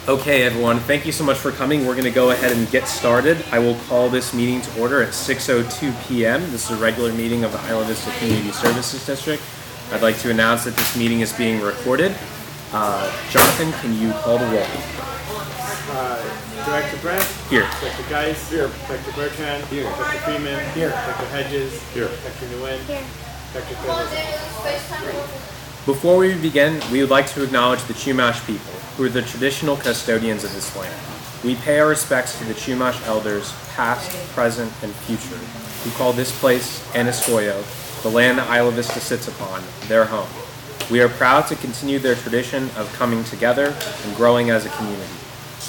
Okay, everyone, thank you so much for coming. We're going to go ahead and get started. I will call this meeting to order at 6:02 p.m. This is a regular meeting of the Isla Vista Community Services District. I'd like to announce that this meeting is being recorded. Jonathan, can you call the roll? Director Brent? Here. Director Geis? Here. Director Bertrand? Here. Director Freeman? Here. Director Hedges? Here. Director Nguyen? Here. Director Phillips? Before we begin, we would like to acknowledge the Chumash people, who are the traditional custodians of this land. We pay our respects to the Chumash elders, past, present, and future, who call this place Anaskoyo, the land that Isla Vista sits upon, their home. We are proud to continue their tradition of coming together and growing as a community.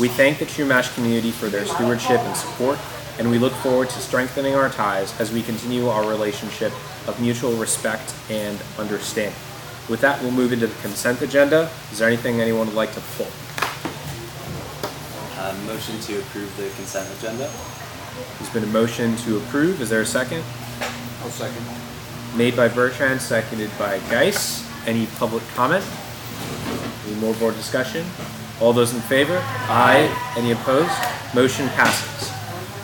We thank the Chumash community for their stewardship and support, and we look forward to strengthening our ties as we continue our relationship of mutual respect and understanding. With that, we'll move into the consent agenda. Is there anything anyone would like to pull? Motion to approve the consent agenda. There's been a motion to approve. Is there a second? I'll second. Made by Bertrand, seconded by Geis. Any public comment? Any more board discussion? All those in favor? Aye. Any opposed? Motion passes.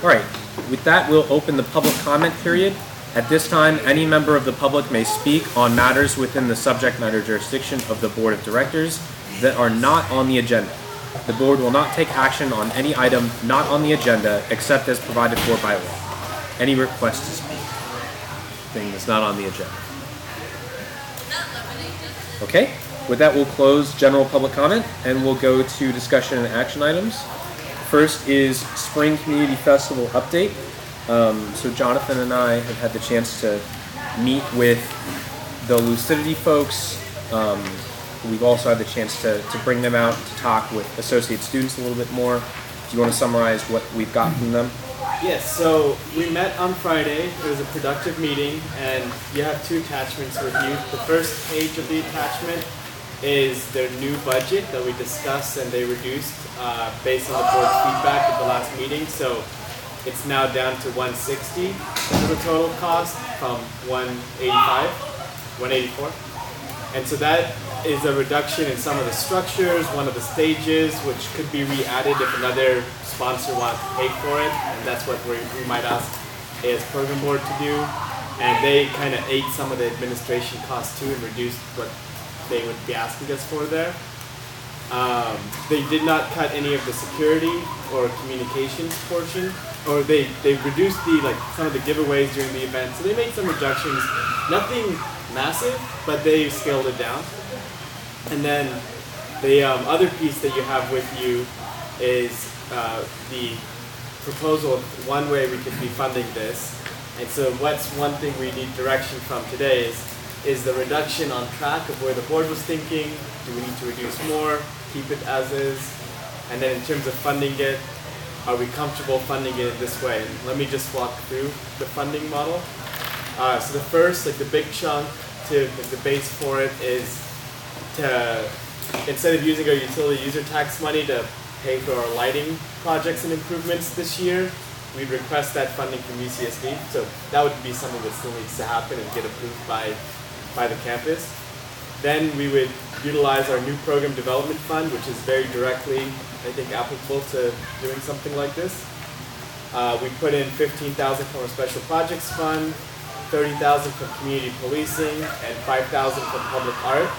All right. With that, we'll open the public comment period. At this time, any member of the public may speak on matters within the subject matter jurisdiction of the Board of Directors that are not on the agenda. The board will not take action on any item not on the agenda except as provided for by law. Any request to speak? Thing that's not on the agenda. Okay. With that, we'll close general public comment and we'll go to discussion and action items. First is Spring Community Festival update. So Jonathan and I have had the chance to meet with the Lucidity folks. We've also had the chance to bring them out to talk with associate students a little bit more. Do you want to summarize what we've got from them? Yes, so we met on Friday. It was a productive meeting, and you have two attachments with you. The first page of the attachment is their new budget that we discussed and they reduced based on the board's feedback at the last meeting. So it's now down to 160 for the total cost from 184. And so that is a reduction in some of the structures, one of the stages, which could be re-added if another sponsor wants to pay for it. And that's what we might ask AS Program Board to do. And they kind of ate some of the administration costs too and reduced what they would be asking us for there. They did not cut any of the security or communications portion, or they reduced some of the giveaways during the event. So they made some reductions, nothing massive, but they scaled it down. And then the other piece that you have with you is the proposal of one way we could be funding this. And so what's one thing we need direction from today is the reduction on track of where the board was thinking. Do we need to reduce more, keep it as is? And then in terms of funding it, are we comfortable funding it this way? And let me just walk through the funding model. So the first, the big chunk to the base for it is to, instead of using our utility user tax money to pay for our lighting projects and improvements this year, we'd request that funding from IVCSD. So that would be something that still needs to happen and get approved by the campus. Then we would utilize our new program development fund, which is very directly, I think, applicable to doing something like this. We put in $15,000 from our special projects fund, $30,000 from community policing, and $5,000 from public art.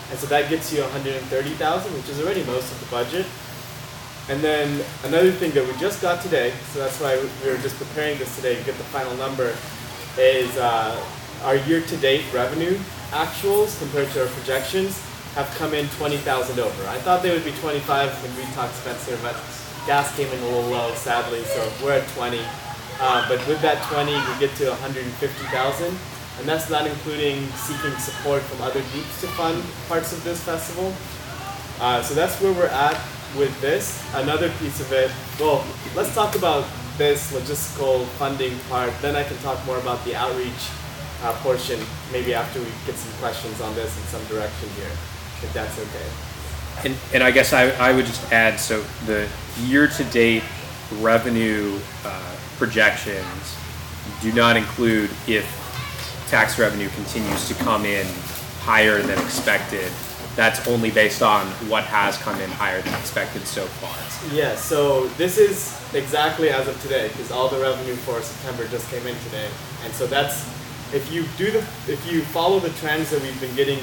And so that gets you $130,000, which is already most of the budget. And then another thing that we just got today, so that's why we were just preparing this today to get the final number, is our year-to-date revenue actuals compared to our projections have come in 20,000 over. I thought they would be 25 when we talked Spencer, but gas came in a little low, sadly, so we're at 20. But with that 20, we get to 150,000, and that's not including seeking support from other groups to fund parts of this festival. So that's where we're at with this. Another piece of it, well, let's talk about this logistical funding part, then I can talk more about the outreach portion, maybe after we get some questions on this in some direction here, if that's okay. And I guess I would just add, so the year-to-date revenue projections do not include if tax revenue continues to come in higher than expected that's only based on what has come in higher than expected so far. Yeah, so this is exactly as of today, because all the revenue for September just came in today. And so that's, if you follow the trends that we've been getting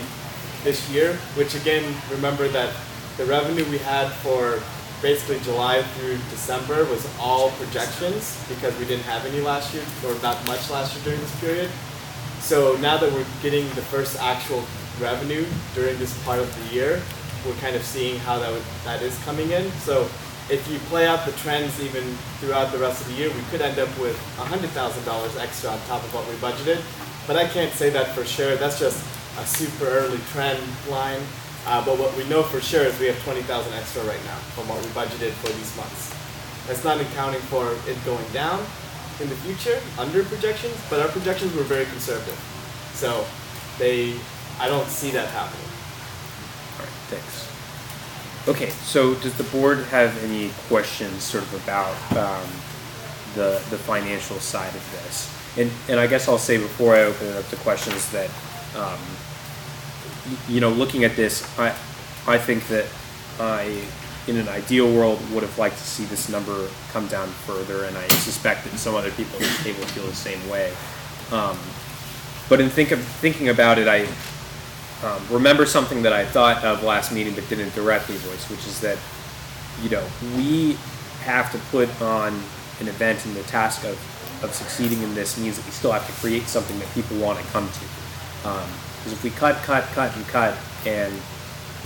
this year, which again, remember that the revenue we had for basically July through December was all projections, because we didn't have any last year, or not much last year during this period. So now that we're getting the first actual revenue during this part of the year, we're kind of seeing how that is coming in. So if you play out the trends even throughout the rest of the year, we could end up with $100,000 extra on top of what we budgeted. But I can't say that for sure. That's just a super early trend line. But what we know for sure is we have $20,000 extra right now from what we budgeted for these months. That's not accounting for it going down in the future, under projections, but our projections were very conservative. So I don't see that happening. All right, thanks. Okay, so does the board have any questions sort of about the financial side of this? And I guess I'll say before I open it up to questions that, looking at this, I think that I, in an ideal world, would have liked to see this number come down further, and I suspect that some other people at the table feel the same way. But in thinking about it, I remember something that I thought of last meeting but didn't directly voice, which is that, we have to put on an event, and the task of succeeding in this means that we still have to create something that people want to come to. Because if we cut and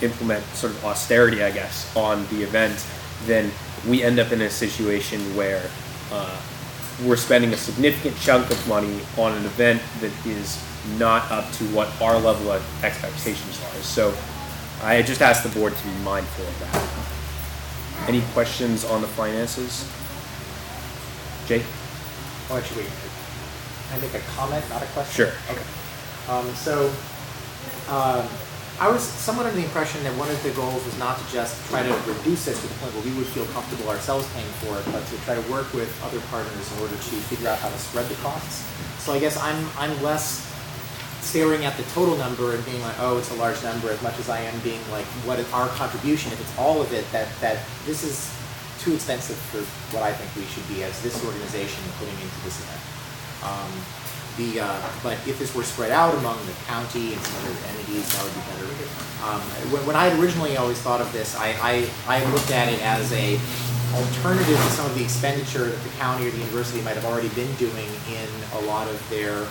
implement sort of austerity, I guess, on the event, then we end up in a situation where we're spending a significant chunk of money on an event that is not up to what our level of expectations are. So I just ask the board to be mindful of that. Any questions on the finances? Jake? Oh, actually, can I make a comment, not a question? Sure. Okay. I was somewhat under the impression that one of the goals was not to just try to reduce it to the point where we would feel comfortable ourselves paying for it, but to try to work with other partners in order to figure out how to spread the costs. So I guess I'm less staring at the total number and being like, oh, it's a large number, as much as I am being like, what is our contribution? If it's all of it, that this is too expensive for what I think we should be as this organization putting into this event. But if this were spread out among the county and some other entities, that would be better. When I had originally always thought of this, I looked at it as a alternative to some of the expenditure that the county or the university might have already been doing in a lot of their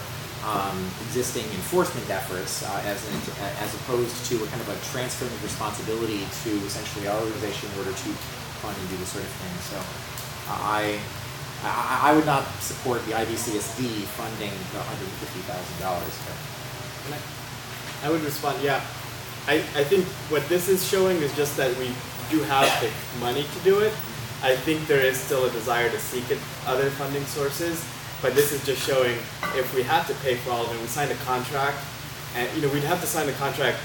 existing enforcement efforts, as opposed to a kind of a transferring of responsibility to essentially our organization in order to fund and do this sort of thing. So I would not support the IVCSD funding the $150,000. I would respond, yeah. I think what this is showing is just that we do have the money to do it. I think there is still a desire to seek other funding sources, but this is just showing if we had to pay for all of it, we signed a contract, and we'd have to sign the contract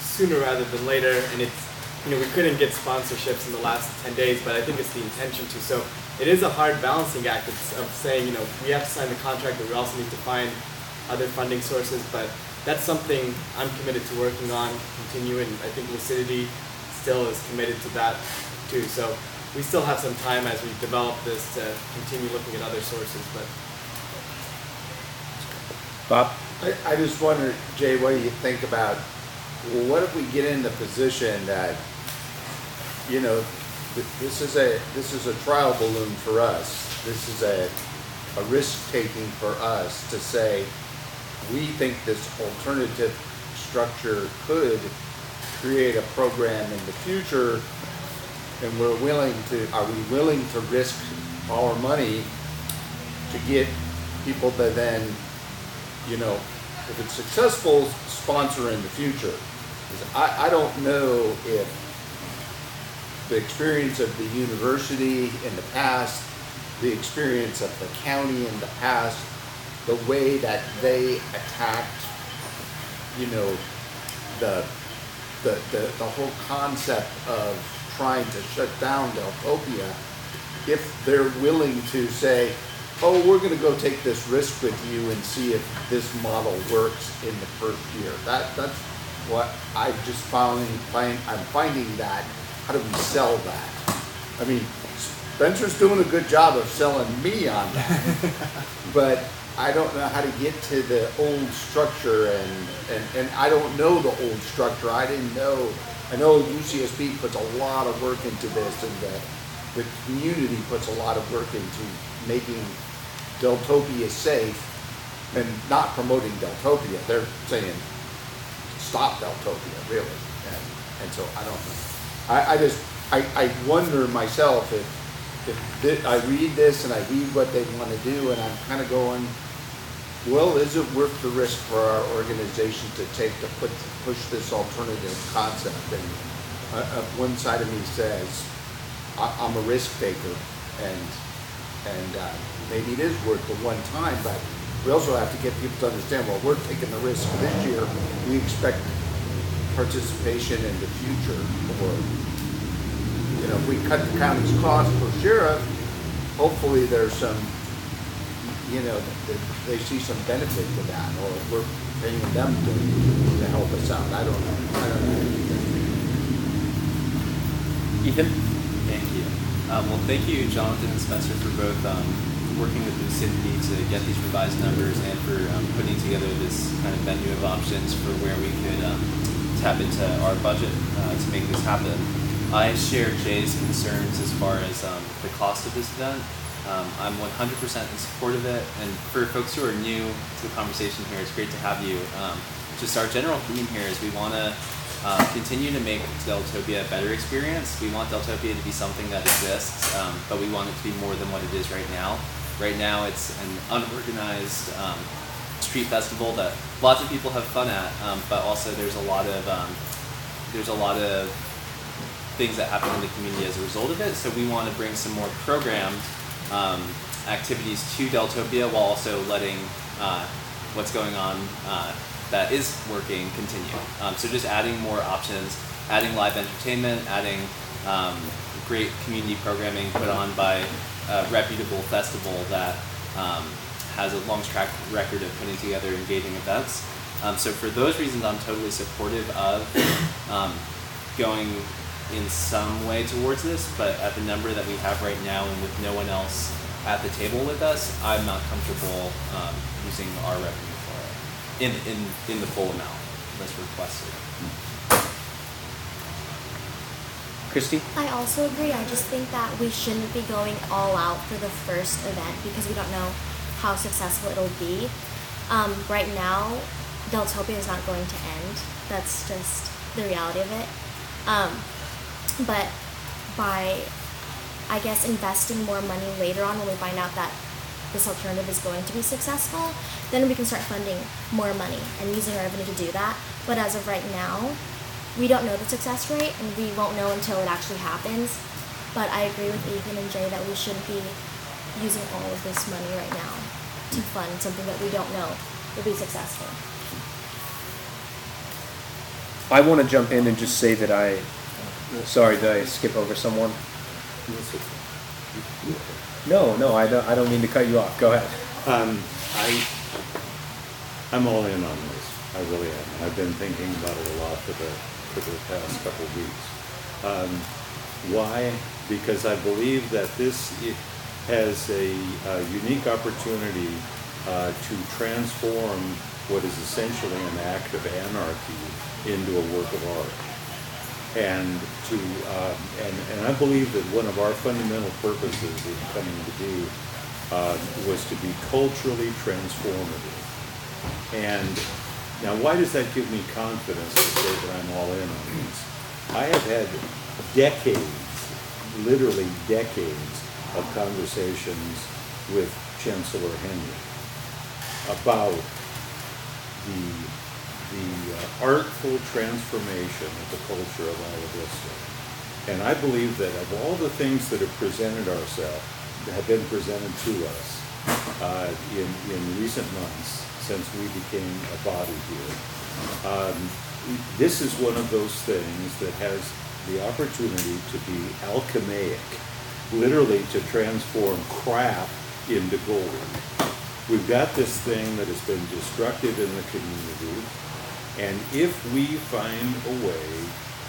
sooner rather than later, and it's we couldn't get sponsorships in the last 10 days, but I think it's the intention to. So it is a hard balancing act of saying, we have to sign the contract, but we also need to find other funding sources. But that's something I'm committed to working on, continue, and I think Lucidity still is committed to that too. So we still have some time as we develop this to continue looking at other sources. But Bob? I just wonder, Jay, what do you think about, well, what if we get in the position that, this is a trial balloon for us. This is a risk taking for us to say, we think this alternative structure could create a program in the future, and are we willing to risk our money to get people that then, if it's successful, sponsor in the future? I don't know if the experience of the university in the past, the experience of the county in the past, the way that they attacked, the whole concept of trying to shut down Deltopia, if they're willing to say, oh, we're going to go take this risk with you and see if this model works in the first year. what I just I'm finding that, how do we sell that? I mean, Spencer's doing a good job of selling me on that, but I don't know how to get to the old structure, and I don't know the old structure. I know UCSB puts a lot of work into this, and the community puts a lot of work into making Deltopia safe and not promoting Deltopia. They're saying stop Deltopia, really. And so I don't know. I wonder myself if I read this and I read what they want to do, and I'm kind of going, well, is it worth the risk for our organization to take to push this alternative concept? And one side of me says I'm a risk taker, and maybe it is worth the one time, but we also have to get people to understand, well, we're taking the risk this year. We expect participation in the future, or if we cut the county's cost per sheriff, hopefully there's some, they see some benefit to that, or we're paying them to help us out. I don't know. Ethan? Thank you. Well, thank you, Jonathan and Spencer, for both working with Lucidity to get these revised numbers, and for putting together this kind of menu of options for where we could tap into our budget to make this happen. I share Jay's concerns as far as the cost of this event. I'm 100% in support of it, and for folks who are new to the conversation here, it's great to have you. Just our general theme here is we want to continue to make Deltopia a better experience. We want Deltopia to be something that exists, but we want it to be more than what it is right now. Right now, it's an unorganized street festival that lots of people have fun at, but also there's a lot of things that happen in the community as a result of it. So we want to bring some more programmed activities to Deltopia, while also letting what's going on that is working continue. So just adding more options, adding live entertainment, adding great community programming put on by a reputable festival that has a long track record of putting together engaging events. So for those reasons, I'm totally supportive of going in some way towards this, but at the number that we have right now, and with no one else at the table with us, I'm not comfortable using our revenue for it in the full amount that's requested. Christy? I also agree. I just think that we shouldn't be going all out for the first event because we don't know how successful it'll be. Right now, Deltopia is not going to end. That's just the reality of it. But by, I guess, investing more money later on when we find out that this alternative is going to be successful, then we can start funding more money and using our revenue to do that. But as of right now, we don't know the success rate, and we won't know until it actually happens. But I agree with Ethan and Jay that we shouldn't be using all of this money right now to fund something that we don't know will be successful. I want to jump in and just say that sorry, did I skip over someone? No, I don't mean to cut you off. Go ahead. I'm all in on this. I really am. I've been thinking about it a lot for the past couple of weeks. Why? Because I believe that this has a unique opportunity to transform what is essentially an act of anarchy into a work of art. And I believe that one of our fundamental purposes in coming to be was to be culturally transformative. And now, why does that give me confidence to say that I'm all in on this? I have had decades, literally decades, of conversations with Chancellor Henry about the artful transformation of the culture of Isla Vista. And I believe that of all the things that have presented ourselves, that have been presented to us in recent months since we became a body here, this is one of those things that has the opportunity to be alchemaic, literally to transform crap into gold. We've got this thing that has been destructive in the community. And if we find a way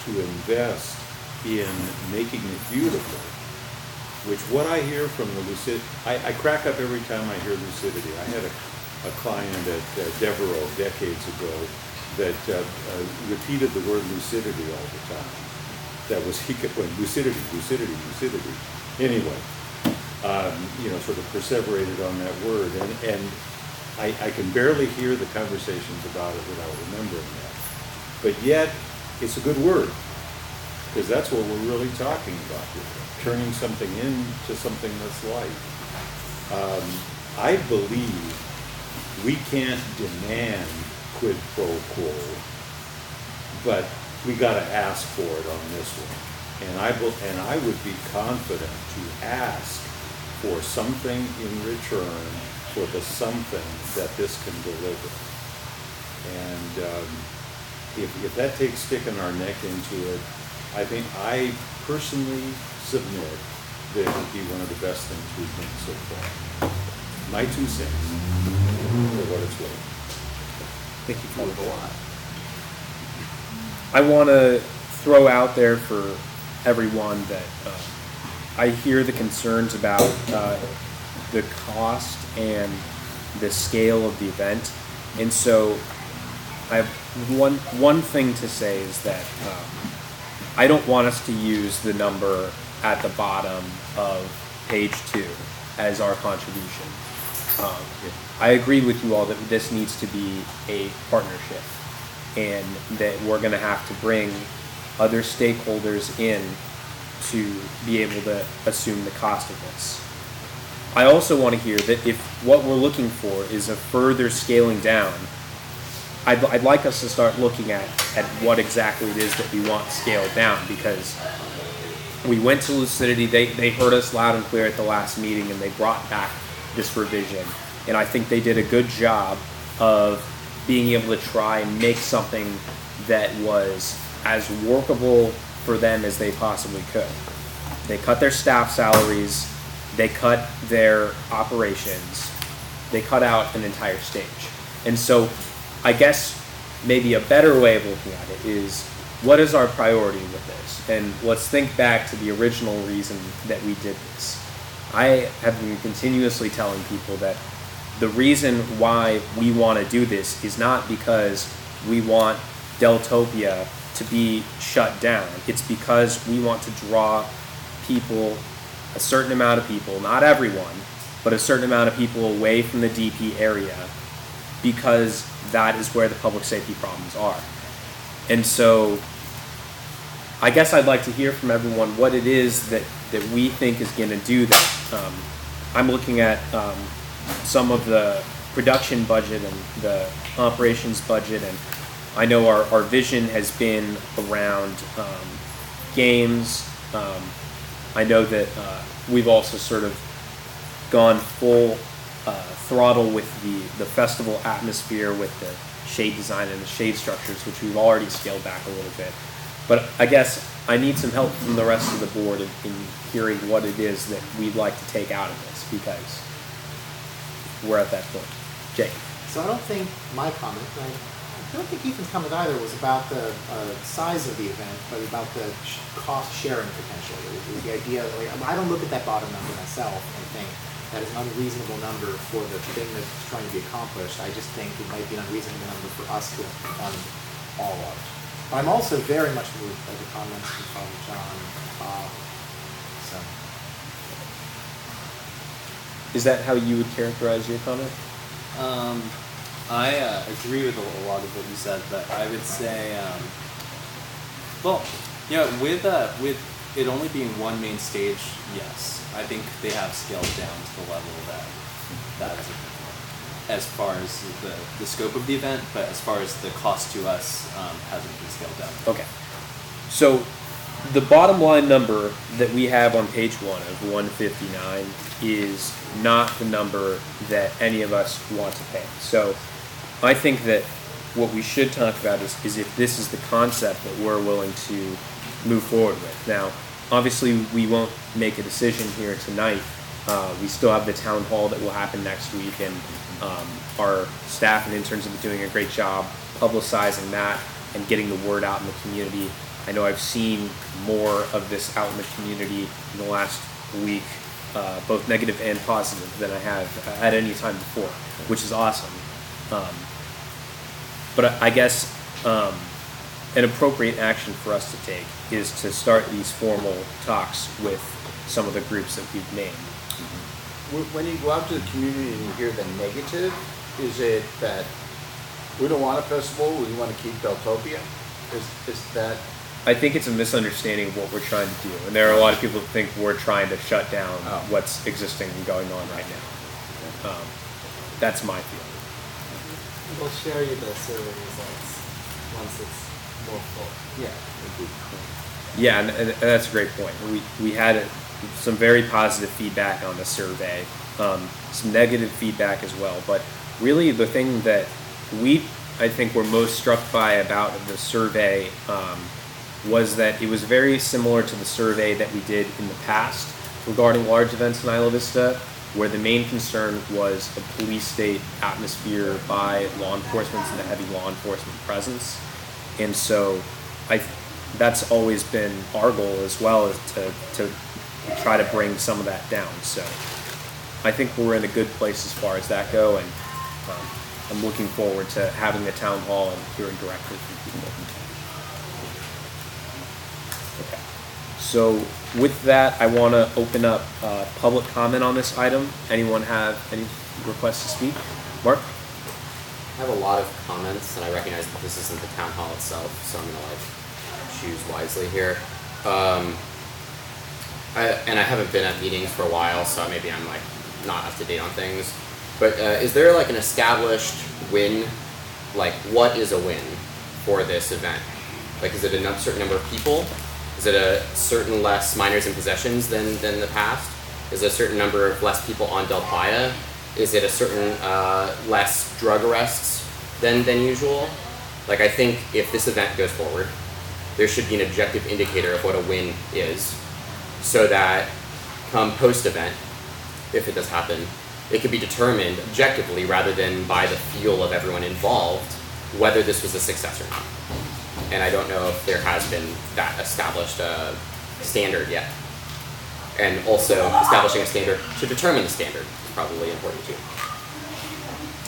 to invest in making it beautiful, which what I hear from the I crack up every time I hear lucidity. I had a client at Devereaux decades ago that repeated the word lucidity all the time. That was, he kept going, lucidity, lucidity, lucidity. Anyway, sort of perseverated on that word. And I can barely hear the conversations about it without remembering that. But yet, it's a good word, because that's what we're really talking about here, turning something into something that's life. I believe we can't demand quid pro quo, but we got to ask for it on this one. And I would be confident to ask for something in return for the something that this can deliver. And if that takes sticking our neck into it, I think I personally submit that it would be one of the best things we've done so far. My 2 cents, for what it's worth. Thank you for the lot. I want to throw out there for everyone that I hear the concerns about the cost and the scale of the event, and so I have one thing to say is that I don't want us to use the number at the bottom of page 2 as our contribution. I agree with you all that this needs to be a partnership, and that we're going to have to bring other stakeholders in to be able to assume the cost of this. I also want to hear that if what we're looking for is a further scaling down, I'd like us to start looking at what exactly it is that we want scaled down, because we went to Lucidity, they heard us loud and clear at the last meeting, and they brought back this revision. And I think they did a good job of being able to try and make something that was as workable for them as they possibly could. They cut their staff salaries, they cut their operations, they cut out an entire stage. And so I guess maybe a better way of looking at it is, what is our priority with this? And let's think back to the original reason that we did this. I have been continuously telling people that the reason why we want to do this is not because we want Deltopia to be shut down. It's because we want to draw people, a certain amount of people, not everyone, but a certain amount of people away from the DP area, because that is where the public safety problems are. And so I guess I'd like to hear from everyone what it is that we think is going to do that. I'm looking at some of the production budget and the operations budget, and I know our vision has been around games. I know that we've also sort of gone full throttle with the festival atmosphere, with the shade design and the shade structures, which we've already scaled back a little bit. But I guess I need some help from the rest of the board in hearing what it is that we'd like to take out of this, because we're at that point. Jake. So I don't think my comment, I don't think Ethan's comment either was about the size of the event, but about the cost sharing potential. It was the idea that, I don't look at that bottom number myself and think that is an unreasonable number for the thing that's trying to be accomplished. I just think it might be an unreasonable number for us to fund all of. But I'm also very much moved by the comments from John. Is that how you would characterize your comment? I agree with a lot of what you said, but I would say, with it only being one main stage, yes, I think they have scaled down to the level that is as far as the scope of the event, but as far as the cost to us, hasn't been scaled down. Okay. So the bottom line number that we have on page 1 of 159 is not the number that any of us want to pay. So I think that what we should talk about is if this is the concept that we're willing to move forward with. Now, obviously, we won't make a decision here tonight. We still have the town hall that will happen next week, and our staff and interns have been doing a great job publicizing that and getting the word out in the community. I know I've seen more of this out in the community in the last week, both negative and positive, than I have at any time before, which is awesome. But I guess an appropriate action for us to take is to start these formal talks with some of the groups that we've named. When you go out to the community and you hear the negative, is it that we don't want a festival, we want to keep Deltopia? Is that? I think it's a misunderstanding of what we're trying to do, and there are a lot of people who think we're trying to shut down what's existing and going on right now. That's my feeling. We'll share you the survey results once it's more full. Yeah, and that's a great point. We had some very positive feedback on the survey, some negative feedback as well, but really the thing that I think were most struck by about the survey was that it was very similar to the survey that we did in the past regarding large events in Isla Vista, where the main concern was a police state atmosphere by law enforcement and a heavy law enforcement presence. And so that's always been our goal as well, is to try to bring some of that down. So I think we're in a good place as far as that go, and I'm looking forward to having the town hall and hearing directly from people. Okay. So with that, I want to open up public comment on this item. Anyone have any requests to speak? Mark? I have a lot of comments, and I recognize that this isn't the town hall itself, so I'm gonna choose wisely here. I haven't been at meetings for a while, so maybe I'm not up to date on things. But is there an established win? What is a win for this event? Is it a certain number of people? Is it a certain less minors in possessions than the past? Is it a certain number of less people on Del Playa? Is it a certain less drug arrests than usual? I think if this event goes forward, there should be an objective indicator of what a win is, so that come post-event, if it does happen, it could be determined objectively rather than by the feel of everyone involved whether this was a success or not. And I don't know if there has been that established standard yet. And also establishing a standard to determine the standard is probably important too.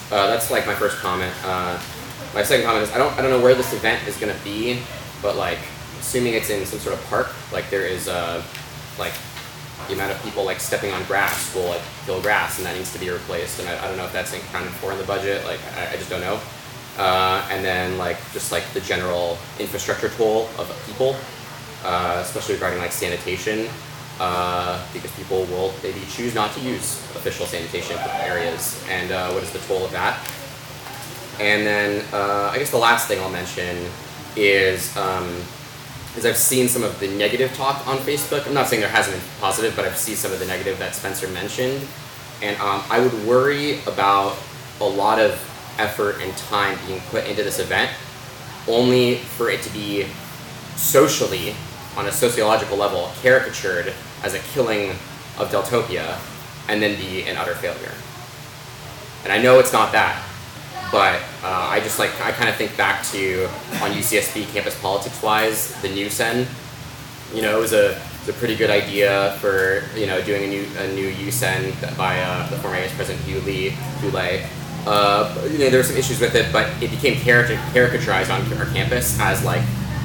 That's my first comment. My second comment is I don't know where this event is going to be, but assuming it's in some sort of park, there is the amount of people stepping on grass will kill grass, and that needs to be replaced. And I don't know if that's accounted for in the budget. I just don't know. And then just the general infrastructure toll of people, especially regarding sanitation, because people will maybe choose not to use official sanitation areas, and what is the toll of that? And then I guess the last thing I'll mention is I've seen some of the negative talk on Facebook. I'm not saying there hasn't been positive, but I've seen some of the negative that Spencer mentioned, and I would worry about a lot of effort and time being put into this event only for it to be socially, on a sociological level, caricatured as a killing of Deltopia and then be an utter failure. And I know it's not that, but I kind of think back to, on UCSB campus politics wise, the new Sen. It was a pretty good idea for doing a new USEN by the former AS President Hugh Lei. There were some issues with it, but it became caricaturized on our campus as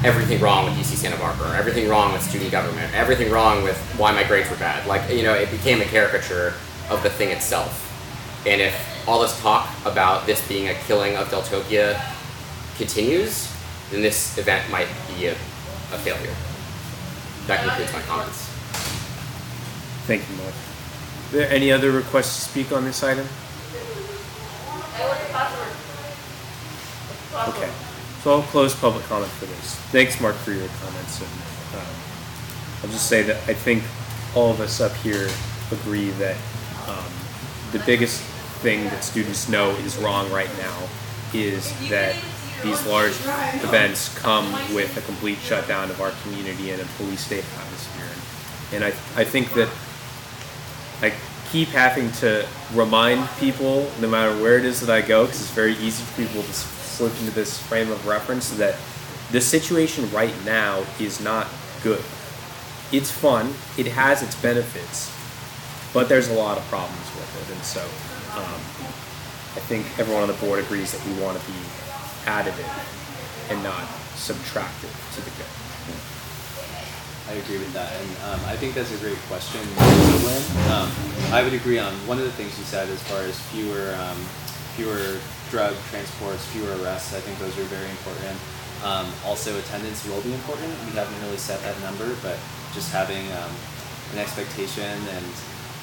everything wrong with UC Santa Barbara, everything wrong with student government, everything wrong with why my grades were bad. It became a caricature of the thing itself. And if all this talk about this being a killing of Deltopia continues, then this event might be a failure. That concludes my comments. Thank you, Mark. Are there any other requests to speak on this item? Okay, so I'll close public comment for this. Thanks, Mark, for your comments. And I'll just say that I think all of us up here agree that the biggest thing that students know is wrong right now is that these large events come with a complete shutdown of our community and a police state atmosphere. And I think that I keep having to remind people, no matter where it is that I go, because it's very easy for people to let's look into this frame of reference that the situation right now is not good. It's fun, it has its benefits, but there's a lot of problems with it, and so I think everyone on the board agrees that we want to be additive and not subtractive to the good. I agree with that, and I think that's a great question, Lynn. I would agree on one of the things you said as far as fewer drug transports, fewer arrests. I think those are very important. Also, attendance will be important. We haven't really set that number, but just having an expectation and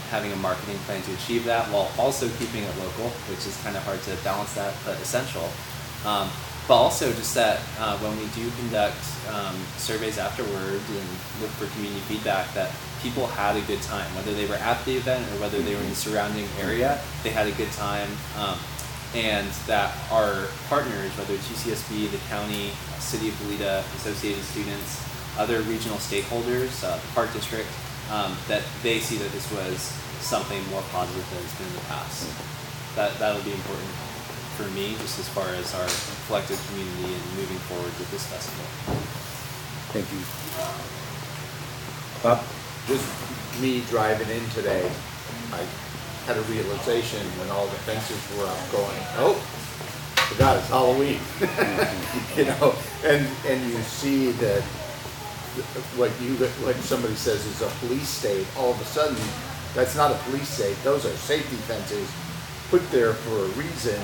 having a marketing plan to achieve that while also keeping it local, which is kind of hard to balance that, but essential. But also just that when we do conduct surveys afterward and look for community feedback, that people had a good time, whether they were at the event or whether they were in the surrounding area, they had a good time. And that our partners, whether it's UCSB, the county, City of Goleta, Associated Students, other regional stakeholders, the Park District, that they see that this was something more positive than it's been in the past. That'll be important for me, just as far as our collective community and moving forward with this festival. Thank you. Bob? Just me driving in today, I had a realization when all the fences were up going, oh, forgot it's Halloween. You know, and you see that what somebody says is a police state, all of a sudden, that's not a police state, those are safety fences put there for a reason.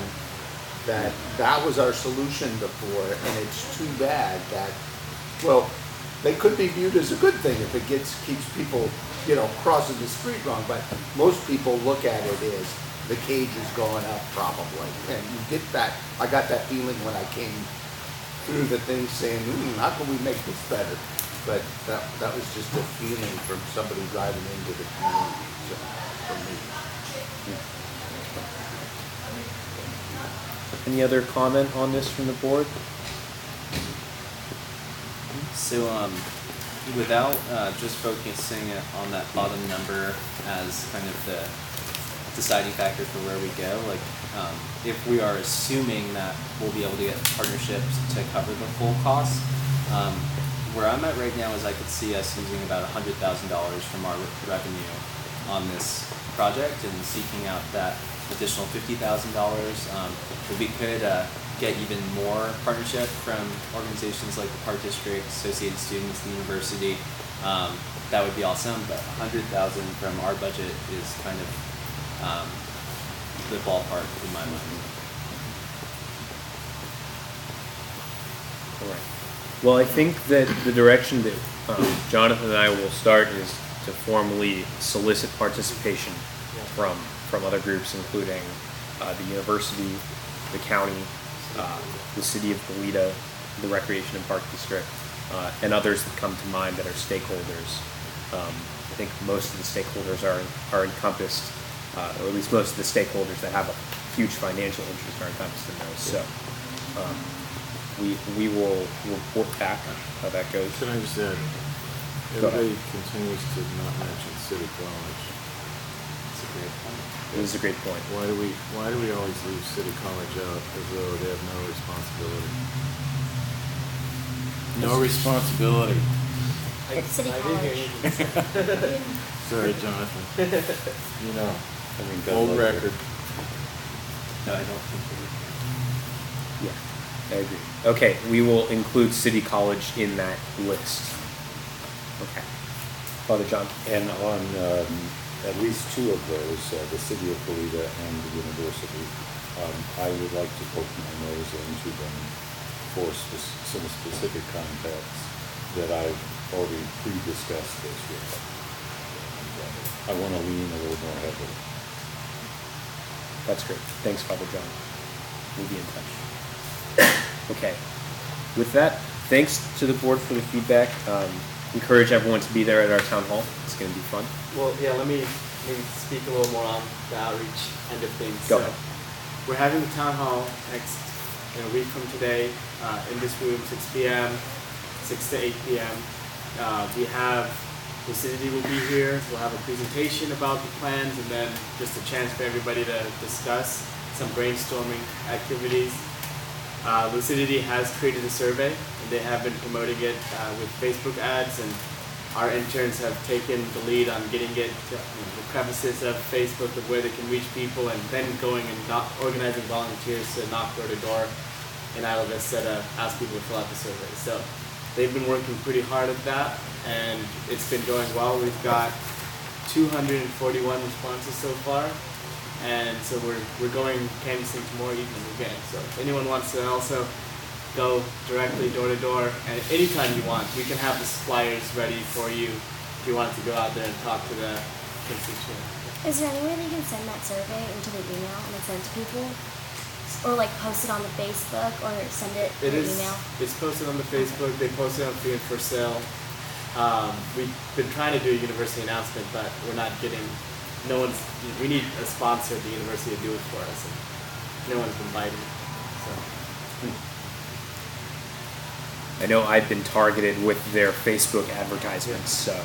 That was our solution before, and it's too bad that, well, they could be viewed as a good thing if it keeps people, you know, crossing the street wrong, but most people look at it as the cage is going up probably, and you get that, I got that feeling when I came through the thing saying, how can we make this better? But that was just a feeling from somebody driving into the community, so, for me. Any other comment on this from the board? So without just focusing on that bottom number as kind of the deciding factor for where we go, like if we are assuming that we'll be able to get partnerships to cover the full cost, where I'm at right now is I could see us using about $100,000 from our revenue on this project and seeking out that additional $50,000. If we could get even more partnership from organizations like the Park District, Associated Students, the university, that would be awesome. But $100,000 from our budget is kind of the ballpark in my mind. All right. Well, I think that the direction that Jonathan and I will start is to formally solicit participation from other groups, including the university, the county, the City of Goleta, the Recreation and Park District, and others that come to mind that are stakeholders. I think most of the stakeholders are encompassed, or at least most of the stakeholders that have a huge financial interest are encompassed in those. So we will report back how that goes. Can I just add, everybody continues to not mention City College. That's a great point. It is a great point. Why do we always leave City College out as though they have no responsibility? No responsibility. It's City College. Sorry, Jonathan. You know, I mean, old record. No, I don't think we would. Yeah, I agree. Okay, we will include City College in that list. Okay. Father John. And on at least two of those, the City of Goleta and the university, I would like to poke my nose into them for some specific contacts that I've already pre-discussed this with. I want to lean a little more heavily. That's great. Thanks, Father John. We'll be in touch. Okay. With that, thanks to the board for the feedback. Encourage everyone to be there at our town hall. It's going to be fun. Well, yeah, let me maybe speak a little more on the outreach end of things. Go So, ahead. we're having the town hall next in a week from today in this room, 6 p.m., 6 to 8 p.m. We have the city will be here. We'll have a presentation about the plans and then just a chance for everybody to discuss some brainstorming activities. Lucidity has created a survey, and they have been promoting it with Facebook ads, and our interns have taken the lead on getting it to the crevices of Facebook of where they can reach people, and then going and organizing volunteers to knock door to door in Isla Vista to ask people to fill out the survey. So they've been working pretty hard at that, and it's been going well. We've got 241 responses so far, and so we're going canvassing tomorrow evening again. So if anyone wants to also go directly door to door, and anytime you want, we can have the flyers ready for you if you want to go out there and talk to the constituents. Is there any way they can send that survey into the email and then send it to people? Or like post it on the Facebook or send it It through is. email? It's posted on the Facebook. They post it on Free and For Sale. We've been trying to do a university announcement, but we're not getting. No one's. We need a sponsor at the university to do it for us, and no one's been biting. So. I know I've been targeted with their Facebook advertisements, so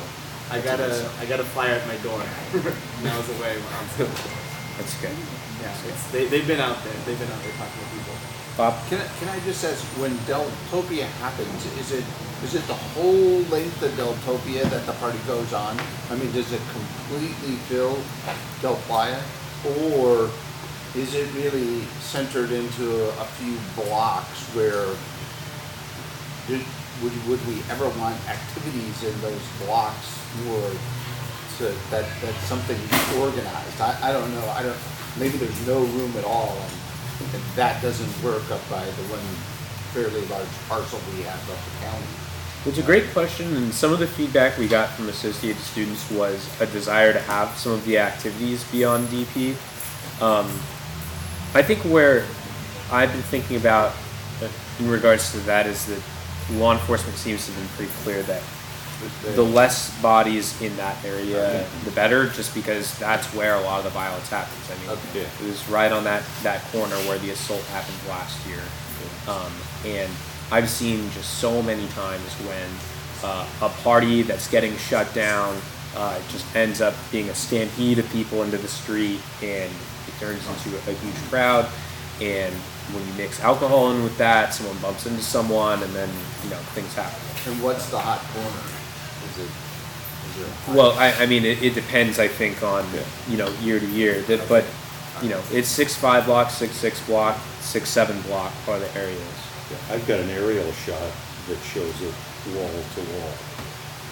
I got a flyer at my door. And that was the way I'm. that's good. Yeah, they've been out there. They've been out there talking to people. Bob? Can I just ask, when Deltopia happens, is it the whole length of Deltopia that the party goes on? I mean, does it completely fill Del Playa, or is it really centered into a few blocks where would we ever want activities in those blocks, or that's something organized? I don't know. Maybe there's no room at all, and that doesn't work up by the one fairly large parcel we have up the county. It's a great question, and some of the feedback we got from associated students was a desire to have some of the activities beyond DP. I think where I've been thinking about in regards to that is that law enforcement seems to have been pretty clear that the less bodies in that area, the better, just because that's where a lot of the violence happens. I mean, it was right on that corner where the assault happened last year. And I've seen just so many times when a party that's getting shut down just ends up being a stampede of people into the street, and it turns into a huge crowd. And when you mix alcohol in with that, someone bumps into someone, and then things happen. And what's the hot corner? Is it Well, I mean, it depends, I think, on, year to year. But, it's 6-5 block, 6-6 block, 6-7 block are the areas. Yeah, I've got an aerial shot that shows it wall to wall,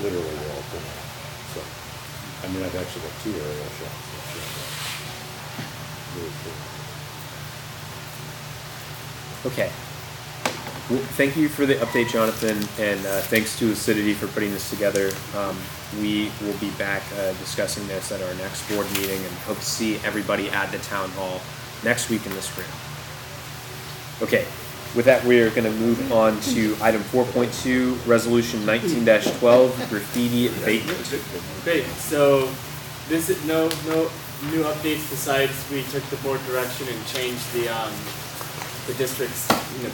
literally wall to wall. So, I mean, I've actually got 2 aerial shots that show that. Really cool. Okay. Well, thank you for the update, Jonathan, and thanks to Lucidity for putting this together. We will be back discussing this at our next board meeting, and hope to see everybody at the town hall next week in this room. Okay, with that, we are going to move on to item 4.2, resolution 19-12, graffiti abatement. Great. So this is no new updates besides we took the board direction and changed the district's,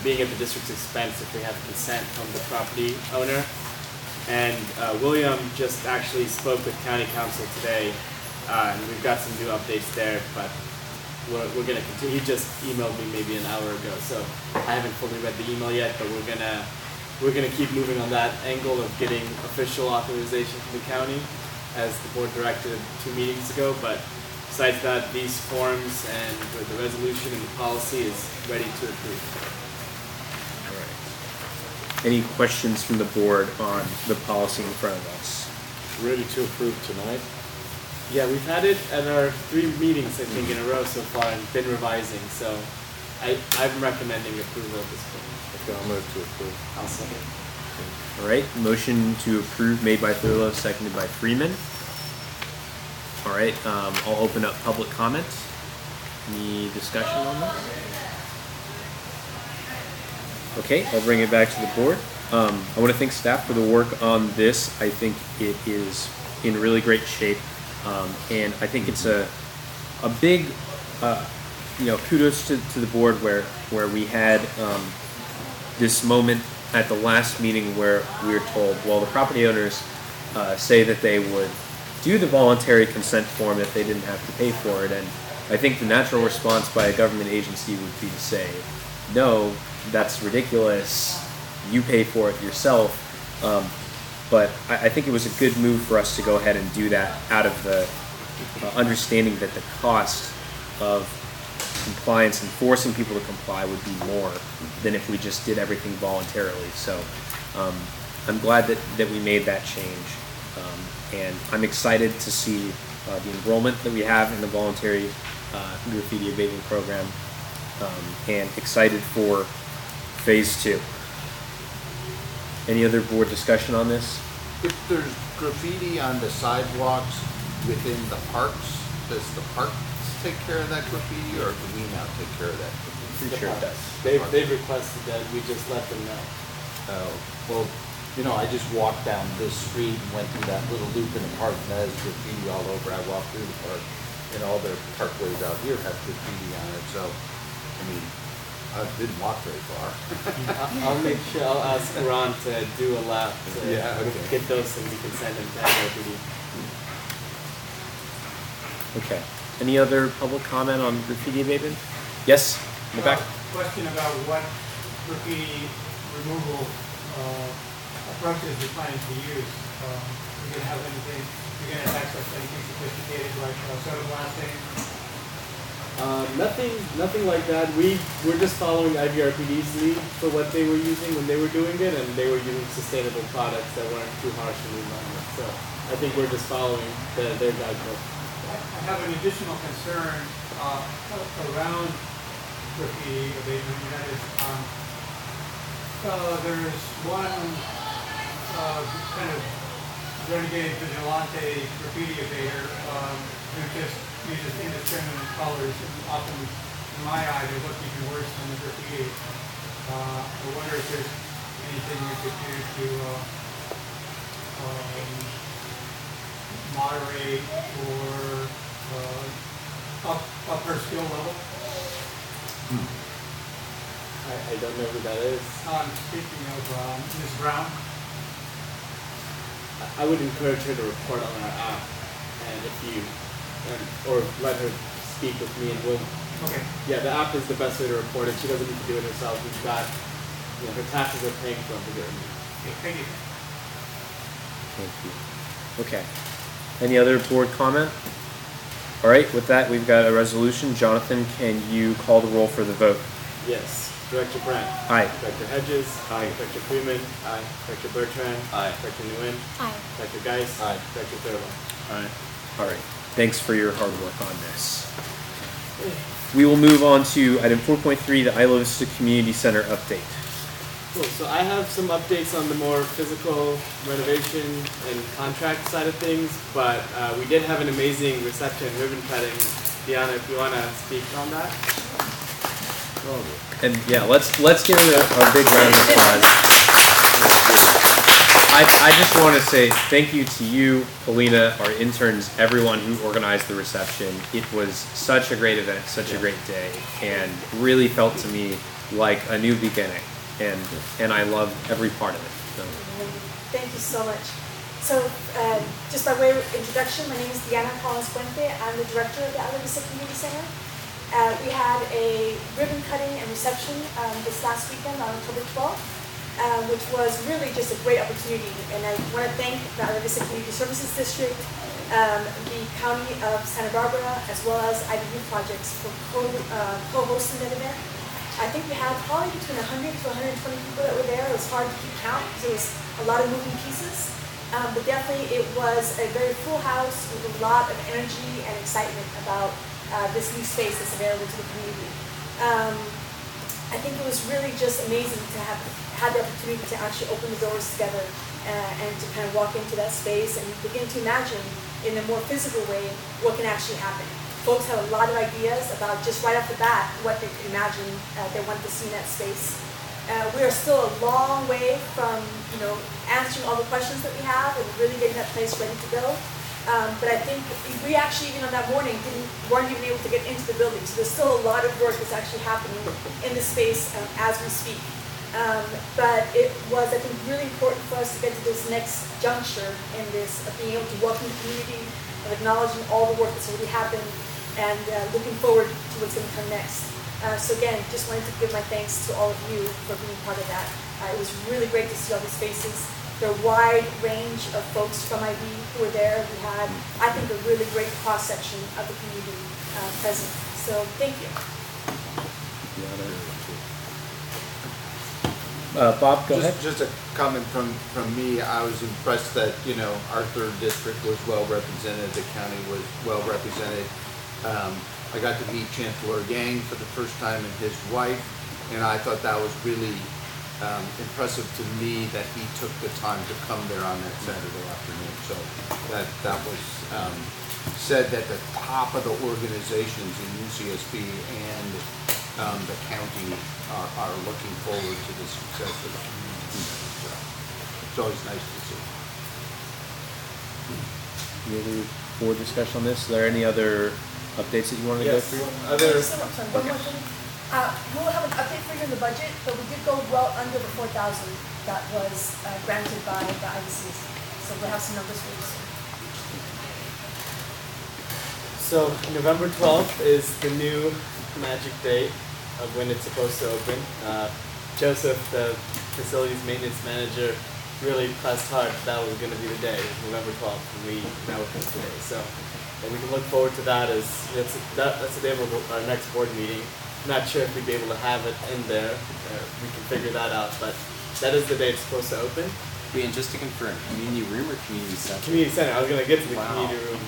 being at the district's expense if we have consent from the property owner. And William just actually spoke with county council today, and we've got some new updates there, but we're gonna continue. He just emailed me maybe an hour ago, so I haven't fully read the email yet, but we're gonna keep moving on that angle of getting official authorization from the county, as the board directed 2 meetings ago. But besides that, these forms and the resolution and the policy is ready to approve. All right. Any questions from the board on the policy in front of us? Ready to approve tonight? Yeah, we've had it at our 3 meetings, I think, in a row so far, and been revising. So I'm recommending approval at this point. Okay, I'll move to approve. I'll second. All right, motion to approve made by Thurlow, seconded by Freeman. All right, I'll open up public comment. Any discussion on this? Okay, I'll bring it back to the board. I want to thank staff for the work on this. I think it is in really great shape, and I think it's a big, kudos to the board where we had this moment at the last meeting where we were told, well, the property owners say that they would do the voluntary consent form if they didn't have to pay for it. And I think the natural response by a government agency would be to say, no, that's ridiculous. You pay for it yourself. But I think it was a good move for us to go ahead and do that out of the understanding that the cost of compliance and forcing people to comply would be more than if we just did everything voluntarily. So I'm glad that we made that change. And I'm excited to see the enrollment that we have in the voluntary graffiti abatement program, and excited for phase 2. Any other board discussion on this? If there's graffiti on the sidewalks within the parks, does the parks take care of that graffiti, or do we now take care of that graffiti? Pretty sure it does. They've requested that we just let them know. Oh, well, you know, I just walked down this street and went through that little loop in the park that has graffiti all over. I walked through the park, and all their parkways out here have graffiti on it, so, I mean, I didn't walk very far. I'll make sure, I'll ask Ron to do a lap to Yeah, okay. get those and we can send them to everybody. Okay. Any other public comment on graffiti abatement? Yes, in the back. Question about what graffiti removal approaches you're planning to use. You're gonna have anything, you're gonna access anything sophisticated like soda blasting? Nothing like that. We're just following IVRPD's lead for what they were using when they were doing it, and they were using sustainable products that weren't too harsh on the environment. So I think we're just following their guidebook. I have an additional concern around graffiti abatement, and that is there's one kind of renegade vigilante graffiti abater who just uses indiscriminate colors, and often, in my eye, they look even worse than the graffiti. I wonder if there's anything we could do to moderate or up her skill level. I don't know who that is. Speaking of Ms. Brown, I would encourage her to report on our app, and if you, or let her speak with me, and we'll. okay. Yeah, the app is the best way to report it. She doesn't need to do it herself. We've got, her taxes are paying for them to get removed. Okay, thank you. Thank you. Okay. Any other board comment? All right, with that, we've got a resolution. Jonathan, can you call the roll for the vote? Yes. Director Brandt. Aye. Director Hedges. Aye. Director Freeman. Aye. Director Bertrand. Aye. Director Nguyen. Aye. Director Geis. Aye. Director Thurlow. Aye. All right. Thanks for your hard work on this. We will move on to item 4.3, the Isla Vista Community Center update. Cool. So I have some updates on the more physical renovation and contract side of things, but we did have an amazing reception, ribbon cutting. Diana, if you want to speak on that. And yeah, let's give it a big round of applause. I just want to say thank you to you, Polina, our interns, everyone who organized the reception. It was such a great event, such a great day, and really felt to me like a new beginning. And I loved every part of it. So. Thank you so much. So, just by way of introduction, my name is Diana Collins-Puente. I'm the director of the Isla Vista Community Center. We had a ribbon cutting and reception this last weekend on October 12th. Which was really just a great opportunity. And I want to thank the Isla Vista Community Services District, the County of Santa Barbara, as well as IVU Projects for co-hosting that event. I think we had probably between 100 to 120 people that were there. It was hard to keep count because it was a lot of moving pieces. But definitely it was a very full house with a lot of energy and excitement about this new space that's available to the community. I think it was really just amazing to have had the opportunity to actually open the doors together and to kind of walk into that space and begin to imagine in a more physical way what can actually happen. Folks have a lot of ideas about just right off the bat what they can imagine they want to see in that space. We are still a long way from answering all the questions that we have and really getting that place ready to go. But I think we actually, even on that morning, weren't even able to get into the building. So there's still a lot of work that's actually happening in the space as we speak. But it was, I think, really important for us to get to this next juncture in this, of being able to welcome the community, of acknowledging all the work that's already happened, and looking forward to what's going to come next. So again, just wanted to give my thanks to all of you for being part of that. It was really great to see all these faces. There are a wide range of folks from IB who were there. We had, I think, a really great cross-section of the community present. So thank you. Bob, go ahead. Just a comment from me. I was impressed that, our third district was well represented, the county was well represented. I got to meet Chancellor Yang for the first time and his wife, and I thought that was really impressive to me that he took the time to come there on that Saturday afternoon. So that was said that the top of the organizations in UCSB and the county are looking forward to the success of the community. So it's always nice to see. Any other board discussion on this? Are there any other updates that you wanted to go through? One more thing. We'll have an update for you in the budget, but we did go well under the 4,000 that was granted by the IVCSD. So we'll have some numbers for you soon. So November 12th is the new magic date of when it's supposed to open. Joseph, the facilities maintenance manager, really pressed hard that was going to be the day, November 12th, and we met with him today. So and we can look forward to that as that's the day of our next board meeting. I'm not sure if we'd be able to have it in there. We can figure that out, but that is the day it's supposed to open. Wait, and just to confirm, community room or community center? Community center. I was going to get to the Wow. community room.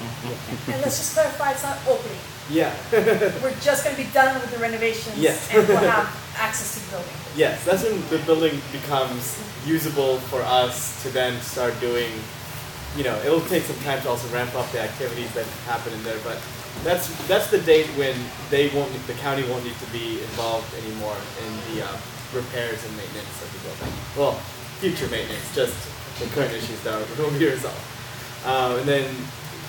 And let's just clarify, it's not opening. Yeah. We're just going to be done with the renovations Yes. and we'll have access to the building. Yes, that's when the building becomes usable for us to then start doing, it'll take some time to also ramp up the activities that happen in there, but that's the date when the county won't need to be involved anymore in the repairs and maintenance of the building. Well, future maintenance, just the current issues that will be resolved. And then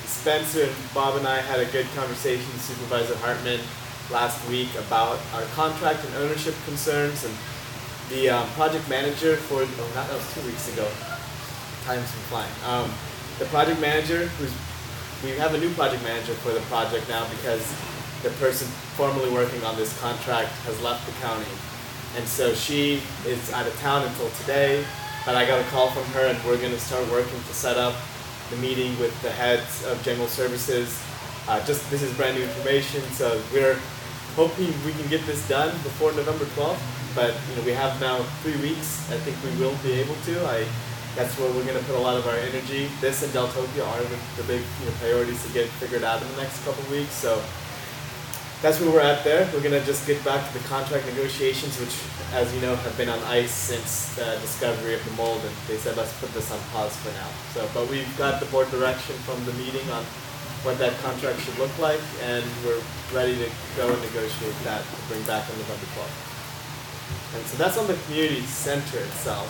Spencer and Bob and I had a good conversation, Supervisor Hartman, last week about our contract and ownership concerns, and the project manager that was 2 weeks ago. Time's been flying. The project manager, we have a new project manager for the project now because the person formerly working on this contract has left the county. And so she is out of town until today, but I got a call from her and we're gonna start working to set up the meeting with the heads of general services. This is brand new information, so we're hoping we can get this done before November 12th, but we have now 3 weeks. I think we will be able to. That's where we're going to put a lot of our energy. This and Deltopia are the big priorities to get figured out in the next couple of weeks. So that's where we're at there. We're going to just get back to the contract negotiations, which, as you know, have been on ice since the discovery of the mold, and they said let's put this on pause for now. So, but we've got the board direction from the meeting on what that contract should look like, and we're ready to go and negotiate that to bring back on November 12th. And so that's on the community center itself.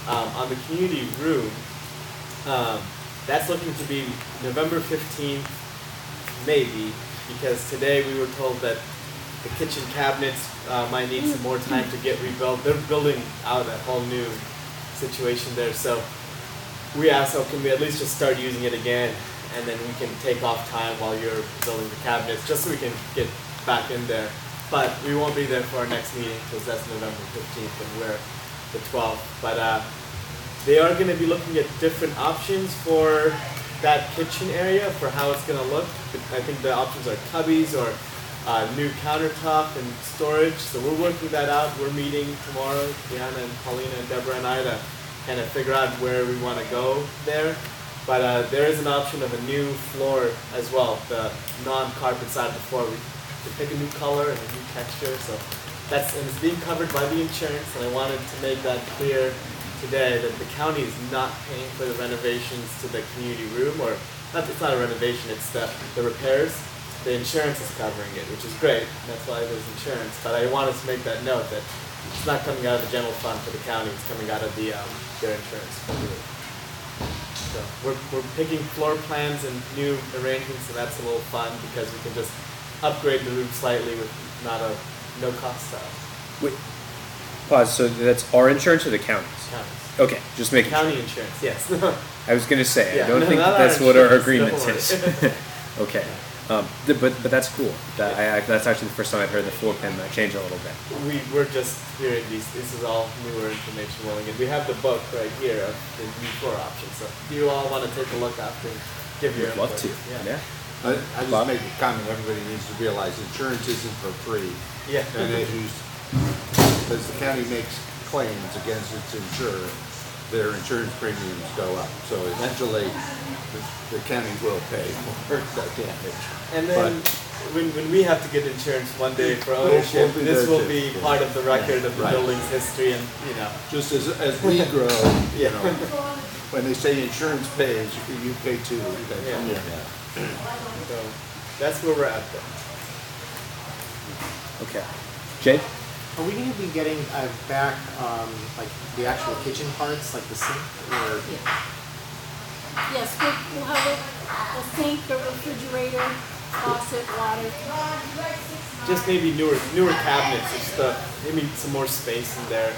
On the community room, that's looking to be November 15th, maybe, because today we were told that the kitchen cabinets might need some more time to get rebuilt. They're building out a whole new situation there, so we asked, can we at least just start using it again, and then we can take off time while you're building the cabinets, just so we can get back in there. But we won't be there for our next meeting because that's November 15th and we're the 12th. But they are going to be looking at different options for that kitchen area, for how it's going to look. I think the options are cubbies or new countertop and storage. So we're working that out. We're meeting tomorrow, Deanna and Paulina and Deborah and I, to kind of figure out where we want to go there. But there is an option of a new floor as well, the non-carpet side of the floor. We can pick a new color and a new texture. So and it's being covered by the insurance, and I wanted to make that clear today that the county is not paying for the renovations to the community room, or it's not a renovation, it's the repairs. The insurance is covering it, which is great. That's why there's insurance. But I wanted to make that note that it's not coming out of the general fund for the county, it's coming out of their insurance for the room. So we're picking floor plans and new arrangements, and that's a little fun because we can just upgrade the room slightly with no cost to us. Wait, pause. So that's our insurance or the county's? Counties. Okay, just making County sure. insurance, yes. I was going to say, Yeah, I don't think not that's our what our insurance, agreement don't is. Okay. But that's cool. That's actually the first time I've heard the floor plan change a little bit. We're just hearing these. This is all newer information rolling in. We have the book right here of the new floor options. So if you all want to take a look after, give your Would love input. to. Yeah. I just make a comment, everybody needs to realize insurance isn't for free. Yeah. And as the county makes claims against its insurer, their insurance premiums go up. So eventually, the county will pay for the damage. And then when we have to get insurance one day for We'll ownership, be this there will too. be part of the record of the Right. building's history, and Just as we grow, when they say insurance pays, you pay too. eventually. Yeah. So that's where we're at then. Okay. Jay? Are we going to be getting back like the actual kitchen parts, like the sink, or Yes, we'll have a sink, a refrigerator, faucet, water. Just maybe newer cabinets and stuff. Maybe some more space in there.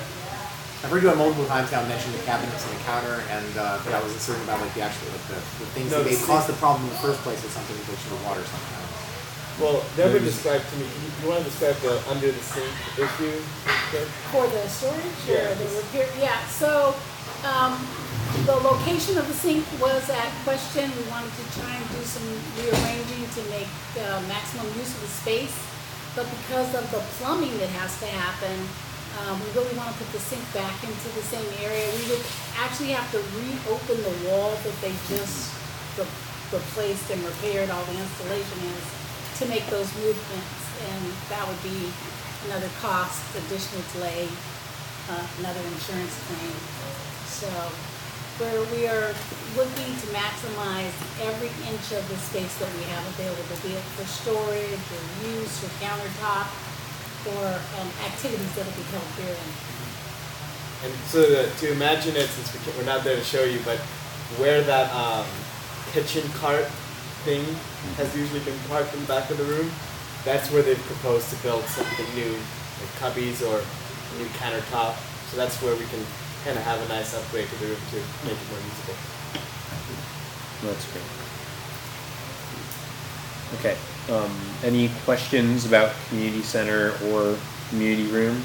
I've heard you on multiple times now mention the cabinets and the counter, and but I wasn't certain about like the actual the things No, that the may cause the problem in the first place, or something that should have water somehow. Well, Deborah described to me. You want to describe the under the sink issue? Deb? For the storage Yeah. or the repair, yeah, so, the location of the sink was at question. We wanted to try and do some rearranging to make, maximum use of the space. But because of the plumbing that has to happen, we really want to put the sink back into the same area. We would actually have to reopen the wall that they just replaced and repaired, all the installation is, to make those movements, and that would be another cost, additional delay, another insurance claim. So where we are looking to maximize every inch of the space that we have available, be it for storage or use or countertop or activities that will be held therein. And so to imagine it, since we're not there to show you, but where that kitchen cart thing has usually been parked in the back of the room, that's where they've proposed to build something new, like cubbies or new countertop. So that's where we can kind of have a nice upgrade to the room to make it more usable. That's great. Okay. Any questions about community center or community room?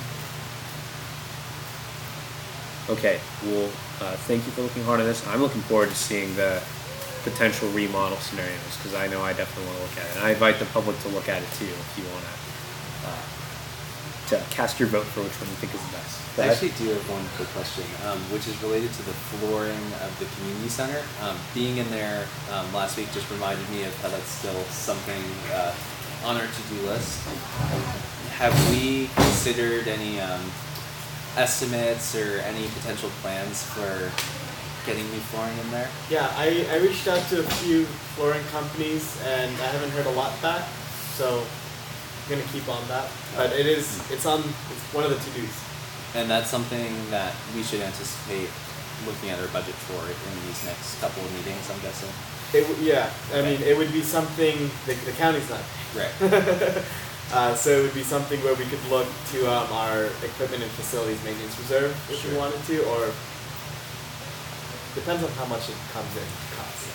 Okay. Well, thank you for looking hard on this. I'm looking forward to seeing the potential remodel scenarios, because I know I definitely want to look at it. And I invite the public to look at it too if you want to cast your vote for which one you think is the best. Go I ahead. actually do have one quick question, which is related to the flooring of the community center. Being in there last week just reminded me of how that's still something on our to-do list. Have we considered any estimates or any potential plans for getting new flooring in there? Yeah, I reached out to a few flooring companies and I haven't heard a lot back, so I'm gonna keep on that. But it's one of the to-dos. And that's something that we should anticipate looking at our budget for in these next couple of meetings, I'm guessing. I mean, it would be something, the county's not. Right. So it would be something where we could look to our equipment and facilities maintenance reserve if we wanted to, or depends on how much it comes in cost.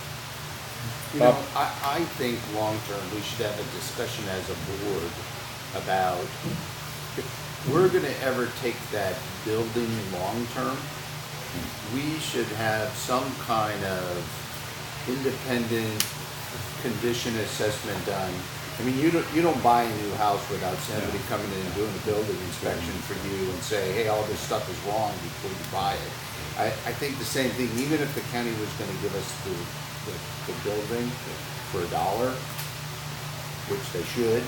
You know, I think long-term, we should have a discussion as a board about if we're gonna ever take that building long-term, we should have some kind of independent condition assessment done. I mean, you don't buy a new house without somebody coming in and doing a building inspection for you and say, hey, all this stuff is wrong before you buy it. I think the same thing, even if the county was gonna give us the building for $1, which they should,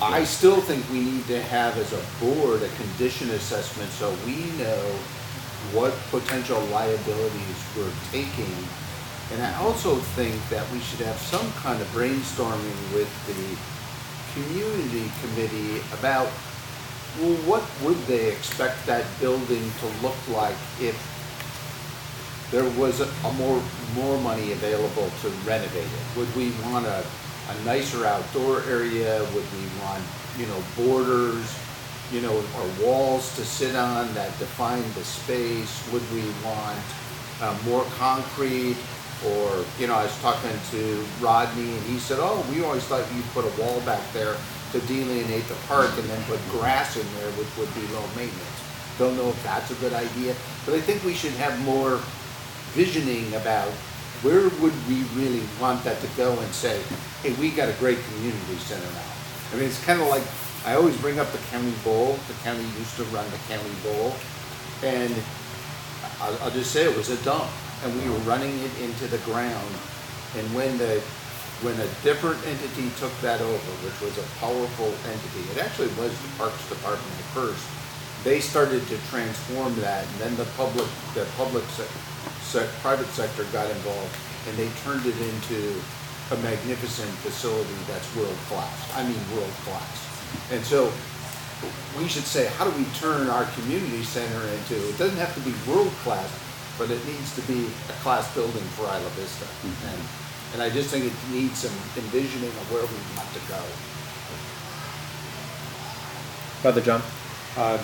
I still think we need to have as a board a condition assessment so we know what potential liabilities we're taking. And I also think that we should have some kind of brainstorming with the community committee about, well, what would they expect that building to look like if there was more money available to renovate it? Would we want a nicer outdoor area? Would we want, borders, or walls to sit on that define the space? Would we want more concrete? Or, you know, I was talking to Rodney and he said, oh, we always thought you'd put a wall back there to delineate the park and then put grass in there, which would be low maintenance. Don't know if that's a good idea, but I think we should have more visioning about where would we really want that to go and say, hey, we got a great community center now. I mean, it's kind of like, I always bring up the county bowl. The county used to run the county bowl. And I'll just say it was a dump. And we were running it into the ground. And when a different entity took that over, which was a powerful entity, it actually was the Parks Department at first, they started to transform that. And then the private sector got involved, and they turned it into a magnificent facility that's world class. I mean, world class. And so we should say, how do we turn our community center into, it doesn't have to be world class, but it needs to be a class building for Isla Vista. And I just think it needs some envisioning of where we want to go. Brother John? A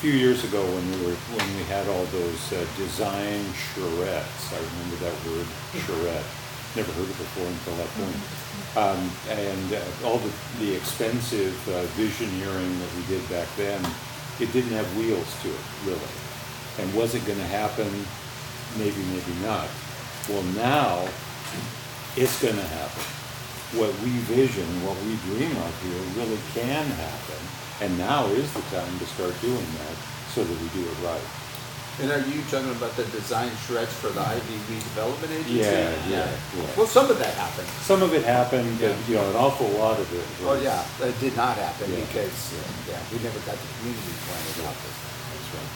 few years ago when we had all those design charrettes, I remember that word, charrette. Never heard it before until that point. All the expensive visioneering that we did back then, it didn't have wheels to it, really. And was it going to happen? Maybe, maybe not. Well, now it's going to happen. What we vision, what we dream of here really can happen. And now is the time to start doing that so that we do it right. And are you talking about the design charrettes for the IVB Development Agency? Yeah. Well, some of that happened. Some of it happened, but an awful lot of it was... Oh, yeah, that did not happen Yeah. because, we never got the community plan about this. That's right.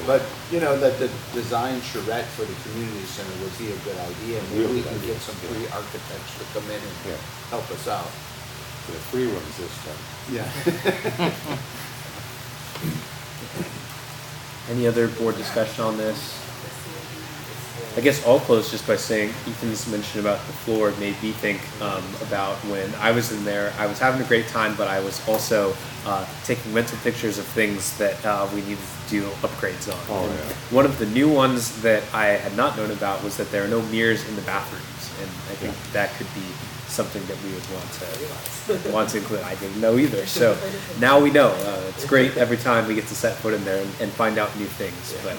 But, that the design charrette for the community center would be a good idea. Maybe we can get some free architects to come in and help us out. The free ones this time. Yeah. Any other board discussion on this? I guess I'll close just by saying Ethan's mention about the floor made me think about when I was in there. I was having a great time, but I was also taking mental pictures of things that we needed to do upgrades on. Oh, And yeah. one of the new ones that I had not known about was that there are no mirrors in the bathrooms, and I think that could be something that we would want to include. I didn't know either, so now we know. It's great every time we get to set foot in there and find out new things. But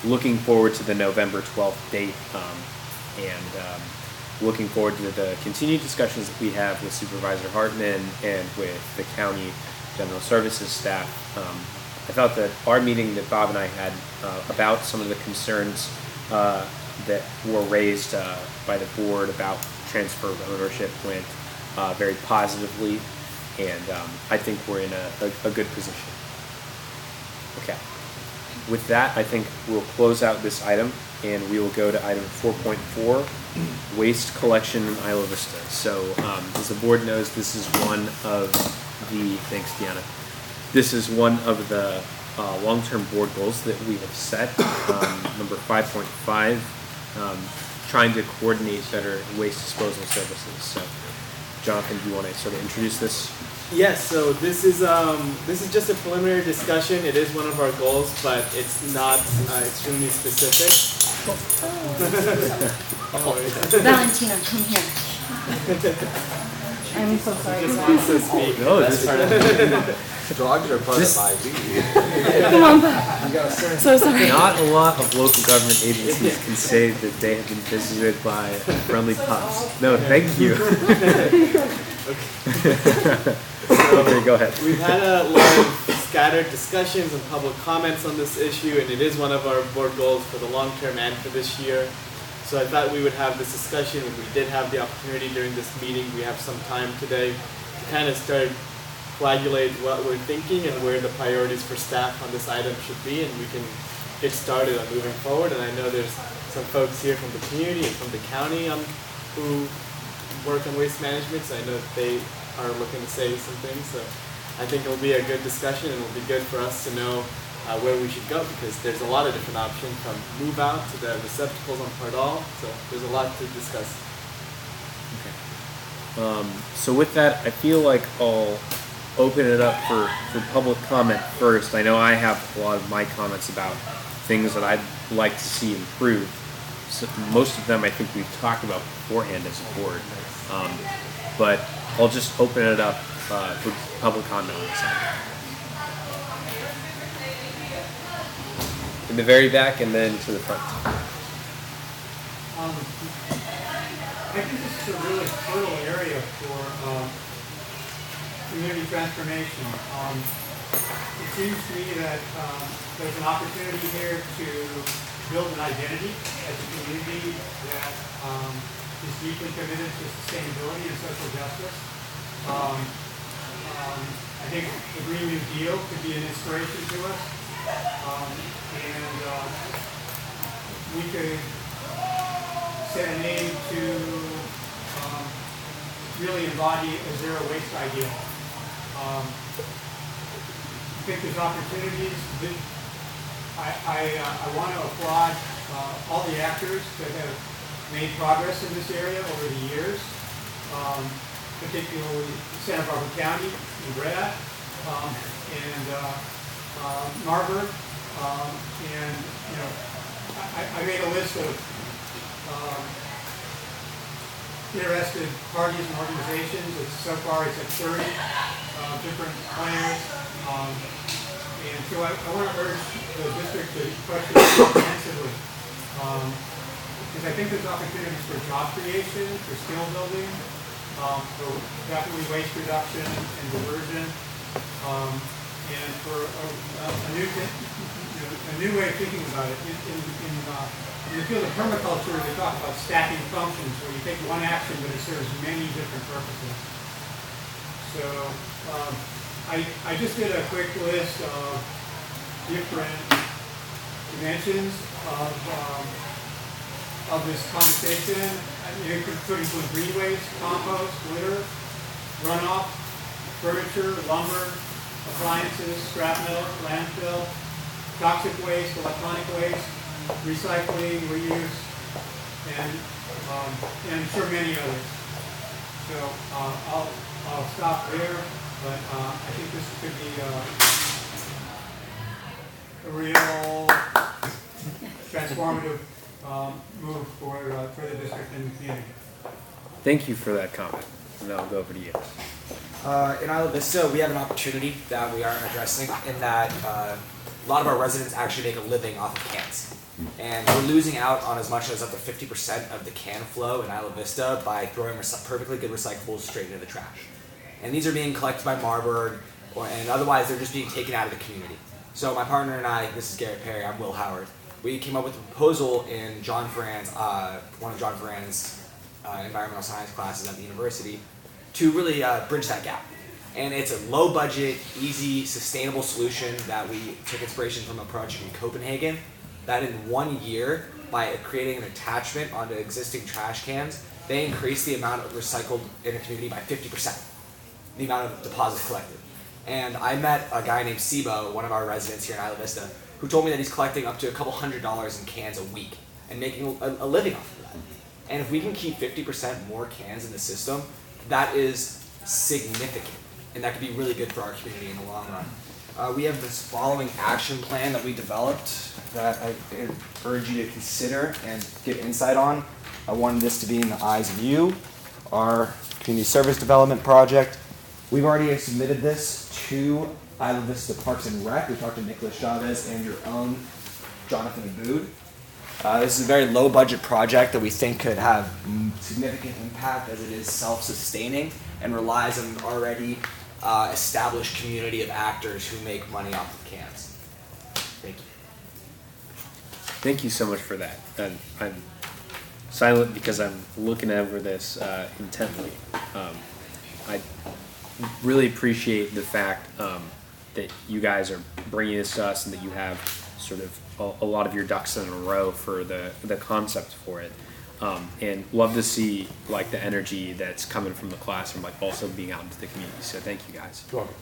looking forward to the November 12th date, and looking forward to the continued discussions that we have with Supervisor Hartman and with the county general services staff. I thought that our meeting that Bob and I had about some of the concerns that were raised by the board about transfer of ownership went very positively, and I think we're in a good position. Okay. With that, I think we'll close out this item, and we will go to item 4.4, waste collection in Isla Vista. So, as the board knows, this is one of the, thanks Deanna, this is one of the long-term board goals that we have set, number 5.5, trying to coordinate better waste disposal services. So, Jonathan, do you want to sort of introduce this? Yes, so this is just a preliminary discussion. It is one of our goals, but it's not extremely specific. Valentina, come here. I'm so sorry. Just wants to speak. No, this Dogs are part This- of IB. Come on back. So sorry. Not a lot of local government agencies can say that they have been visited by friendly pups. No, thank you. Okay, go ahead. We've had a lot of scattered discussions and public comments on this issue, and it is one of our board goals for the long term and for this year. So I thought we would have this discussion, and we did have the opportunity during this meeting. We have some time today to kind of start coagulate what we're thinking and where the priorities for staff on this item should be, and we can get started on moving forward. And I know there's some folks here from the community and from the county who work on waste management, so I know that they are looking to say some things. So I think it'll be a good discussion, and it'll be good for us to know where we should go, because there's a lot of different options from move out to the receptacles on Pardal, so there's a lot to discuss. So with that, I feel like I'll open it up for public comment first. I know I have a lot of my comments about things that I'd like to see improved. most of them I think we've talked about beforehand as a board. But I'll just open it up for public comment on this item. In the very back and then to the front. I think this is a really fertile area for community transformation. It seems to me that there's an opportunity here to build an identity as a community that is deeply committed to sustainability and social justice. I think the Green New Deal could be an inspiration to us, and we could set a name to really embody a zero waste ideal. I think there's opportunities. I want to applaud all the actors that have made progress in this area over the years, particularly Santa Barbara County and Breda, and Marburg, and I made a list of interested parties and organizations. So far it's at 30 different players. And so I want to urge the district to question this intensively. Because I think there's opportunities for job creation, for skill building, for definitely waste reduction and diversion, and for a new way of thinking about it. In the field of permaculture, they talk about stacking functions, where you take one action but it serves many different purposes. So I just did a quick list of different dimensions of this conversation. It could include green waste, compost, litter, runoff, furniture, lumber, appliances, scrap metal, landfill, toxic waste, electronic waste, recycling, reuse, and I'm sure many others. So I'll stop there, but I think this could be a real transformative move for the district and the community. Thank you for that comment, and I'll go over to you. In Isla Vista, we have an opportunity that we aren't addressing in that a lot of our residents actually make a living off of cans. And we're losing out on as much as up to 50% of the can flow in Isla Vista by throwing perfectly good recyclables straight into the trash. And these are being collected by Marburg, and otherwise they're just being taken out of the community. So my partner and I, this is Garrett Perry, I'm Will Howard, we came up with a proposal in John Ferrand's, one of John Ferrand's environmental science classes at the university to really bridge that gap. And it's a low budget, easy, sustainable solution that we took inspiration from a project in Copenhagen that in 1 year, by creating an attachment onto existing trash cans, they increased the amount of recycled in a community by 50%, the amount of deposits collected. And I met a guy named Sibo, one of our residents here in Isla Vista, who told me that he's collecting up to a couple $100s in cans a week and making a living off of that. And if we can keep 50% more cans in the system, that is significant. And that could be really good for our community in the long run. We have this following action plan that we developed that I urge you to consider and get insight on. I wanted this to be in the eyes of you, our community service development project. We've already submitted this to Isla Vista Parks and Rec. We talked to Nicholas Chavez and your own Jonathan Abood. This is a very low budget project that we think could have significant impact as it is self-sustaining and relies on an already established community of actors who make money off of cans. Thank you. Thank you so much for that. And I'm silent because I'm looking over this intently. I really appreciate the fact that you guys are bringing this to us and that you have sort of a lot of your ducks in a row for the concept for it. And love to see like the energy that's coming from the classroom, like also being out into the community. So thank you guys. You're welcome.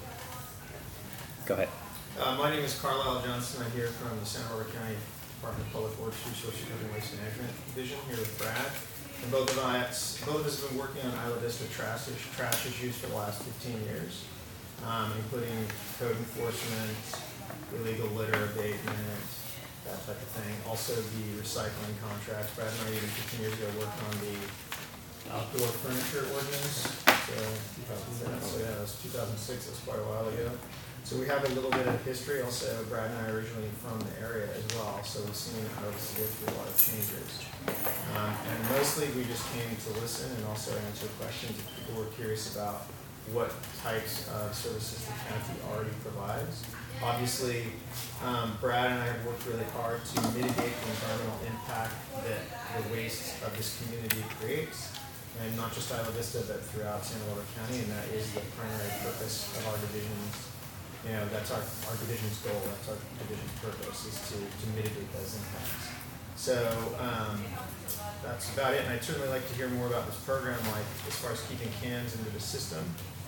Go ahead. My name is Carlisle Johnson. I'm here from the Santa Barbara County Department of Public Works Resources and Waste Management Division here with Brad. And both of us have been working on Isla Vista trash issues for the last 15 years, including code enforcement, illegal litter abatement, that type of thing. Also the recycling contracts. Brad and I even 15 years ago worked on the outdoor furniture ordinance. So, yeah, that was 2006, that's quite a while ago. So we have a little bit of history. Also, Brad and I are originally from the area as well, so we've seen obviously go through a lot of changes. And mostly we just came to listen and also answer questions if people were curious about what types of services the county already provides. Obviously, Brad and I have worked really hard to mitigate the environmental impact that the waste of this community creates, and not just Isla Vista, but throughout Santa Barbara County, and that is the primary purpose of our division's, that's our division's goal, that's our division's purpose, is to mitigate those impacts. So that's about it, and I'd certainly like to hear more about this program, like as far as keeping cans into the system,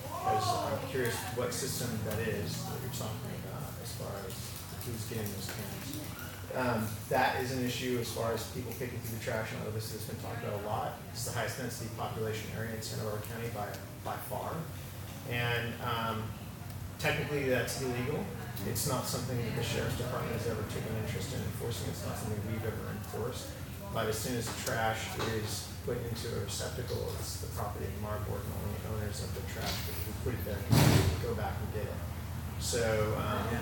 because I'm curious what system that is that you're talking about as far as who's getting those cans. That is an issue as far as people picking through the trash, and this has been talked about a lot. It's the highest density population area in Santa Barbara County by far, and technically that's illegal. It's not something that the Sheriff's Department has ever taken interest in enforcing. It's not something we've ever enforced. But as soon as the trash is put into a receptacle, it's the property of Marburg, and only owners of the trash who put it there can go back and get it. So I'd be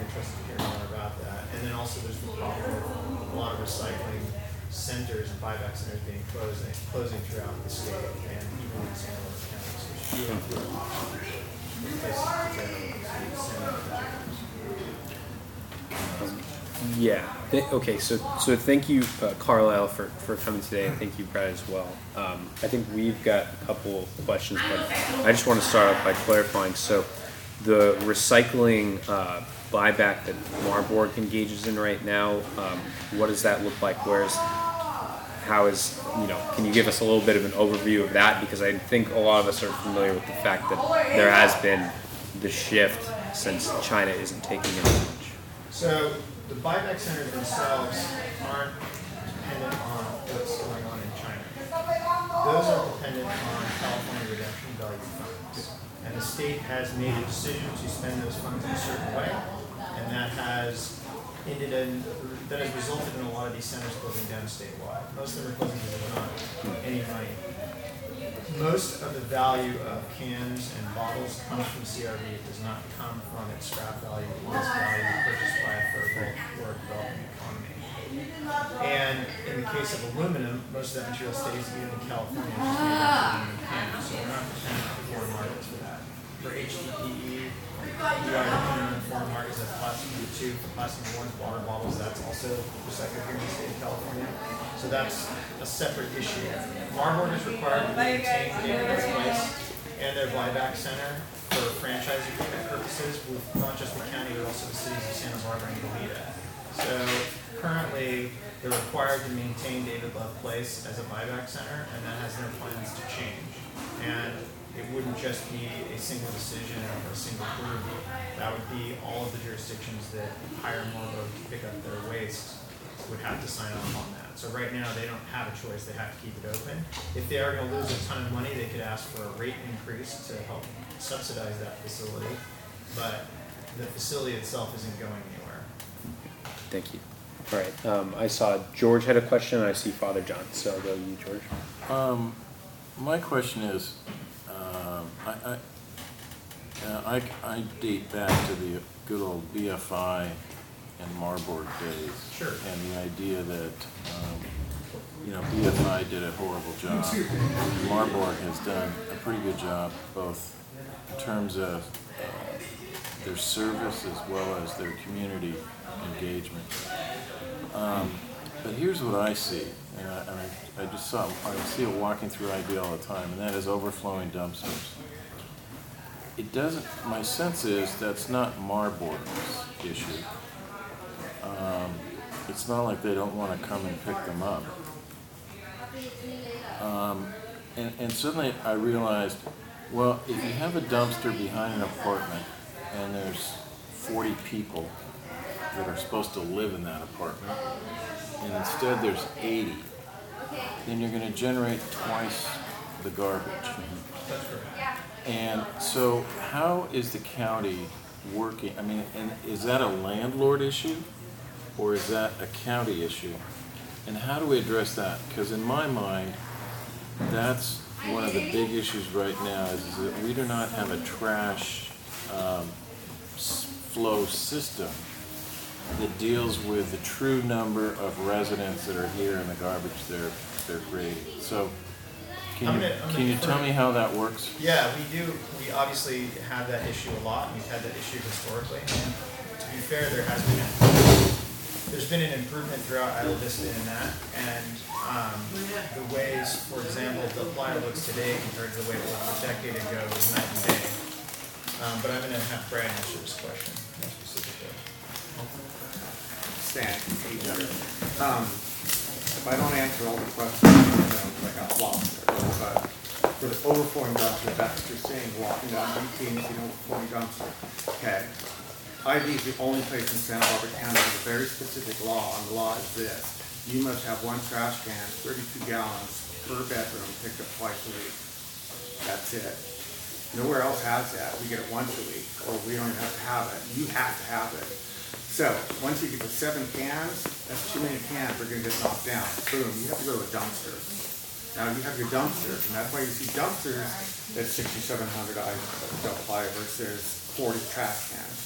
interested to hear more about that. And then also there's the problem of a lot of recycling centers and buyback centers being closing throughout the state and even in Santa Barbara County. So few and fewer places to go to send out Okay, so thank you, Carlisle, for coming today, and thank you, Brad, as well. I think we've got a couple of questions, but I just want to start off by clarifying. So the recycling buyback that Marburg engages in right now, what does that look like? Can you give us a little bit of an overview of that? Because I think a lot of us are familiar with the fact that there has been the shift since China isn't taking in as much. So the buyback centers themselves aren't dependent on what's going on in China. Those are dependent on California redemption value funds. And the state has made a decision to spend those funds in a certain way, and that has resulted in a lot of these centers closing down statewide. Most of them are closing because there's not any money. Most of the value of cans and bottles comes from CRV. It does not come from its scrap value. It is value purchased by a third world or developing economy. And in the case of aluminum, most of that material stays even in California, just made into aluminum cans. So we're not dependent on foreign markets for that. For HDPE, we are dependent on foreign markets. That's plastic number 2, for plastic number 1, water bottles. That's also recycled here in the state of California. So that's a separate issue. Marburg is required to maintain David's Place and their buyback center for franchise agreement purposes with not just the county but also the cities of Santa Barbara and Goleta. So currently they're required to maintain David Love Place as a buyback center, and that has no plans to change. And it wouldn't just be a single decision or a single group. That would be all of the jurisdictions that hire Marburg to pick up their waste would have to sign off on that. So right now they don't have a choice, they have to keep it open. If they are going to lose a ton of money, they could ask for a rate increase to help subsidize that facility, but the facility itself isn't going anywhere. Thank you. All right, I saw George had a question, and I see Father John, so I'll go to you, George. My question is, I date back to the good old BFI and Marburg days. Sure. And the idea that, BFI did a horrible job. And Marburg has done a pretty good job, both in terms of their service as well as their community engagement. But here's what I see, and I see it walking through IB all the time, and that is overflowing dumpsters. My sense is that's not Marburg's issue. It's not like they don't want to come and pick them up. And suddenly I realized, well, if you have a dumpster behind an apartment and there's 40 people that are supposed to live in that apartment, and instead there's 80, then you're going to generate twice the garbage. And so how is the county working? I mean, and is that a landlord issue? or is that a county issue? And how do we address that? Because in my mind, that's one of the big issues right now is that we do not have a trash flow system that deals with the true number of residents that are here and the garbage they're creating. So can you tell me how that works? Yeah, we do. We obviously have that issue a lot, and we've had that issue historically. And to be fair, there's been an improvement throughout Isla Vista in that, and the ways, for example, the flyer looks today compared to the way it looked a decade ago is night and day. But I'm going to have Brad answer this question more specifically. Stan, if I don't answer all the questions, I got lost. But for the overflowing dumpster, that's what you're saying, walking down 18, you know, overflowing dumpster. Okay. IV is the only place in Santa Barbara County with a very specific law, and the law is this. You must have one trash can, 32 gallons per bedroom, picked up twice a week. That's it. Nowhere else has that. We get it once a week, or we don't even have to have it. You have to have it. So, once you get to 7 cans, that's too many cans, they're gonna get knocked down. Boom, you have to go to a dumpster. Now you have your dumpsters, and that's why you see dumpsters at 6,700 apply versus 40 trash cans.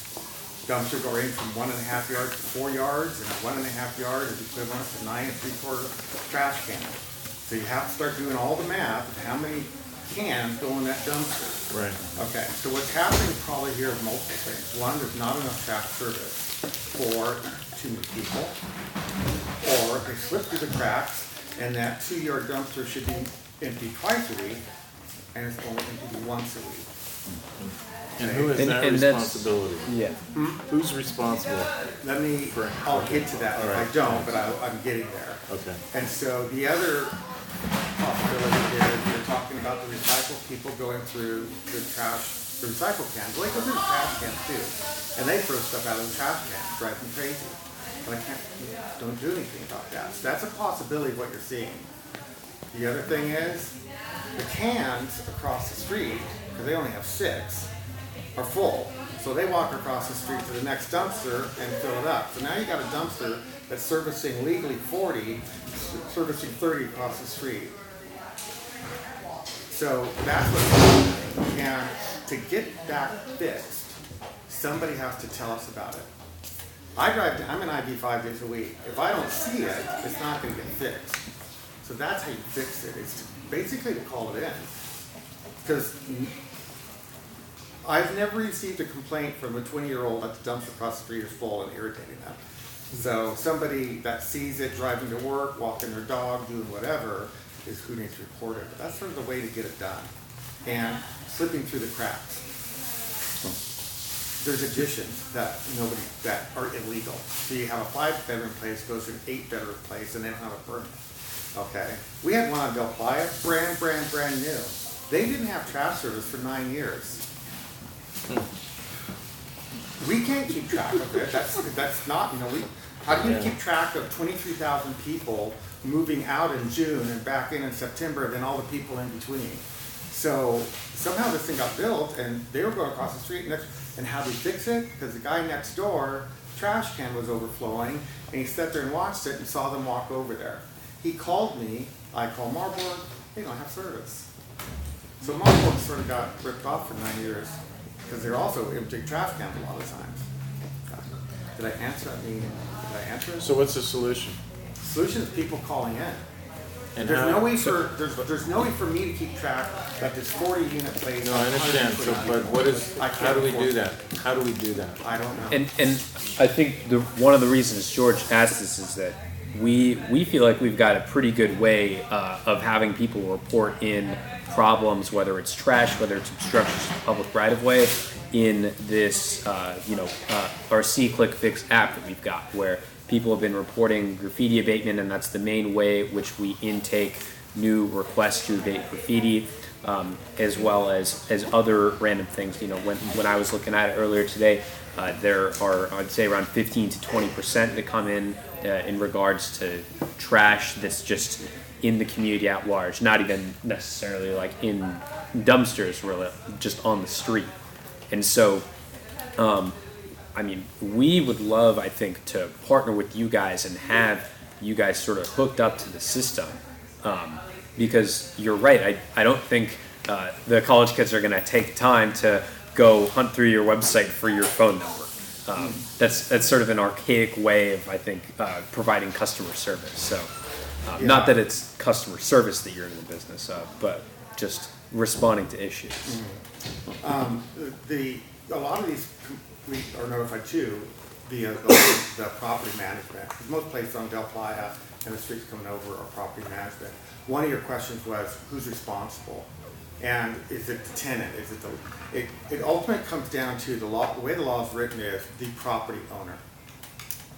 Dumpsters are ranging from 1.5 yards to 4 yards, and a 1.5 yard is equivalent to 9 3/4 trash can. So you have to start doing all the math of how many cans go in that dumpster. Right. Okay, so what's happening probably here is multiple things. One, there's not enough trash service for too many people, or they slip through the cracks, and that 2-yard dumpster should be empty twice a week, and it's only empty once a week. And who has that And that's- responsibility? Yeah. Who's responsible? I'll get to that. All right. I don't, but I'm getting there. Okay. And so the other possibility is you're talking about the recycle people going through the recycle cans. Well, they go through the trash cans too, and they throw stuff out of the trash cans, drive them crazy. But don't do anything about that. So that's a possibility of what you're seeing. The other thing is the cans across the street, because they only have 6, are full. So they walk across the street to the next dumpster and fill it up. So now you got a dumpster that's servicing legally 40, servicing 30 across the street. So that's what's happening. And to get that fixed, somebody has to tell us about it. I'm in IV 5 days a week. If I don't see it, it's not going to get fixed. So that's how you fix it. It's basically to call it in. Because I've never received a complaint from a 20-year-old that the dumpster across the street is full and irritating them. So somebody that sees it driving to work, walking their dog, doing whatever, is who needs to report it. But that's sort of the way to get it done. And slipping through the cracks. There's additions that are illegal. So you have a 5-bedroom place, goes to an 8-bedroom place, and then have a permit. Okay? We had one on Del Playa, brand new. They didn't have trash service for 9 years. We can't keep track of it. That's not, how do you keep track of 23,000 people moving out in June and back in September, and then all the people in between? So somehow this thing got built, and they were going across the street, and how do we fix it? Because the guy next door, trash can was overflowing, and he sat there and watched it and saw them walk over there. He called me, I called Marburg, they don't have service. So Marburg sort of got ripped off for 9 years, because they're also emptying trash cans a lot of times. Did I answer that? Did I answer it? So what's the solution? The solution is people calling in. And there's how- no way for me to keep track that this 40-unit place. No, I understand. So, but how do we do that? How do we do that? I don't know. And I think one of the reasons George asked this is that we feel like we've got a pretty good way of having people report in problems, whether it's trash, whether it's obstructions to public right-of-way, in this our See-Click Fix app that we've got, where people have been reporting graffiti abatement, and that's the main way which we intake new requests to abate graffiti, as well as other random things. When I was looking at it earlier today, there are, I'd say, around 15 to 20% that come in regards to trash that's just in the community at large, not even necessarily like in dumpsters, really, just on the street. And so I mean, we would love, I think, to partner with you guys and have you guys sort of hooked up to the system. Because you're right, I don't think the college kids are going to take time to go hunt through your website for your phone number. That's sort of an archaic way of, I think, providing customer service. So, not that it's customer service that you're in the business of, but just responding to issues. A lot of these we are notified too via the property management. Because most places on Del Playa and the streets coming over are property management. One of your questions was who's responsible, and is it the tenant? Is it the? It ultimately comes down to the law. The way the law is written is the property owner.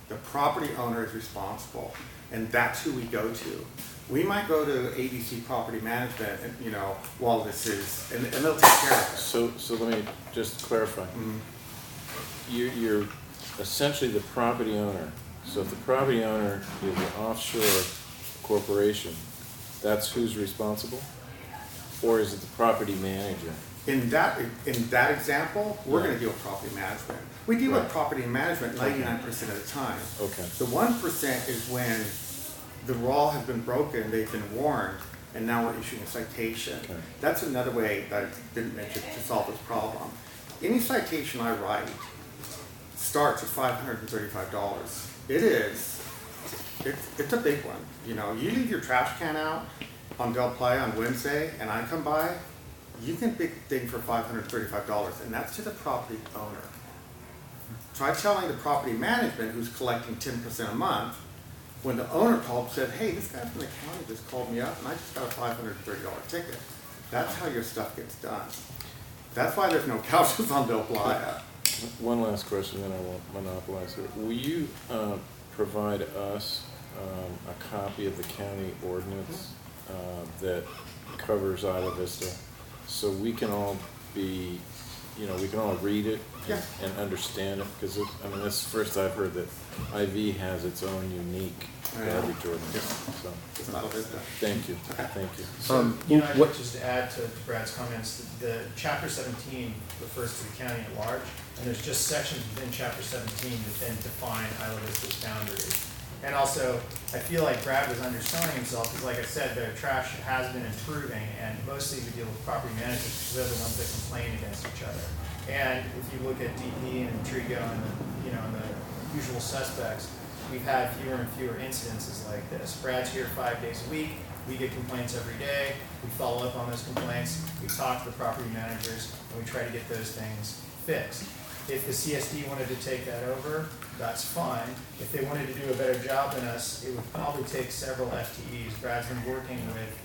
The property owner is responsible, and that's who we go to. We might go to ABC Property Management, and while this is, and they'll take care of it. So let me just clarify. You're essentially the property owner. So if the property owner is an offshore corporation, that's who's responsible? Or is it the property manager? In that example, we're going to deal with property management. We deal with property management 99% of the time. Okay. The 1% is when the law has been broken, they've been warned, and now we're issuing a citation. Okay. That's another way that I didn't mention to solve this problem. Any citation I write starts at $535. It's a big one. You leave your trash can out on Del Playa on Wednesday, and I come by, you can big thing for $535, and that's to the property owner. Try telling the property management who's collecting 10% a month, when the owner called and said, hey, this guy from the county just called me up and I just got a $530 ticket. That's how your stuff gets done. That's why there's no couches on Del Playa. One last question, then I won't monopolize it. Will you provide us a copy of the county ordinance that covers Isla Vista, so we can all be, we can all read it and understand it? Because that's the first I've heard that IV has its own unique garbage ordinance. So, thank you. Thank you. Just to add to Brad's comments, the Chapter 17 refers to the county at large, and there's just sections within Chapter 17 that then define Isla Vista's boundaries. And also, I feel like Brad was underselling himself because, like I said, their trash has been improving, and mostly we deal with property managers because they're the ones that complain against each other. And if you look at DP and Trigo and the usual suspects, we've had fewer and fewer incidences like this. Brad's here 5 days a week. We get complaints every day. We follow up on those complaints. We talk to the property managers, and we try to get those things fixed. If the CSD wanted to take that over, that's fine. If they wanted to do a better job than us, it would probably take several FTEs. Brad's been working with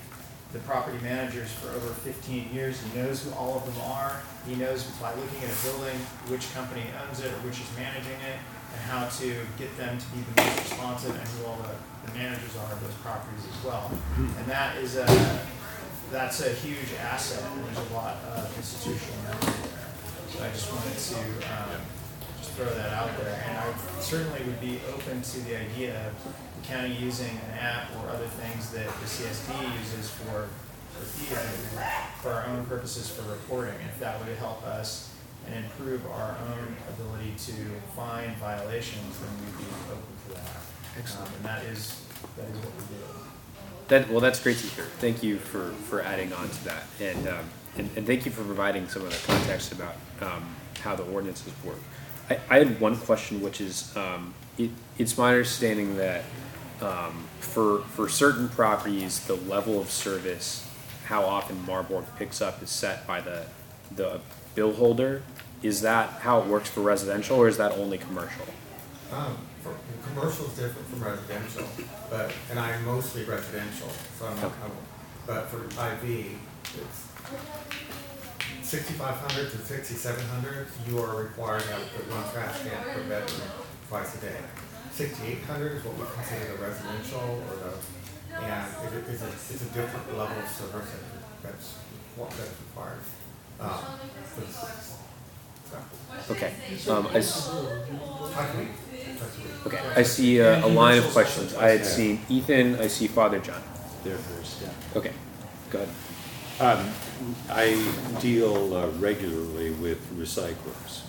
the property managers for over 15 years. He knows who all of them are. He knows by looking at a building which company owns it or which is managing it, and how to get them to be the most responsive, and who all the managers are of those properties as well. And that's a huge asset, and there's a lot of institutional memory there. So I just wanted to just throw that out there. And I certainly would be open to the idea of the county using an app or other things that the CSD uses for our own purposes for reporting. If that would help us and improve our own ability to find violations, then we'd be open to that. Excellent. And that is what we do. That's great to hear. Thank you for adding on to that, and thank you for providing some of the context about how the ordinances work. I had one question, which is, it's my understanding that for certain properties, the level of service, how often Marburg picks up, is set by the bill holder. Is that how it works for residential, or is that only commercial? For commercial is different from residential, and I'm mostly residential, so but for IV, it's 6,500 to 6,700. You are required to have one trash can per bedroom twice a day. 6,800 is what we consider the residential, and it's a different level of service that's required. Okay. I see a line of questions. I had seen Ethan. I see Father John. There first, yeah. Okay, go ahead. I deal regularly with recyclers,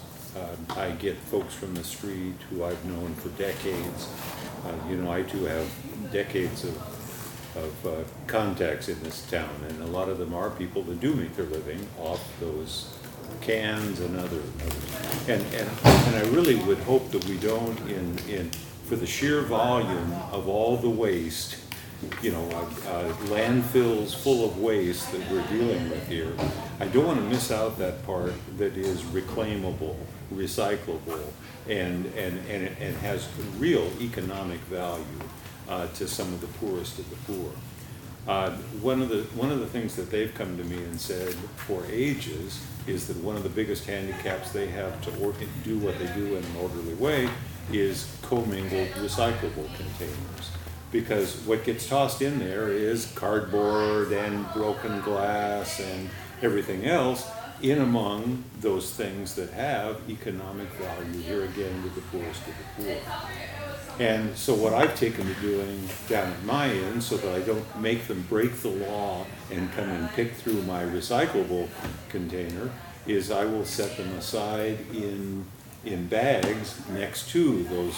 I get folks from the street who I've known for decades. I too have decades of contacts in this town, and a lot of them are people that do make their living off those cans and other. And I really would hope that we don't, for the sheer volume of all the waste, landfills full of waste that we're dealing with here, I don't want to miss out that part that is reclaimable, recyclable, and has real economic value to some of the poorest of the poor. One of the things that they've come to me and said for ages is that one of the biggest handicaps they have to do what they do in an orderly way is commingled recyclable containers. Because what gets tossed in there is cardboard and broken glass and everything else in among those things that have economic value, here again with the poorest of the poor. And so what I've taken to doing down at my end, so that I don't make them break the law and come and pick through my recyclable container, is I will set them aside in bags next to those.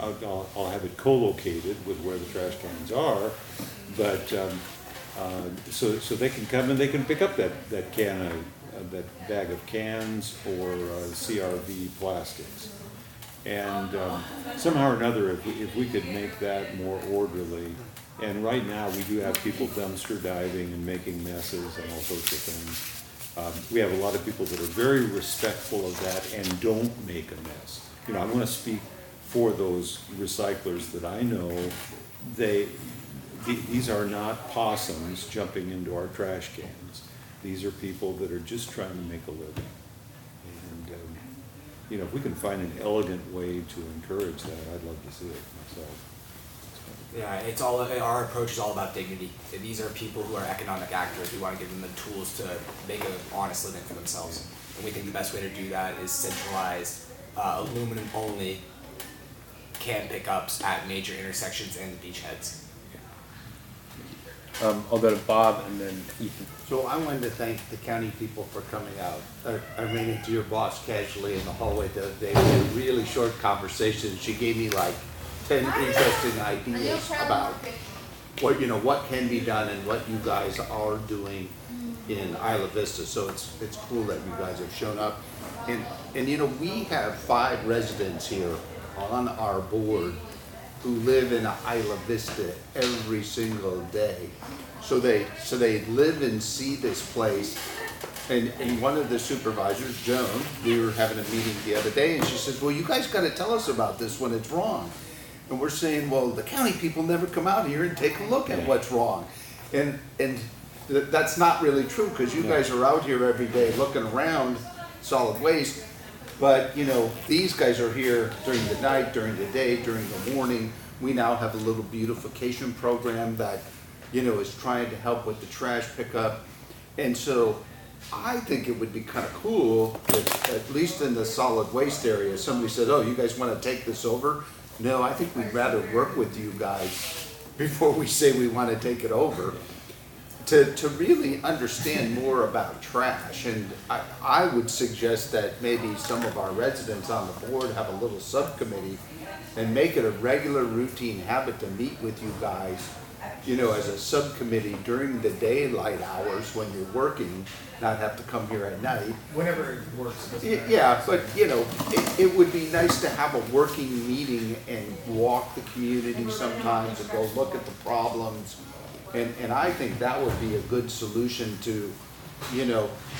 I'll have it co-located with where the trash cans are, but so they can come and they can pick up that bag of cans or CRV plastics. And somehow or another, if we could make that more orderly, and right now we do have people dumpster diving and making messes and all sorts of things. We have a lot of people that are very respectful of that and don't make a mess. I want to speak for those recyclers that I know. These are not possums jumping into our trash cans. These are people that are just trying to make a living. And if we can find an elegant way to encourage that, I'd love to see it myself. Yeah, our approach is all about dignity. These are people who are economic actors. We want to give them the tools to make an honest living for themselves. And we think the best way to do that is centralized, aluminum-only can pickups at major intersections and beachheads. I'll go to Bob and then Ethan. So I wanted to thank the county people for coming out. I ran into your boss casually in the hallway the other day. We had a really short conversation. She gave me like 10 interesting ideas about what can be done and what you guys are doing in Isla Vista. So it's cool that you guys have shown up. And we have 5 residents here on our board who live in Isla Vista every single day. So they live and see this place. And one of the supervisors, Joan, we were having a meeting the other day, and she says, well, you guys got to tell us about this when it's wrong. And we're saying, well, the county people never come out here and take a look at what's wrong. And that's not really true, because you guys are out here every day looking around solid waste. But, these guys are here during the night, during the day, during the morning. We now have a little beautification program that, is trying to help with the trash pickup. And so I think it would be kind of cool if, at least in the solid waste area, somebody said, oh, you guys want to take this over? No, I think we'd rather work with you guys before we say we want to take it over. To really understand more about trash. And I would suggest that maybe some of our residents on the board have a little subcommittee and make it a regular routine habit to meet with you guys, as a subcommittee during the daylight hours when you're working, not have to come here at night. Whenever it works. Yeah, but it would be nice to have a working meeting and walk the community sometimes and go look at the problems. And I think that would be a good solution to,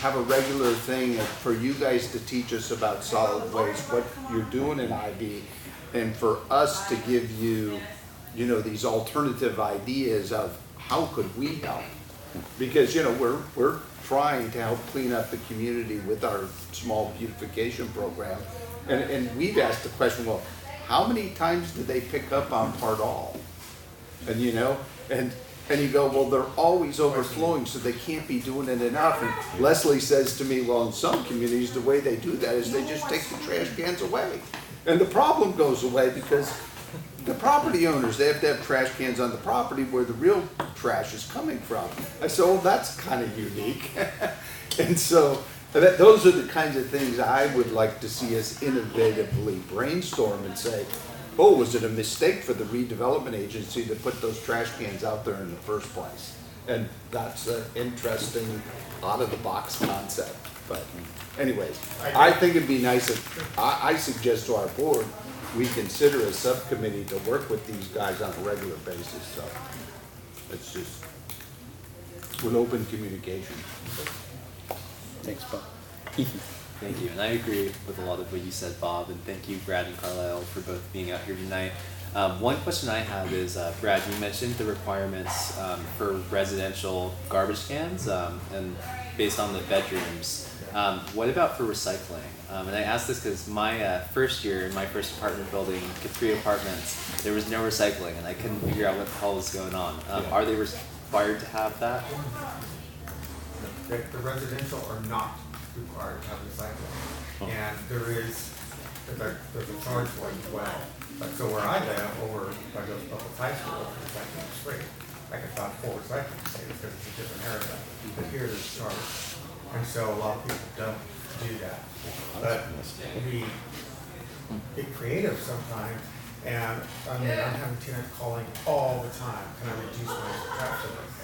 have a regular thing for you guys to teach us about solid waste, what you're doing in IB, and for us to give you, these alternative ideas of how could we help? Because, we're trying to help clean up the community with our small beautification program. And we've asked the question, well, how many times do they pick up on part all? And, and you go, well, they're always overflowing, so they can't be doing it enough. And Leslie says to me, well, in some communities, the way they do that is they just take the trash cans away. And the problem goes away because the property owners, they have to have trash cans on the property where the real trash is coming from. I said, oh, that's kind of unique. And so, Those are the kinds of things I would like to see us innovatively brainstorm and say, oh, was it a mistake for the redevelopment agency to put those trash cans out there in the first place? And that's an interesting, out-of-the-box concept. But anyways, I think it'd be nice if, I suggest to our board, we consider a subcommittee to work with these guys on a regular basis, so it's just with open communication. Thanks, Bob. Ethan. Thank you, and I agree with a lot of what you said, Bob, and thank you, Brad and Carlisle, for both being out here tonight. One question I have is, Brad, you mentioned the requirements for residential garbage cans, and based on the bedrooms. What about for recycling? And I asked this because my first year in my first apartment building, 3 apartments, there was no recycling, and I couldn't figure out what the hell was going on. Are they required to have that? The residential are not required to have recycling. And there's a charge for it as well. Like, so where I live, over by the local high school, recycling is free. I could find 4 recycling centers because it's a different area. But here there's a charge. And so a lot of people don't do that. But we get creative sometimes. And I mean, I'm having tenants calling all the time. Can I reduce my trash service?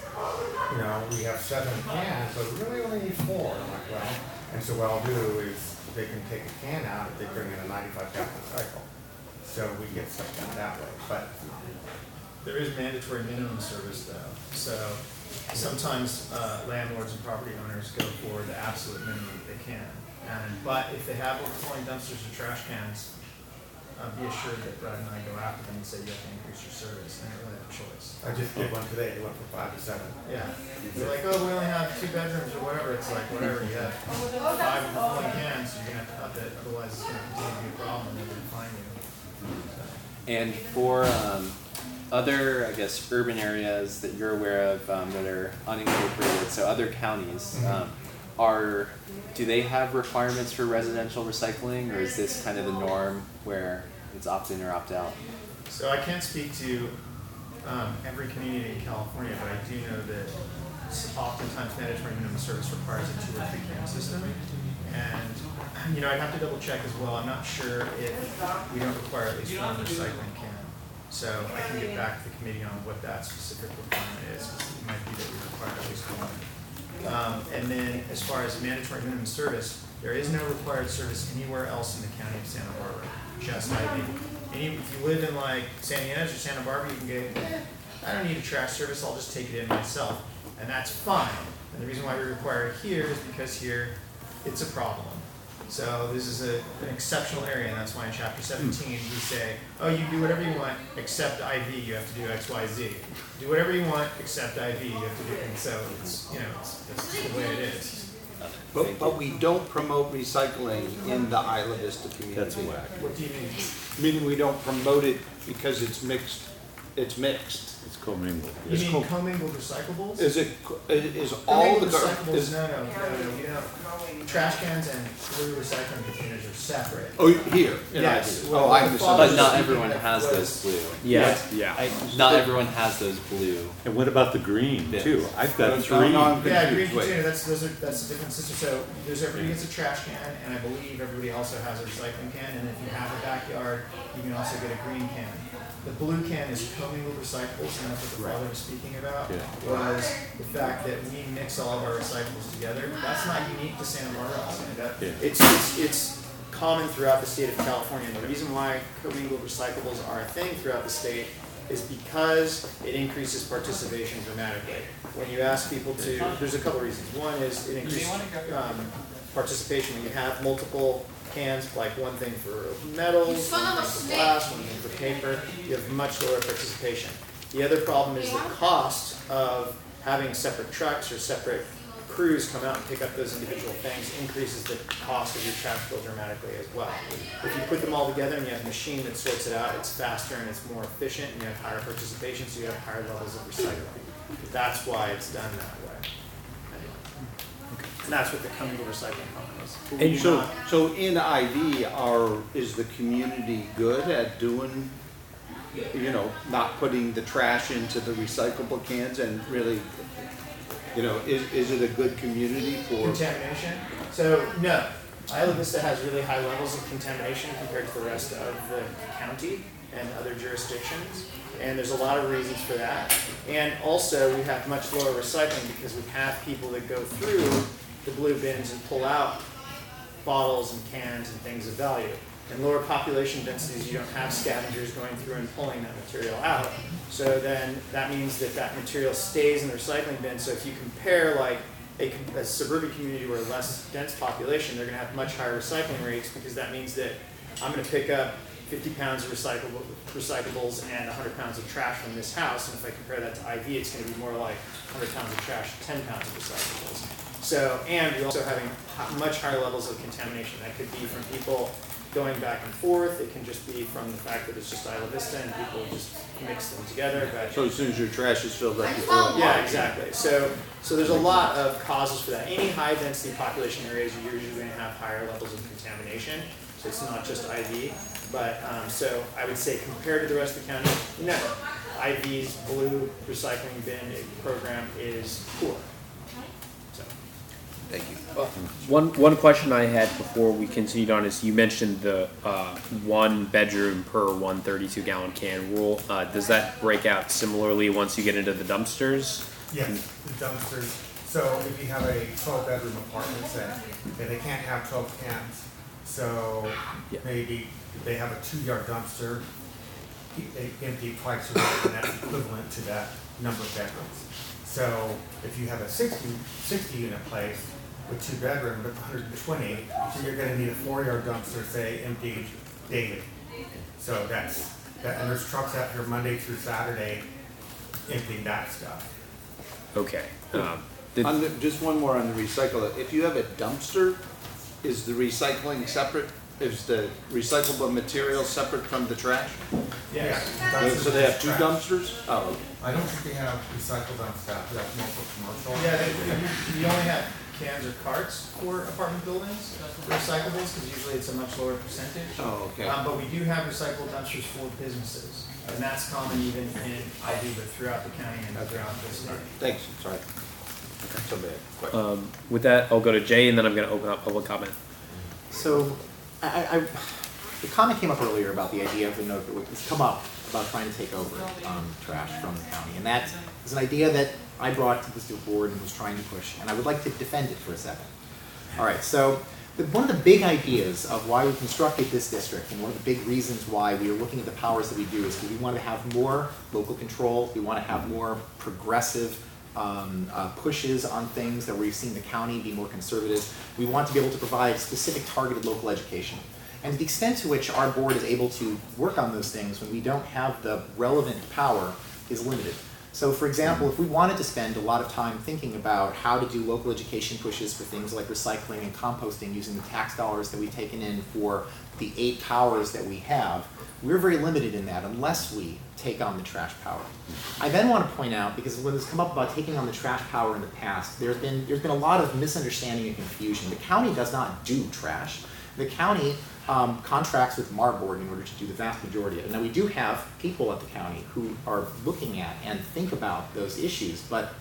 You know, we have 7 cans, but we really only need 4. I'm like, well, and so what I'll do is they can take a can out if they bring in a 95-gallon cycle. So we get stuff done that way. But there is mandatory minimum service though. So sometimes landlords and property owners go for the absolute minimum they can. But if they have overflowing dumpsters or trash cans, be assured that Brad and I go after them and say you have to increase your service. They don't really have a choice. I just did one today. It went from 5 to 7. Yeah. They're like, oh, we only have 2 bedrooms or whatever. It's like, whatever, you have 5 overflowing cans, you're going to have to up it. Otherwise, it's going to continue to be a problem and they're going to fine you. And for other, I guess, urban areas that you're aware of that are unincorporated, so other counties, do they have requirements for residential recycling, or is this kind of the norm where it's opt-in or opt-out? So I can't speak to every community in California, but I do know that oftentimes mandatory minimum service requires a 2 or 3 can system. And, you know, I'd have to double check as well. I'm not sure if we don't require at least 1 recycling can. So I can get back to the committee on what that specific requirement is, because it might be that we require at least 1. And then as far as mandatory minimum service, there is no required service anywhere else in the county of Santa Barbara, just IV. If you live in like Santa Ynez or Santa Barbara, you can go, I don't need a trash service, I'll just take it in myself. And that's fine. And the reason why we require it here is because here it's a problem. So this is an exceptional area, and that's why in chapter 17 we say, oh, you do whatever you want except IV, you have to do X, Y, Z. Do whatever you want except IV, you have to do it. And so it's, you know, that's just the way it is. But we don't promote recycling in the Isla Vista community. That's whack. What do you mean? Meaning we don't promote it because it's mixed. It's mixed. It's commingled. You mean commingled recyclables? Is all the recyclables? No. You have trash cans and blue recycling containers are separate. Oh, here. Yes. Oh, I understand. But not everyone has those blue. Yeah. Not everyone has those blue. And what about the green too? I've got 3. Yeah, green container. That's a different system. So everybody gets a trash can, and I believe everybody also has a recycling can. And if you have a backyard, you can also get a green can. The blue can is commingled recyclables, and that's what the father was speaking about, was the fact that we mix all of our recyclables together. That's not unique to Santa Barbara. It's common throughout the state of California. And the reason why commingled recyclables are a thing throughout the state is because it increases participation dramatically. When you ask people to, there's a couple of reasons. One is it increases participation when you have multiple cans, like one thing for metals, one thing for glass, one thing for paper, you have much lower participation. The other problem is the cost of having separate trucks or separate crews come out and pick up those individual things increases the cost of your trash bill dramatically as well. If you put them all together and you have a machine that sorts it out, it's faster and it's more efficient and you have higher participation, so you have higher levels of recycling. That's why it's done that way. And that's what the commingled recycling problem is. And so in IV, is the community good at doing, not putting the trash into the recyclable cans and really You know, is it a good community for? Contamination? So, no. Isla Vista has really high levels of contamination compared to the rest of the county and other jurisdictions. And there's a lot of reasons for that. And also, we have much lower recycling because we have people that go through the blue bins and pull out bottles and cans and things of value. In lower population densities, you don't have scavengers going through and pulling that material out. So then that means that that material stays in the recycling bin. So if you compare like a suburban community or a less dense population, they're going to have much higher recycling rates because that means that I'm going to pick up 50 pounds of recyclables and 100 pounds of trash from this house. And if I compare that to IV, it's going to be more like 100 pounds of trash, 10 pounds of recyclables. So, and we're also having much higher levels of contamination. That could be from people going back and forth. It can just be from the fact that it's just Isla Vista and people just mix them together. But So as soon as your trash is filled up, you throw it. yeah, exactly. So there's a lot of causes for that. Any high density population areas, you're usually going to have higher levels of contamination. So it's not just IV. But so I would say compared to the rest of the county, no. IV's blue recycling bin program is poor. So. Thank you. One question I had before we continued on is you mentioned the 1 bedroom per 132 gallon can rule. Does that break out similarly once you get into the dumpsters? Yes, the dumpsters. So if you have a 12-bedroom apartment, say, then they can't have 12 cans. So maybe they have a 2-yard dumpster, they empty twice a week, and that's equivalent to that number of bedrooms. So if you have a 60 unit place with 2 bedrooms with 120, so you're going to need a 4-yard dumpster, say, emptied daily. So that's that, and there's trucks out here Monday through Saturday emptying that stuff. Okay. Just one more on the recycle. If you have a dumpster, is the recycling separate? Is the recyclable material separate from the trash? Yes. So they have 2 dumpsters? Oh, okay. I don't think they have recycled on staff. That's more for commercial. Yeah, you only have cans or carts for apartment buildings, recyclables, because usually it's a much lower percentage. Oh, okay. But we do have recyclable dumpsters for businesses, and that's common even in IV, but throughout the county and throughout the state. Thanks. Sorry. Somebody had a question. With that, I'll go to Jay, and then I'm going to open up public comment. So, the comment came up earlier about the idea of, it's come up about trying to take over trash from the county. And that is an idea that I brought to this board and was trying to push, and I would like to defend it for a second. All right, so one of the big ideas of why we constructed this district, and one of the big reasons why we are looking at the powers that we do, is because we want to have more local control, we want to have more progressive pushes on things that we've seen the county be more conservative. We want to be able to provide specific targeted local education. And to the extent to which our board is able to work on those things when we don't have the relevant power is limited. So for example, if we wanted to spend a lot of time thinking about how to do local education pushes for things like recycling and composting using the tax dollars that we've taken in for the 8 powers that we have, we're very limited in that unless we take on the trash power. I then want to point out, because when it's come up about taking on the trash power in the past, there's been a lot of misunderstanding and confusion. The county does not do trash. The county contracts with Marburg in order to do the vast majority of it. Now we do have people at the county who are looking at and think about those issues, but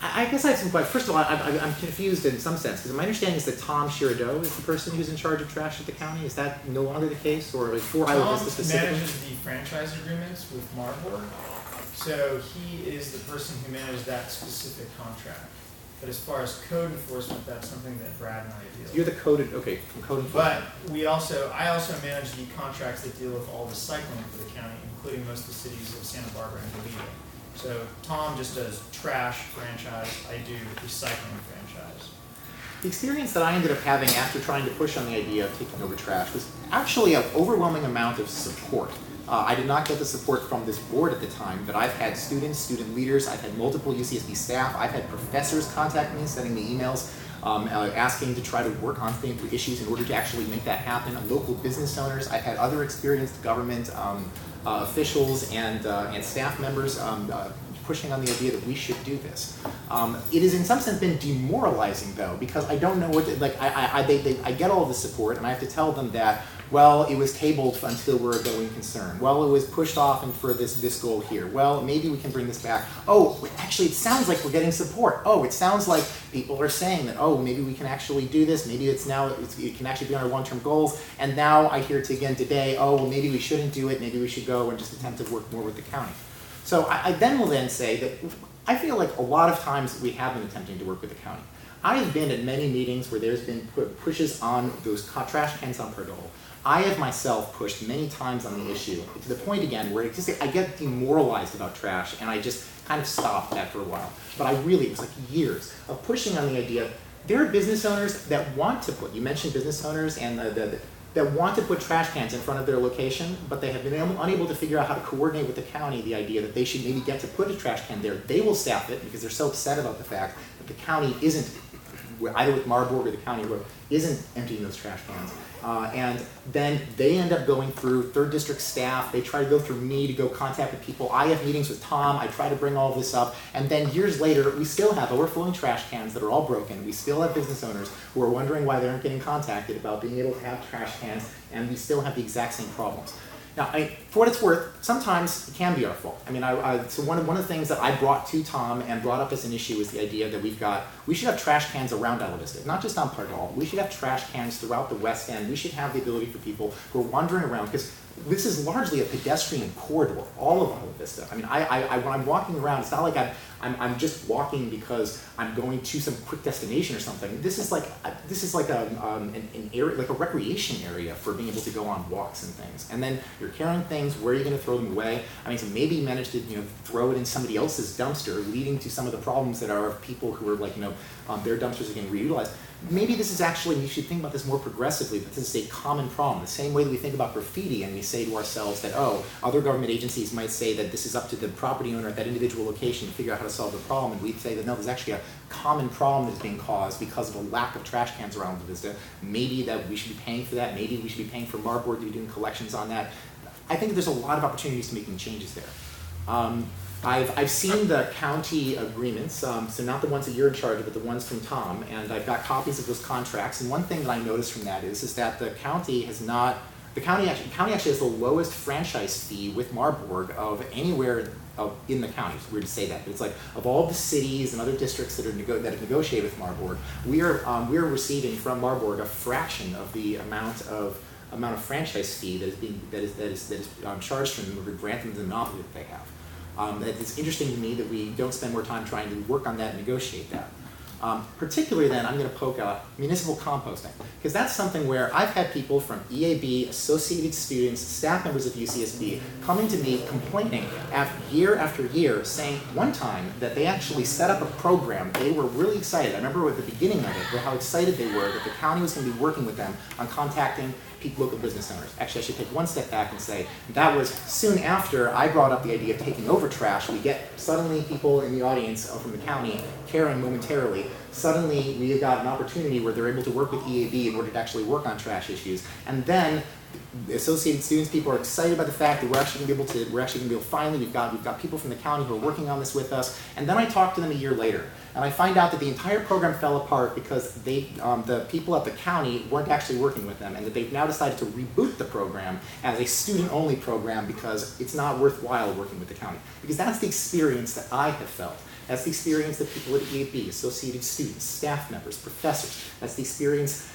I guess I have some questions. First of all, I'm confused in some sense, because my understanding is that Tom Shiradeau is the person who's in charge of trash at the county. Is that no longer the case, or for Isla Vista specifically? Manages the franchise agreements with Marburg, so he is the person who managed that specific contract. But as far as code enforcement, that's something that Brad and I deal with. You're the code enforcement. But I also manage the contracts that deal with all recycling for the county, including most of the cities of Santa Barbara and Toledo. So Tom just does trash franchise, I do recycling franchise. The experience that I ended up having after trying to push on the idea of taking over trash was actually an overwhelming amount of support. I did not get the support from this board at the time, but I've had students, student leaders, I've had multiple UCSD staff, I've had professors contact me, sending me emails, asking to try to work on things, issues in order to actually make that happen. Local business owners, I've had other experienced government officials and staff members pushing on the idea that we should do this. It has in some sense been demoralizing though, because I don't know what, I get all the support and I have to tell them that, well, it was tabled until we're a going concern. Well, it was pushed off and for this goal here. Well, maybe we can bring this back. Oh, actually it sounds like we're getting support. Oh, it sounds like people are saying that, oh, maybe we can actually do this. Maybe it can actually be on our long-term goals. And now I hear again today, oh, well, maybe we shouldn't do it. Maybe we should go and just attempt to work more with the county. So I then will then say that I feel like a lot of times we have been attempting to work with the county. I have been at many meetings where there's been pushes on those trash cans on per goal. I have myself pushed many times on the issue to the point again where I get demoralized about trash and I just kind of stopped after a while. But it was like years of pushing on the idea. There are business owners that want to put, you mentioned business owners and that want to put trash cans in front of their location, but they have been unable to figure out how to coordinate with the county the idea that they should maybe get to put a trash can there. They will staff it because they're so upset about the fact that the county isn't, either with Marburg or the county road, isn't emptying those trash cans. And then they end up going through 3rd District staff. They try to go through me to go contact the people. I have meetings with Tom. I try to bring all of this up. And then years later, we still have overflowing trash cans that are all broken. We still have business owners who are wondering why they aren't getting contacted about being able to have trash cans, and we still have the exact same problems. Now, for what it's worth, sometimes it can be our fault. I mean, so one of the things that I brought to Tom and brought up as an issue is the idea that we should have trash cans around Isla Vista, not just on Pardal. We should have trash cans throughout the West End. We should have the ability for people who are wandering around, because this is largely a pedestrian corridor, all of Isla Vista. I mean, when I'm walking around, it's not like I'm just walking because I'm going to some quick destination or something. This is like an area, like a recreation area for being able to go on walks and things. And then you're carrying things. Where are you going to throw them away? I mean, so maybe you manage to throw it in somebody else's dumpster, leading to some of the problems that are of people who are like their dumpsters are getting reutilized. Maybe this is actually, you should think about this more progressively, but this is a common problem. The same way that we think about graffiti and we say to ourselves that, oh, other government agencies might say that this is up to the property owner at that individual location to figure out how to solve the problem, and we say that no, there's actually a common problem that's being caused because of a lack of trash cans around the Vista. Maybe that we should be paying for that. Maybe we should be paying for Marburg to be doing collections on that. I think there's a lot of opportunities to making changes there. I've seen the county agreements, so not the ones that you're in charge of, but the ones from Tom, and I've got copies of those contracts. And one thing that I noticed from that is that the county has not, the county actually has the lowest franchise fee with Marburg of anywhere in the county. It's weird to say that, but it's like of all the cities and other districts that have negotiated with Marburg, we are receiving from Marburg a fraction of the amount of franchise fee that is charged from them in order to grant them the monopoly that they have. It's interesting to me that we don't spend more time trying to work on that and negotiate that. Particularly then, I'm going to poke out municipal composting, because that's something where I've had people from EAB, associated students, staff members of UCSD coming to me complaining year after year, saying one time that they actually set up a program. They were really excited. I remember at the beginning of it, how excited they were that the county was going to be working with them on contacting local business owners. Actually, I should take one step back and say that was soon after I brought up the idea of taking over trash. We get suddenly people in the audience from the county caring momentarily. Suddenly we got an opportunity where they're able to work with EAB in order to actually work on trash issues. And then the associated students, people are excited by the fact that we're actually going to be able to finally, we've got people from the county who are working on this with us. And then I talk to them a year later, and I find out that the entire program fell apart because the people at the county weren't actually working with them, and that they've now decided to reboot the program as a student-only program because it's not worthwhile working with the county. Because that's the experience that I have felt. That's the experience that people at EAB, associated students, staff members, professors, that's the experience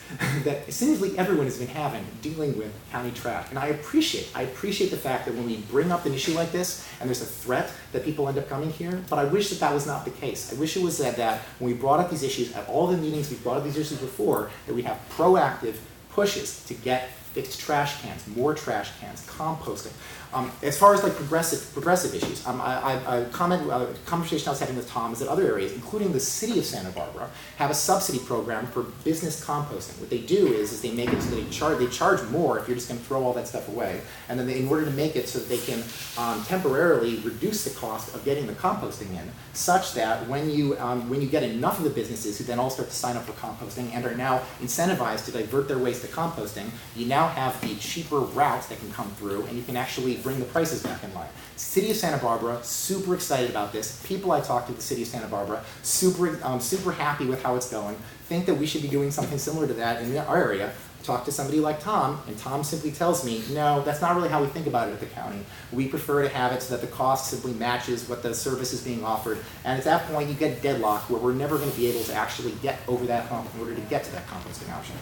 that essentially everyone has been having dealing with county trash. And I appreciate the fact that when we bring up an issue like this and there's a threat that people end up coming here, but I wish that was not the case. I wish it was that when we brought up these issues at all the meetings we've brought up these issues before, that we have proactive pushes to get fixed trash cans, more trash cans, composting. As far as like progressive issues, conversation I was having with Tom is that other areas, including the city of Santa Barbara, have a subsidy program for business composting. What they do is they make it so that they charge more if you're just going to throw all that stuff away, and then in order to make it so that they can temporarily reduce the cost of getting the composting in, such that when you get enough of the businesses who then all start to sign up for composting and are now incentivized to divert their waste to composting, you now have the cheaper route that can come through, and you can actually bring the prices back in line. City of Santa Barbara, super excited about this. People I talked to at the City of Santa Barbara, super happy with how it's going. Think that we should be doing something similar to that in our area. Talk to somebody like Tom, and Tom simply tells me, no, that's not really how we think about it at the county. We prefer to have it so that the cost simply matches what the service is being offered. And at that point, you get deadlock where we're never going to be able to actually get over that hump in order to get to that composting option.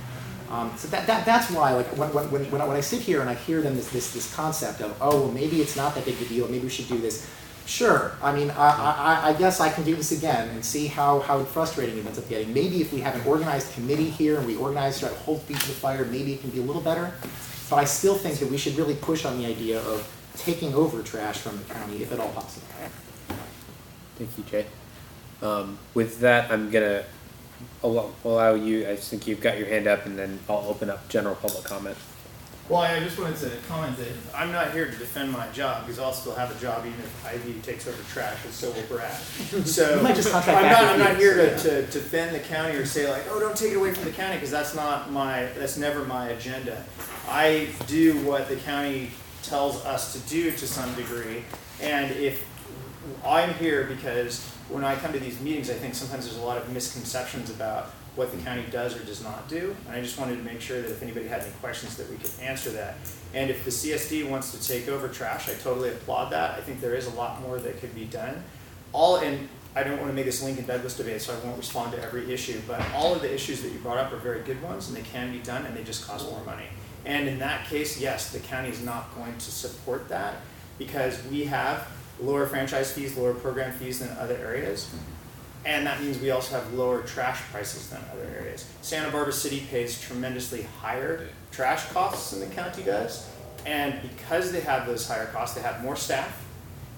So that's why, like, when I sit here and I hear them this concept of, oh, well, maybe it's not that big a deal, maybe we should do this. Sure, I mean, I guess I can do this again and see how frustrating it ends up getting. Maybe if we have an organized committee here and we organize to hold feet to the fire, maybe it can be a little better. But I still think that we should really push on the idea of taking over trash from the county if at all possible. Thank you, Jay. With that, I'm gonna allow you, I think you've got your hand up, and then I'll open up general public comment. Well, I just wanted to comment that I'm not here to defend my job, because I'll still have a job even if IV takes over trash, and so will Brad. So You might just contract I'm back with not you, here so, to defend the county or say like, oh, don't take it away from the county, because that's never my agenda. I do what the county tells us to do to some degree, and if I'm here because when I come to these meetings, I think sometimes there's a lot of misconceptions about what the county does or does not do. And I just wanted to make sure that if anybody had any questions that we could answer that. And if the CSD wants to take over trash, I totally applaud that. I think there is a lot more that could be done. And I don't want to make this Lincoln Douglas debate, so I won't respond to every issue, but all of the issues that you brought up are very good ones, and they can be done, and they just cost more money. And in that case, yes, the county is not going to support that, because we have lower franchise fees, lower program fees than other areas. And that means we also have lower trash prices than other areas. Santa Barbara City pays tremendously higher trash costs than the county does. And because they have those higher costs, they have more staff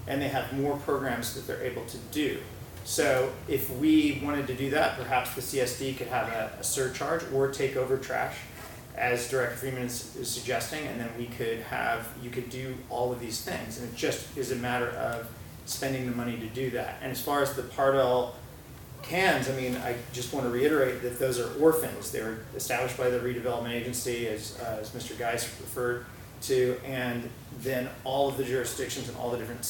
and they have more programs that they're able to do. So if we wanted to do that, perhaps the CSD could have a surcharge or take over trash, as Director Freeman is suggesting, and then you could do all of these things. And it just is a matter of spending the money to do that. And as far as the Pardell cans, I mean, I just want to reiterate that those are orphans. They were established by the redevelopment agency, as Mr. Geis referred to, and then all of the jurisdictions and all the different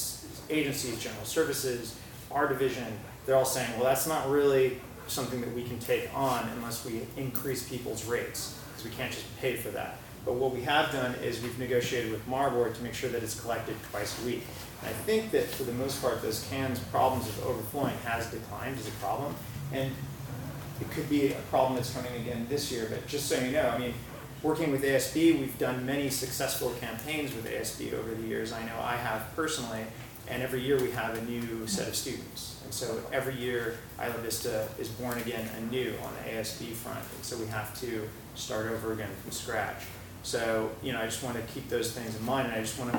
agencies, general services, our division, they're all saying, well, that's not really something that we can take on unless we increase people's rates, because we can't just pay for that. But what we have done is we've negotiated with Marburg to make sure that it's collected twice a week. And I think that for the most part, those cans' problems of overflowing has declined as a problem. And it could be a problem that's coming again this year, but just so you know, I mean, working with ASB, we've done many successful campaigns with ASB over the years. I know I have personally, and every year we have a new set of students. And so every year, Isla Vista is born again anew on the ASB front, and so we have to start over again from scratch. So, you know, I just want to keep those things in mind, and I just want to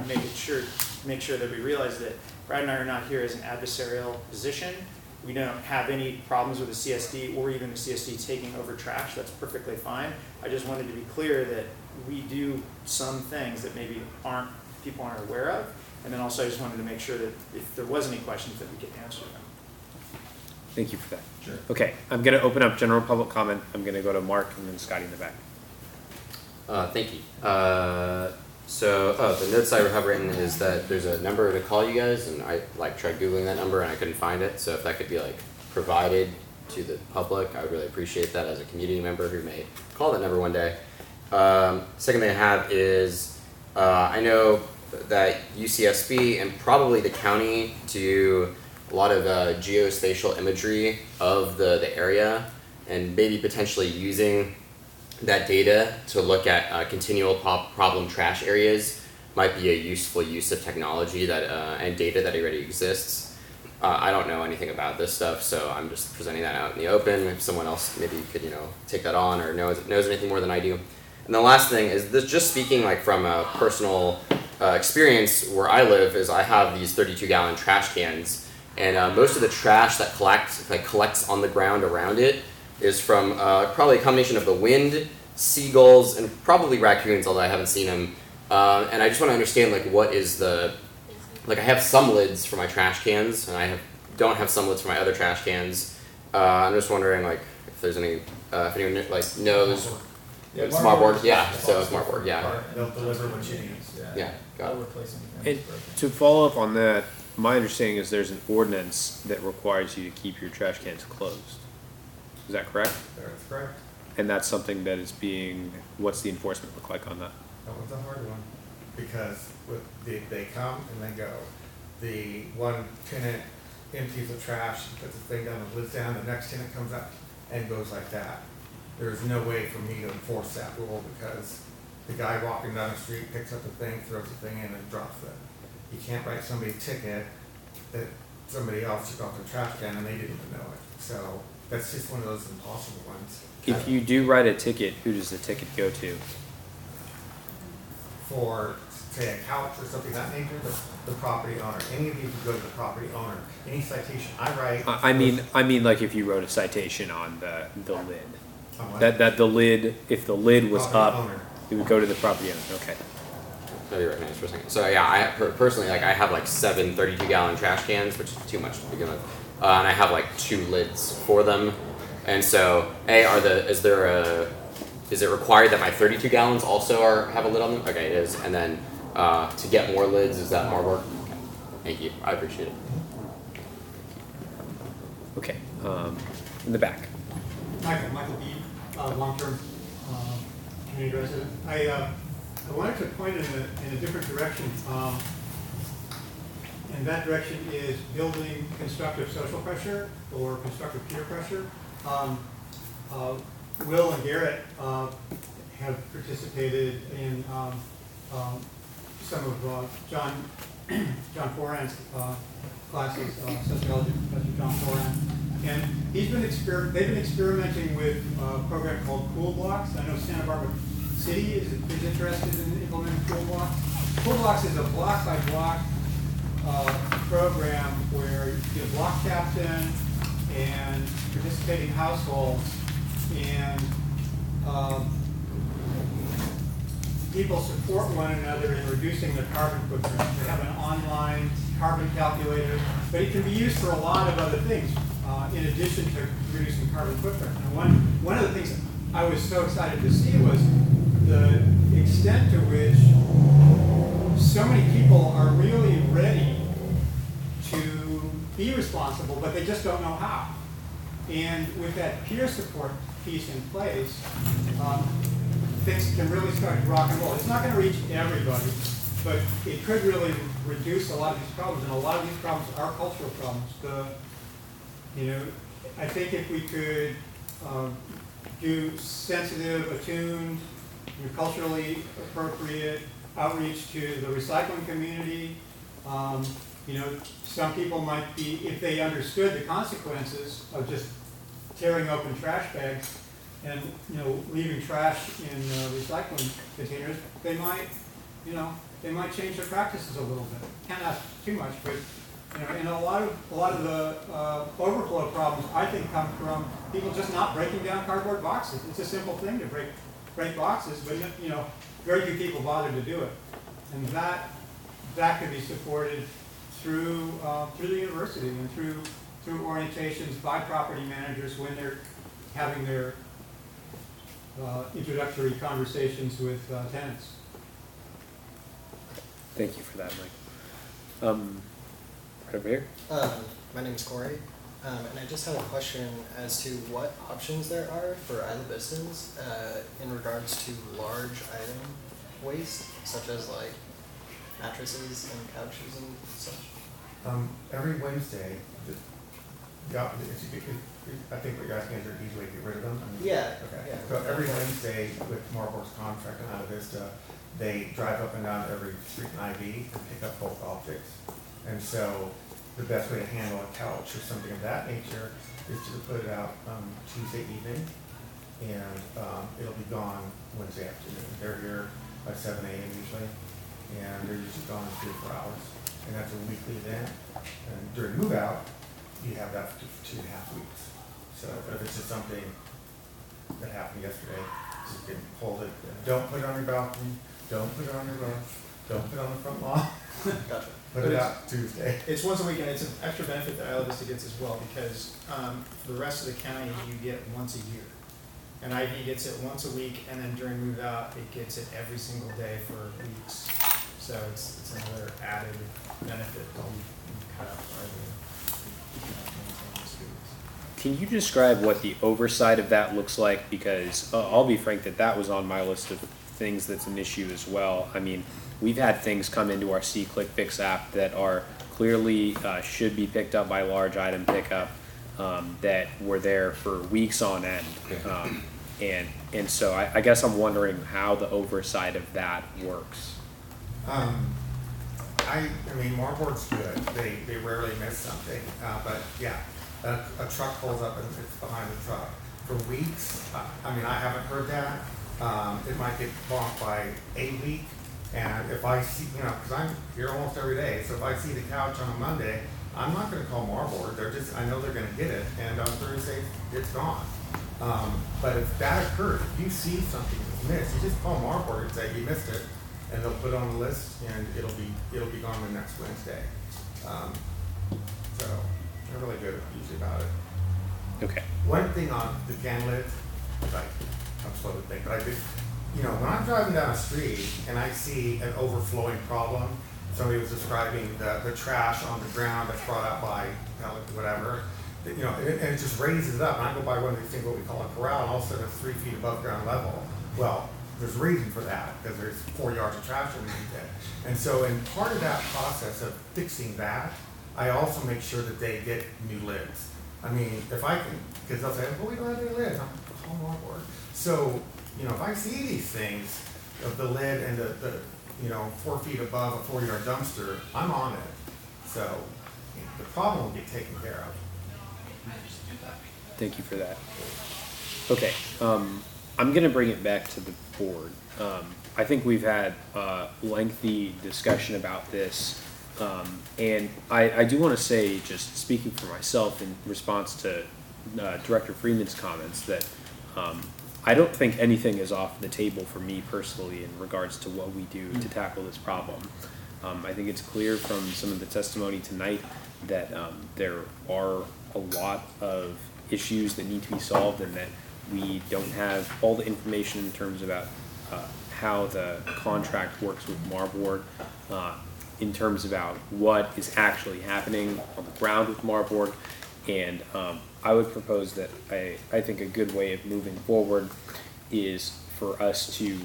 make sure that we realize that Brad and I are not here as an adversarial position. We don't have any problems with the CSD or even the CSD taking over trash. That's perfectly fine. I just wanted to be clear that we do some things that maybe people aren't aware of, and then also I just wanted to make sure that if there was any questions that we could answer them. Thank you for that. Sure. Okay, I'm going to open up general public comment. I'm going to go to Mark and then Scotty in the back. Thank you. The notes I have written is that there's a number to call you guys, and I tried Googling that number and I couldn't find it. So if that could be provided to the public, I would really appreciate that as a community member who may call that number one day. Second thing I have is I know that UCSB and probably the county do a lot of geospatial imagery of the area, and maybe potentially using that data to look at continual problem trash areas might be a useful use of technology that and data that already exists. I don't know anything about this stuff, so I'm just presenting that out in the open. If someone else maybe could, take that on or knows anything more than I do. And the last thing is this, just speaking from a personal experience where I live, is I have these 32-gallon trash cans, and most of the trash that collects on the ground around it is from probably a combination of the wind, seagulls, and probably raccoons, although I haven't seen them. And I just want to understand what is the, I have some lids for my trash cans, and I don't have some lids for my other trash cans. I'm just wondering if there's any, if anyone knows. Yeah, Smart board, is yeah, just so a smart board, yeah. part. They'll deliver what you need. Yeah, got They'll it. replace anything And that's broken. to follow up on that, my understanding is there's an ordinance that requires you to keep your trash cans closed. Is that correct? That's correct. And that's something that is being, what's the enforcement look like on that? That one's a hard one, because they come and they go. The one tenant empties the trash, puts the thing down, the lid's down, the next tenant comes up and goes like that. There's no way for me to enforce that rule, because the guy walking down the street picks up the thing, throws the thing in and drops it. You can't write somebody a ticket that somebody else took off their trash can and they didn't even know it. So that's just one of those impossible ones. If you do write a ticket, who does the ticket go to? For, say, a couch or something of that nature, the property owner. Any of you could go to the property owner. Any citation I write. I mean like if you wrote a citation on the lid. On what? That the lid, if the lid was Property up, owner. it would go to the property owner, okay. No, you're right, thanks for a second. So yeah, I personally, like, I have like 7 32-gallon trash cans, which is too much to begin with, and I have like 2 lids for them. And so, is it required that my 32 gallons also have a lid on them? Okay, it is. And then to get more lids, is that more work? Okay. Thank you, I appreciate it. Okay, in the back. Michael B., long-term community resident. I wanted to point in a different direction. And that direction is building constructive social pressure or constructive peer pressure. Will and Garrett have participated in some of John Foran's classes, sociology professor John Foran, and they've been experimenting with a program called Pool Blocks. I know Santa Barbara City is interested in implementing Pool Blocks. Pool Blocks is a block by block program where you get a block captain and participating households, and people support one another in reducing their carbon footprint. They have an online carbon calculator, but it can be used for a lot of other things in addition to reducing carbon footprint. And one of the things I was so excited to see was the extent to which so many people are really ready to be responsible, but they just don't know how. And with that peer support piece in place, things can really start to rock and roll. It's not going to reach everybody, but it could really reduce a lot of these problems. And a lot of these problems are cultural problems. I think if we could do sensitive, attuned, culturally appropriate outreach to the recycling community, some people might be, if they understood the consequences of just tearing open trash bags and leaving trash in recycling containers, they might change their practices a little bit. Can't ask too much, but and a lot of the overflow problems I think come from people just not breaking down cardboard boxes. It's a simple thing to break boxes, but very few people bother to do it, and that could be supported through the university and through orientations by property managers when they're having their introductory conversations with tenants. Thank you for that, Mike. Right over here. My name is Corey, and I just had a question as to what options there are for Isla-Vistans in regards to large item waste, such as like mattresses and couches and such. Every Wednesday, I think what you're asking is there an easy way to get rid of them? Yeah. Okay. Yeah. So every Wednesday with Marlboro's contract on Isla Vista, they drive up and down every street in IV and pick up bulk objects. And so the best way to handle a couch or something of that nature is to put it out Tuesday evening, and it'll be gone Wednesday afternoon. They're here by 7 a.m. usually, and they're usually gone in 3 or 4 hours. And that's a weekly event. And during move out, you have that for 2.5 weeks. So if it's just something that happened yesterday, you can hold it. Don't put it on your balcony. Don't put it on your roof. Don't put it on the front lawn. Gotcha. Put it out Tuesday. It's once a week, and it's an extra benefit that Isla Vista gets as well, because for the rest of the county, you get once a year. And IV gets it once a week, and then during move out, it gets it every single day for weeks. So it's another added benefit that we cut out for maintain the streets. Can you describe what the oversight of that looks like? Because I'll be frank that was on my list of things that's an issue as well. I mean, we've had things come into our C-Click-Fix app that are clearly should be picked up by large item pickup that were there for weeks on end. And so I guess I'm wondering how the oversight of that works. I mean, Marborg's good. They rarely miss something. But yeah, a truck pulls up and it's behind the truck. For weeks, I mean, I haven't heard that. It might get bumped by a week. And if I see, because I'm here almost every day, so if I see the couch on a Monday, I'm not going to call Marborg. I know they're going to get it. And on Thursday, it's gone. But if that occurs, if you see something that's missed, you just call Marborg and say, you missed it. And they'll put it on the list, and it'll be gone the next Wednesday. So they're really good usually about it. Okay. One thing on the can lids, I'm slow to think, but I do. When I'm driving down a street and I see an overflowing problem, somebody was describing the trash on the ground that's brought out by whatever, and it just raises it up. And I go by one of these things, what we call a corral, and all of a sudden it's 3 feet above ground level. Well, there's a reason for that, because there's 4 yards of trash underneath it. And so in part of that process of fixing that, I also make sure that they get new lids. I mean, if I can, because they'll say, well, we don't have any lids. I'm call Marborg. So, if I see these things of the lid and the 4 feet above a 4-yard dumpster, I'm on it. So the problem will get taken care of. Thank you for that. Okay. I'm going to bring it back to the board. I think we've had a lengthy discussion about this, and I do want to say, just speaking for myself in response to Director Freeman's comments, that I don't think anything is off the table for me personally in regards to what we do to tackle this problem. I think it's clear from some of the testimony tonight that there are a lot of issues that need to be solved, and that we don't have all the information in terms about how the contract works with Marborg, in terms about what is actually happening on the ground with Marborg. And I would propose that I think a good way of moving forward is for us to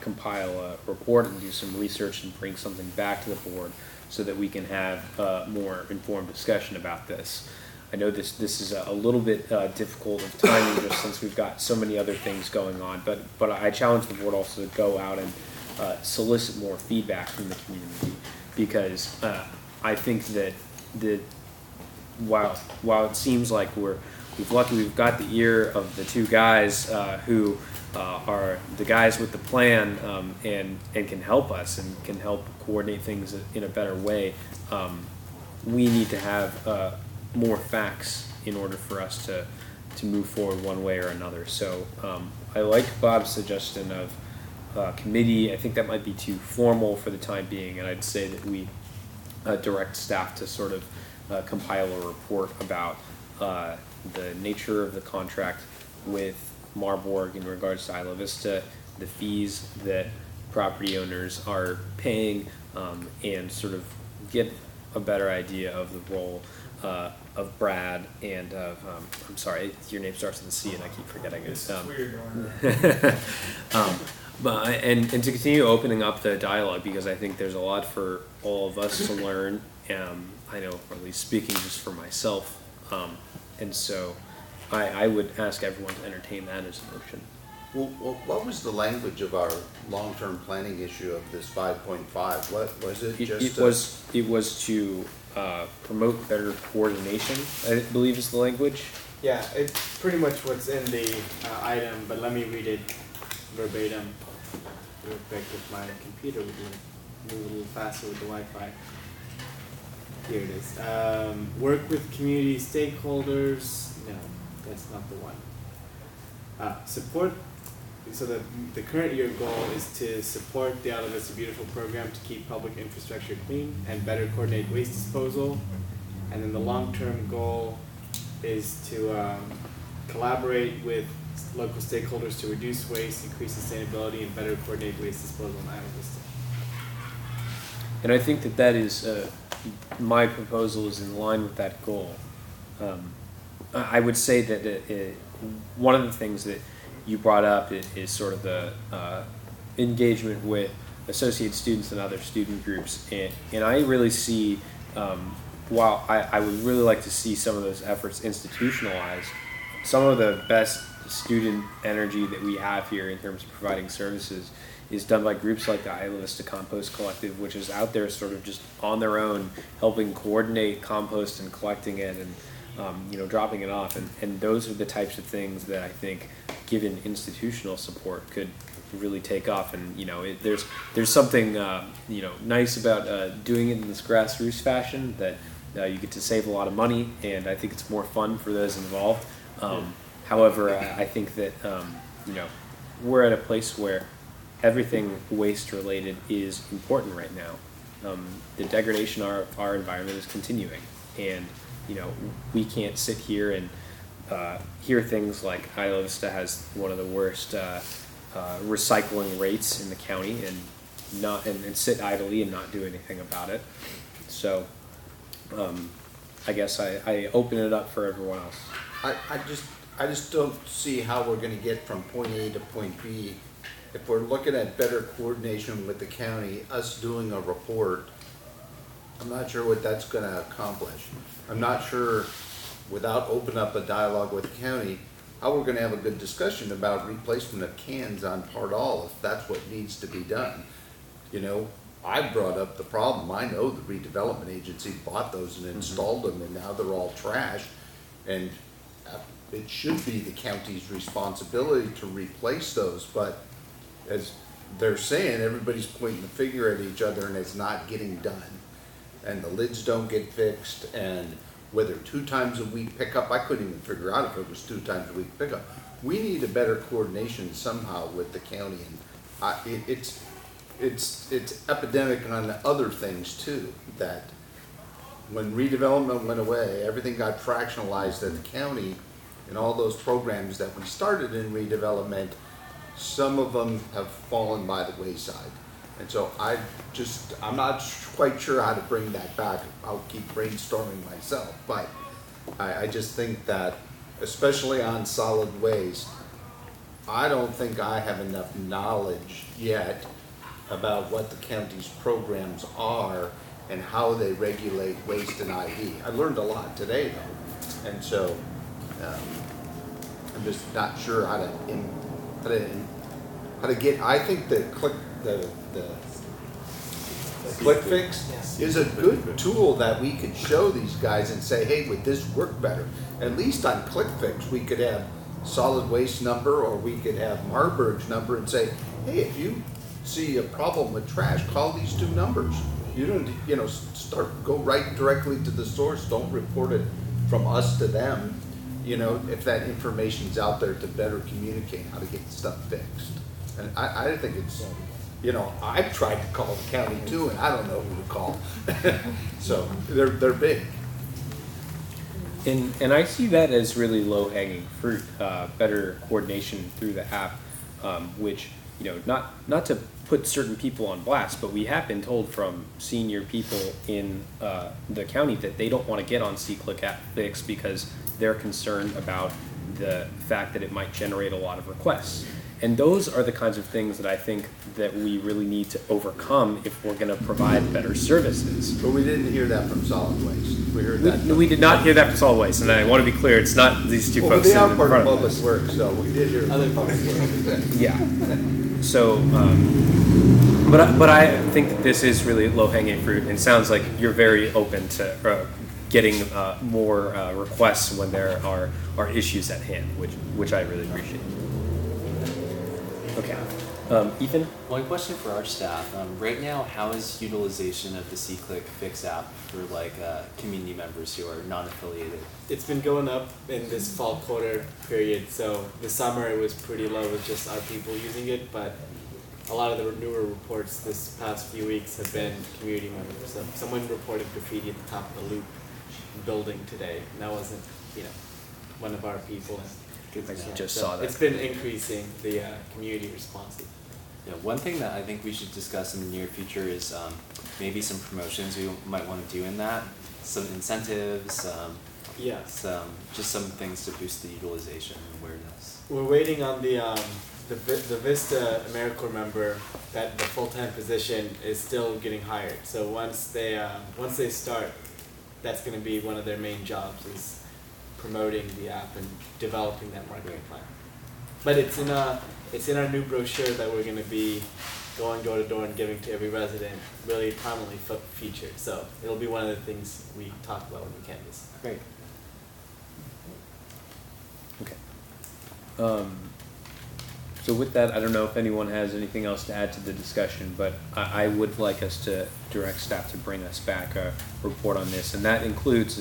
compile a report and do some research and bring something back to the board so that we can have a more informed discussion about this. I know this is a little bit difficult of timing just since we've got so many other things going on, but I challenge the board also to go out and solicit more feedback from the community, because I think that while it seems like we've got the ear of the two guys who are the guys with the plan and can help us and can help coordinate things in a better way, we need to have more facts in order for us to move forward one way or another. So I like Bob's suggestion of committee. I think that might be too formal for the time being, and I'd say that we direct staff to sort of compile a report about the nature of the contract with Marborg in regards to Isla Vista, the fees that property owners are paying, and sort of get a better idea of the role of Brad and of, I'm sorry, your name starts with a C and I keep forgetting it. It's weird. And to continue opening up the dialogue, because I think there's a lot for all of us to learn. I know, or at least speaking just for myself. And so I would ask everyone to entertain that as a motion. Well, what was the language of our long-term planning issue of this 5.5? What was it? It was to promote better coordination, I believe is the language. Yeah, it's pretty much what's in the item, but let me read it verbatim real quick if my computer would move a little faster with the Wi-Fi. Here it is. Work with community stakeholders. No, that's not the one. Support. So the current year goal is to support the Isla Vista Beautiful program to keep public infrastructure clean and better coordinate waste disposal. And then the long-term goal is to collaborate with local stakeholders to reduce waste, increase sustainability, and better coordinate waste disposal in Isla Vista. And I think that is, my proposal is in line with that goal. I would say that one of the things that you brought up is sort of the engagement with associate students and other student groups. And I really see, while I would really like to see some of those efforts institutionalized, some of the best student energy that we have here in terms of providing services is done by groups like the Isla Vista Compost Collective, which is out there sort of just on their own, helping coordinate compost and collecting it and dropping it off. And those are the types of things that I think, given institutional support, could really take off. And there's something nice about doing it in this grassroots fashion, that you get to save a lot of money, and I think it's more fun for those involved. However, I think that we're at a place where everything waste related is important right now. The degradation of our environment is continuing, and we can't sit here and hear things like Isla Vista has one of the worst recycling rates in the county, and sit idly and not do anything about it. So I guess I open it up for everyone else. I just don't see how we're gonna get from point A to point B. If we're looking at better coordination with the county, us doing a report, I'm not sure what that's gonna accomplish. I'm not sure, without opening up a dialogue with the county, how we're gonna have a good discussion about replacement of cans on Part All, if that's what needs to be done. I brought up the problem. I know the redevelopment agency bought those and installed them, and now they're all trash. And it should be the county's responsibility to replace those, but as they're saying, everybody's pointing the finger at each other and it's not getting done. And the lids don't get fixed, and whether 2 times a week pickup, I couldn't even figure out if it was 2 times a week pickup. We need a better coordination somehow with the county, and it's epidemic on other things too, that when redevelopment went away, everything got fractionalized at the county, and all those programs that we started in redevelopment, some of them have fallen by the wayside. And so I'm not quite sure how to bring that back. I'll keep brainstorming myself, but I just think that, especially on solid waste, I don't think I have enough knowledge yet about what the county's programs are and how they regulate waste and IV. I learned a lot today though, and so I'm just not sure how to get. I think the Click Fix is a good tool that we could show these guys and say, hey, would this work better? At least on Click Fix, we could have solid waste number, or we could have Marburg's number and say, hey, if you see a problem with trash, call these 2 numbers. You don't, go right directly to the source. Don't report it from us to them. If that information's out there, to better communicate how to get stuff fixed. And I think it's, I've tried to call the county too, and I don't know who to call. So they're big. And I see that as really low-hanging fruit, better coordination through the app, which, not to put certain people on blast, but we have been told from senior people in the county that they don't want to get on C-Click Fix because they're concerned about the fact that it might generate a lot of requests. And those are the kinds of things that I think that we really need to overcome if we're going to provide better services. But we didn't hear that from solid waste. We heard that. We did not hear that from solid waste, and I want to be clear, it's not these 2 folks in in front front of of public us. works, so we did hear other public works. Yeah. So, but I think that this is really low-hanging fruit, and it sounds like you're very open to getting more requests when there are issues at hand, which I really appreciate. Okay. Ethan? One question for our staff. Right now, how is utilization of the C-Click Fix app for community members who are non-affiliated? It's been going up in this fall quarter period. So this summer it was pretty low with just our people using it, but a lot of the newer reports this past few weeks have been community members. So someone reported graffiti at the top of the Loop building today, and that wasn't, one of our people. Good to I know. just So saw that. it's been increasing the community response. Yeah, one thing that I think we should discuss in the near future is maybe some promotions we might want to do in that, some incentives, Yeah. just some things to boost the utilization and awareness. We're waiting on the Vista AmeriCorps member, that the full-time position is still getting hired. So once they start, that's going to be one of their main jobs, is promoting the app and developing that marketing plan. But it's in our new brochure that we're going to be going door to door and giving to every resident, really prominently featured. So it'll be one of the things we talk about when we canvas. Great. Okay. So with that, I don't know if anyone has anything else to add to the discussion, but I would like us to direct staff to bring us back a report on this, and that includes,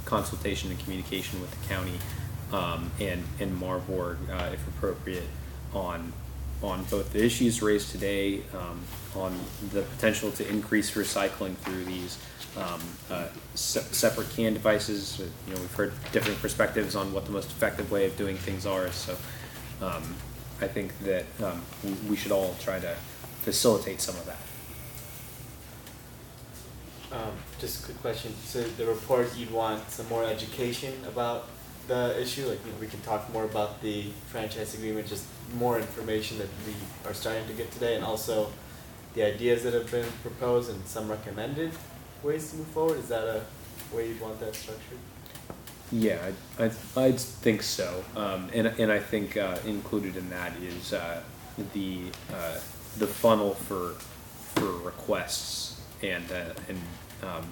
consultation and communication with the county and Marburg, if appropriate, on both the issues raised today, on the potential to increase recycling through these separate can devices. We've heard different perspectives on what the most effective way of doing things are. So I think that we should all try to facilitate some of that. Just a quick question. So the report, you'd want some more education about the issue? Like, we can talk more about the franchise agreement, just more information that we are starting to get today, and also the ideas that have been proposed and some recommended ways to move forward. Is that a way you'd want that structured? Yeah, I think so, and I think included in that is the funnel for requests and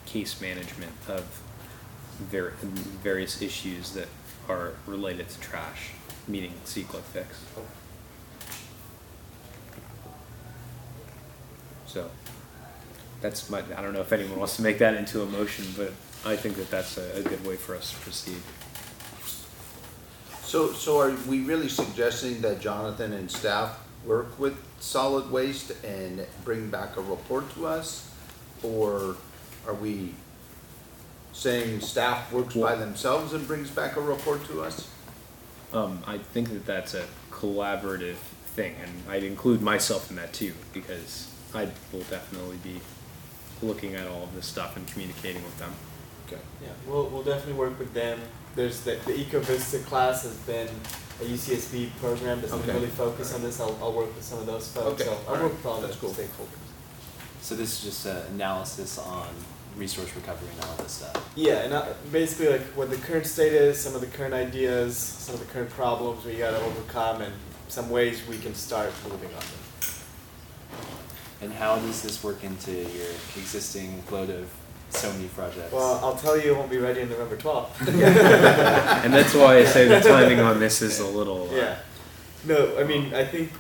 case management of various issues that are related to trash, meaning see-click fix. So that's I don't know if anyone wants to make that into a motion, but I think that that's a good way for us to proceed. So are we really suggesting that Jonathan and staff work with solid waste and bring back a report to us? Or are we saying staff works by themselves and brings back a report to us? I think that that's a collaborative thing, and I'd include myself in that too, because I will definitely be looking at all of this stuff and communicating with them. Okay. Yeah, we'll definitely work with them. There's the EcoVista class has been a UCSB program that's been really focused on this. I'll work with some of those folks. Okay. I'll work with all the That's cool. stakeholders. So this is just an analysis on resource recovery and all this stuff. Yeah, and basically like what the current state is, some of the current ideas, some of the current problems we got to overcome, and some ways we can start moving on them. And how does this work into your existing load of so many projects? Well, I'll tell you, it won't be ready on November 12th. And that's why I say the timing on this is a little. Yeah. No, I mean, I think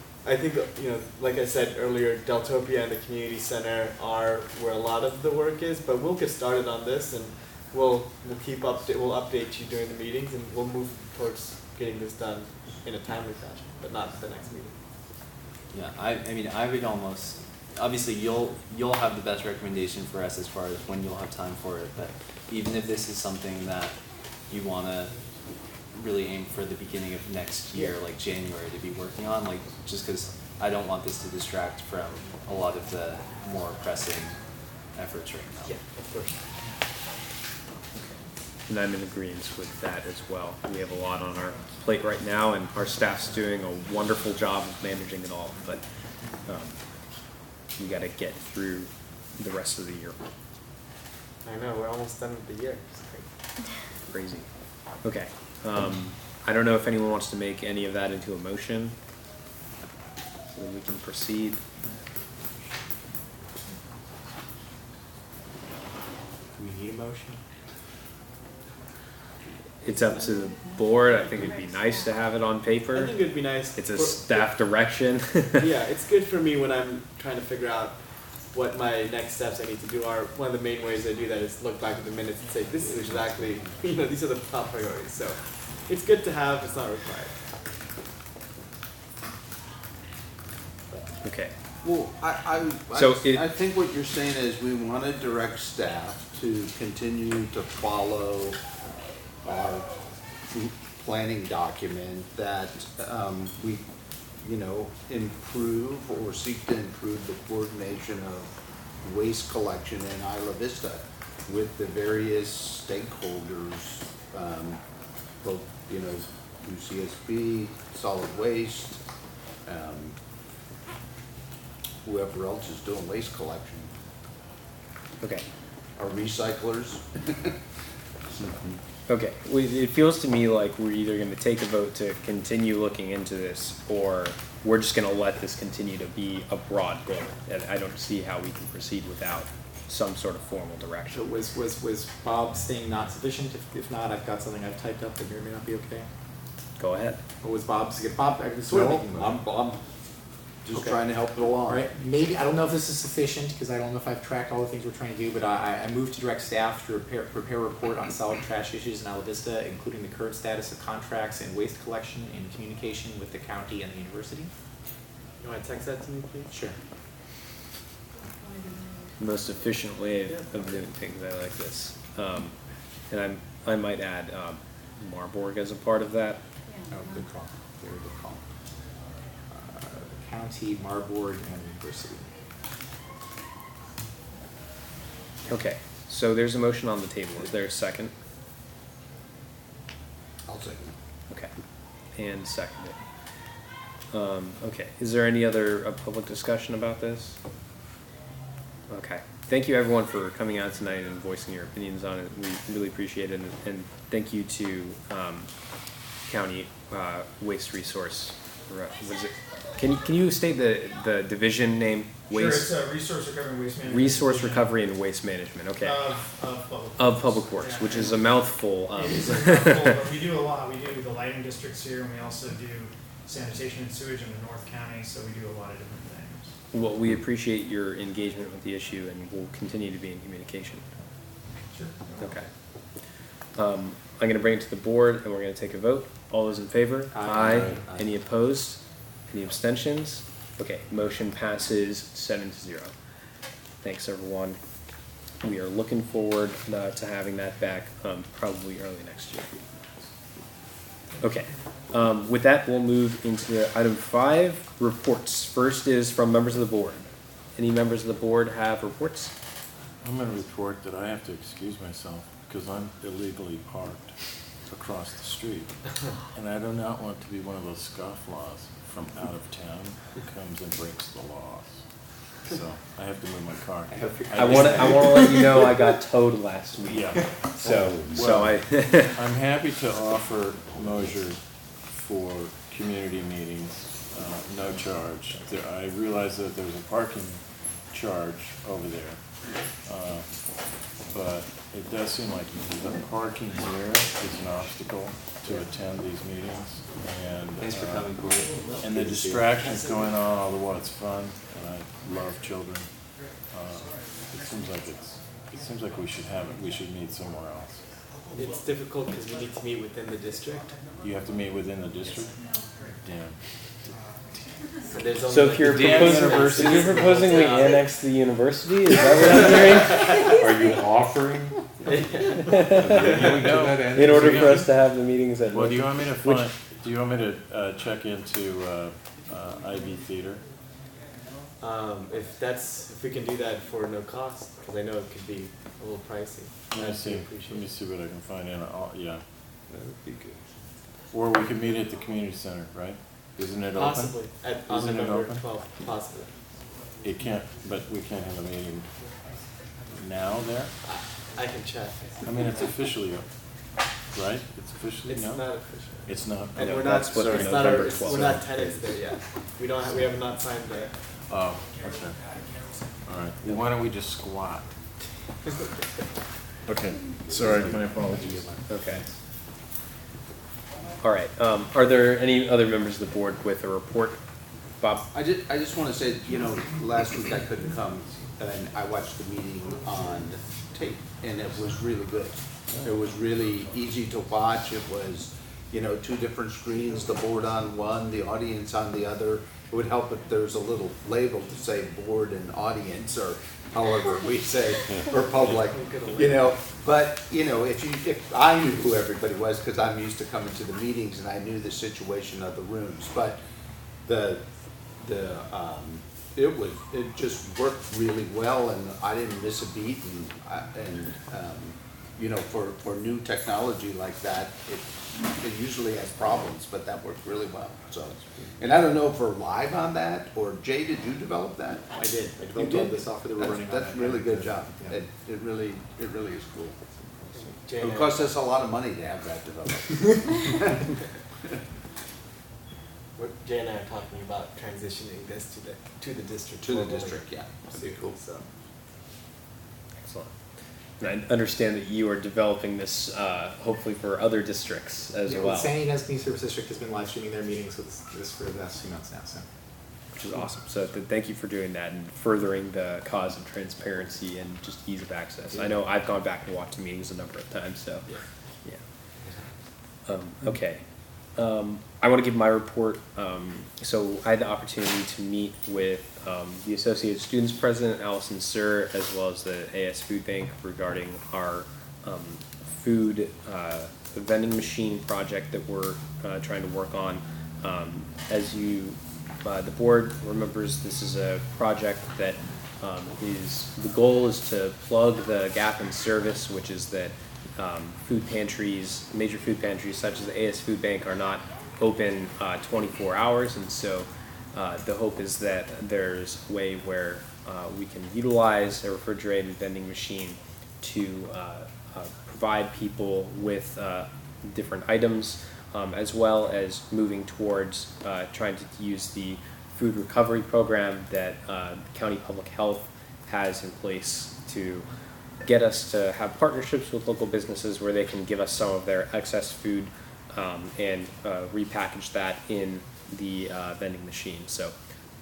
like I said earlier, Deltopia and the community center are where a lot of the work is. But we'll get started on this, and we'll update you during the meetings, and we'll move towards getting this done in a timely fashion, but not the next meeting. Yeah, I mean, I would almost, obviously you'll have the best recommendation for us as far as when you'll have time for it, but even if this is something that you want to really aim for the beginning of next year, like January, to be working on, like, just because I don't want this to distract from a lot of the more pressing efforts right now. Yeah, of course. And I'm in agreement with that as well. We have a lot on our plate right now, and our staff's doing a wonderful job of managing it all, but we got to get through the rest of the year. I know, we're almost done with the year. It's Crazy. Okay. I don't know if anyone wants to make any of that into a motion, so we can proceed. Do we need a motion? It's up to the board. I think it'd be nice to have it on paper. I think it'd be nice. It's a staff direction. Yeah, it's good for me when I'm trying to figure out what my next steps I need to do are. One of the main ways I do that is look back at the minutes and say, this is exactly, these are the top priorities. So it's good to have, it's not required. Okay. Well, I think what you're saying is we want to direct staff to continue to follow our planning document that we, improve or seek to improve the coordination of waste collection in Isla Vista with the various stakeholders, both, UCSB, solid waste, whoever else is doing waste collection. Okay. Our recyclers. Okay, it feels to me like we're either going to take a vote to continue looking into this, or we're just going to let this continue to be a broad goal. And I don't see how we can proceed without some sort of formal direction. So was Bob saying not sufficient? If not, I've got something I've typed up that may or may not be okay. Go ahead. Or was Bob I was sort of making I'm just trying to help it along. All right, maybe, I don't know if this is sufficient, because I don't know if I've tracked all the things we're trying to do, but I moved to direct staff to prepare a report on solid trash issues in Isla Vista, including the current status of contracts and waste collection and communication with the county and the university. You want to text that to me, please? Sure. Most efficient way of doing things. I like this. And I might add Marburg as a part of that. Oh, good call. Very good call. County, Marburg, and university. Okay, so there's a motion on the table. Is there a second? I'll second. Okay, and second it. Okay, is there any other public discussion about this? Okay, thank you everyone for coming out tonight and voicing your opinions on it. We really appreciate it, and thank you to County Waste Resource. What is it? Can you state the division name? Waste. Sure, it's Resource Recovery and Waste Management. Resource Recovery and Waste Management. Okay. Of Public Works, which is a mouthful. It is a mouthful, but we do a lot. We do the lighting districts here, and we also do sanitation and sewage in the North County. So we do a lot of different things. Well, we appreciate your engagement with the issue, and we'll continue to be in communication. Sure. Okay. I'm going to bring it to the board, and we're going to take a vote. All those in favor? Aye. Any opposed? Any abstentions? Okay, motion passes 7-0. Thanks, everyone. We are looking forward to having that back probably early next year. Okay, with that, we'll move into item 5, reports. First is from members of the board. Any members of the board have reports? I'm going to report that I have to excuse myself because I'm illegally parked across the street. And I do not want to be one of those scofflaws from out of town who comes and breaks the laws. So I have to move my car. I want to let you know I got towed last week. Yeah. I'm happy to offer Mosier for community meetings, no charge. I realize that there's a parking charge over there, but it does seem like the parking here is an obstacle to attend these meetings, and Thanks for coming, Corey. And the distractions going on all the while. It's fun, and I love children. It seems like we should have it. We should meet somewhere else. It's difficult because we need to meet within the district. You have to meet within the district? Damn. So if you're proposing we annex the university, is that what I'm hearing? Are you offering? Here we go. In order for us to have the meetings at. Well, do you want me to check into IB Theater? If we can do that for no cost, because I know it could be a little pricey. Let me see what I can find in. Yeah, that would be good. Or we could meet at the community center, right? Isn't it Possibly. open? Possibly. Isn't it open? 12th, possibly. It can't, but we can't have a meeting now there? I can check. I mean, it's officially open, right? It's officially, It's no? not official. It's not? And Okay. we're not, supposed to be it's not November our, 12th. we're not tenants there yet. We have not signed there. Oh, okay. All right. Well, why don't we just squat? Okay, sorry, my apologies. Okay. All right. Are there any other members of the board with a report? Bob? I just want to say, last week I couldn't come, and I watched the meeting on tape, and it was really good. It was really easy to watch. It was two different screens, the board on one, the audience on the other. It would help if there's a little label to say board and audience, or however we say, or public, But, if I knew who everybody was, because I'm used to coming to the meetings and I knew the situation of the rooms, but it just worked really well, and I didn't miss a beat, and for new technology like that, it usually has problems, but that worked really well. So, and I don't know if we're live on that, or Jay, did you develop that? I did. I developed You all did? the software that we're running on. That's that. really good job. Yeah. It really is cool. Jay It and would I- cost us a lot of money to have that developed. Jay and I are talking about transitioning this to the district. To the formally. district, yeah. That'd be cool. So. Excellent. And I understand that you are developing this hopefully for other districts as well. San Ynez Community Service District has been live streaming their meetings with this for the last few months now. So. Which is awesome. So thank you for doing that and furthering the cause of transparency and just ease of access. I know I've gone back and watched the meetings a number of times, so yeah. Okay. I want to give my report. So I had the opportunity to meet with the Associated Students President, Allison Sir, as well as the AS Food Bank regarding our food vending machine project that we're trying to work on. As the board remembers, this is a project that the goal is to plug the gap in service, which is that food pantries, major food pantries such as the AS Food Bank, are not open 24 hours, and so the hope is that there's a way where we can utilize a refrigerated vending machine to provide people with different items, as well as moving towards trying to use the food recovery program that County Public Health has in place to get us to have partnerships with local businesses where they can give us some of their excess food and repackage that in the vending machine. So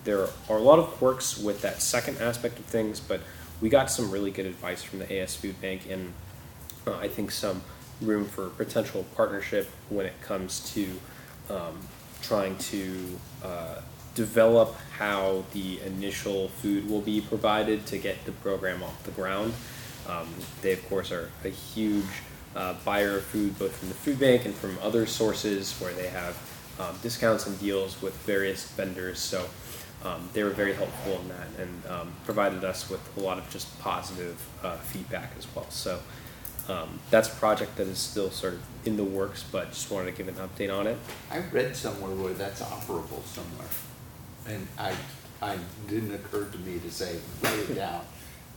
there are a lot of quirks with that second aspect of things, but we got some really good advice from the AS Food Bank, and I think some room for potential partnership when it comes to trying to develop how the initial food will be provided to get the program off the ground. They, of course, are a huge buyer of food, both from the food bank and from other sources where they have discounts and deals with various vendors. So they were very helpful in that and provided us with a lot of just positive feedback as well. So that's a project that is still sort of in the works, but just wanted to give an update on it. I read somewhere where that's operable somewhere, and I didn't occur to me to say, write it down.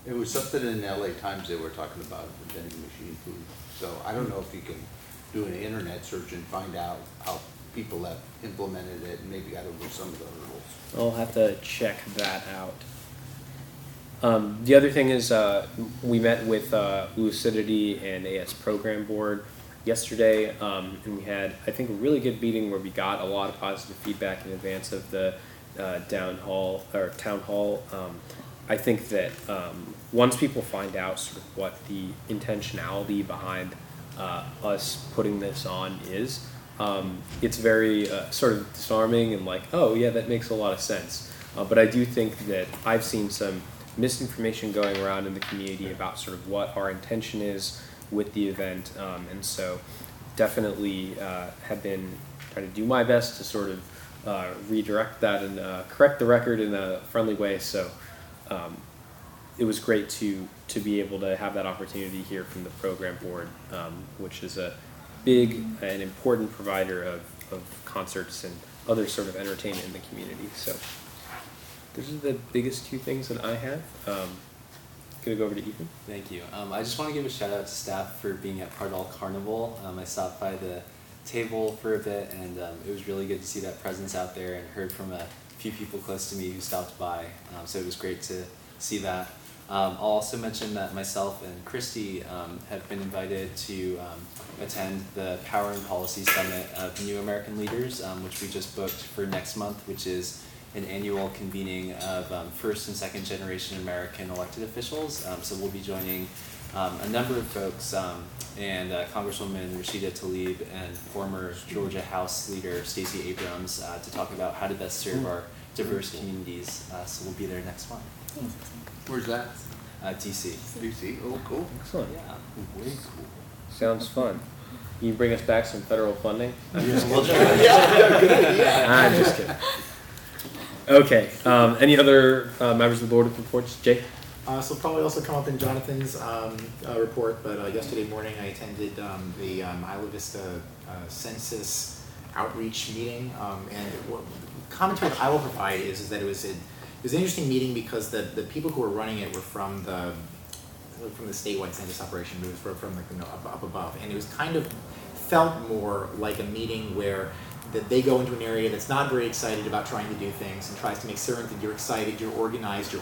It was something in the LA Times they were talking about, the vending machine food. So I don't know if you can do an internet search and find out how people have implemented it and maybe got over some of the hurdles. I'll have to check that out. The other thing is we met with Lucidity and AS Program Board yesterday, and we had, I think, a really good meeting where we got a lot of positive feedback in advance of the town hall. I think that once people find out sort of what the intentionality behind us putting this on is, it's very sort of disarming and like, oh yeah, that makes a lot of sense. But I do think that I've seen some misinformation going around in the community about sort of what our intention is with the event, and so definitely have been trying to do my best to sort of redirect that and correct the record in a friendly way. So it was great to be able to have that opportunity here from the program board, which is a big and important provider of concerts and other sort of entertainment in the community. So those are the biggest two things that I have. Gonna go over to Ethan. Thank you. I just want to give a shout out to staff for being at Pardall Carnival. I stopped by the table for a bit, and it was really good to see that presence out there, and heard from a few people close to me who stopped by. So it was great to see that. I'll also mention that myself and Christy have been invited to attend the Power and Policy Summit of New American Leaders, which we just booked for next month, which is an annual convening of first and second generation American elected officials. So we'll be joining a number of folks, and Congresswoman Rashida Tlaib and former Georgia House Leader Stacey Abrams to talk about how to best serve our diverse communities. So we'll be there next month. Where's that? DC. DC. Oh, cool. Excellent. Yeah. Way cool. Sounds fun. Can you bring us back some federal funding? I'm just kidding. Okay. Any other members of the board with reports? Jay? So probably also come up in Jonathan's report, but yesterday morning I attended the Isla Vista census outreach meeting, and what commentary that I will provide is that it was an interesting meeting because the people who were running it were from the statewide census operation, but it was from up above, and it was kind of felt more like a meeting where that they go into an area that's not very excited about trying to do things and tries to make certain that you're excited, you're organized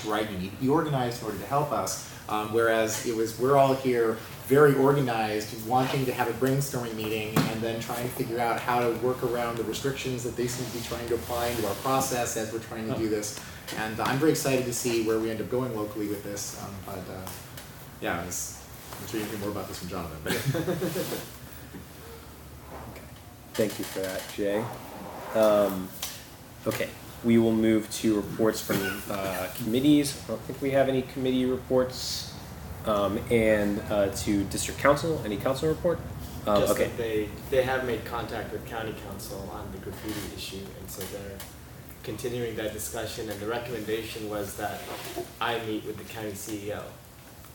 right, you need to be organized in order to help us. Whereas we're all here very organized, wanting to have a brainstorming meeting and then trying to figure out how to work around the restrictions that they seem to be trying to apply into our process as we're trying to do this. And I'm very excited to see where we end up going locally with this. Yeah, I'm sure you can hear more about this from Jonathan. Thank you for that, Jay. Okay, we will move to reports from committees. I don't think we have any committee reports. And to district council, any council report? Just okay. that they have made contact with county council on the graffiti issue, and so they're continuing that discussion, and the recommendation was that I meet with the county CEO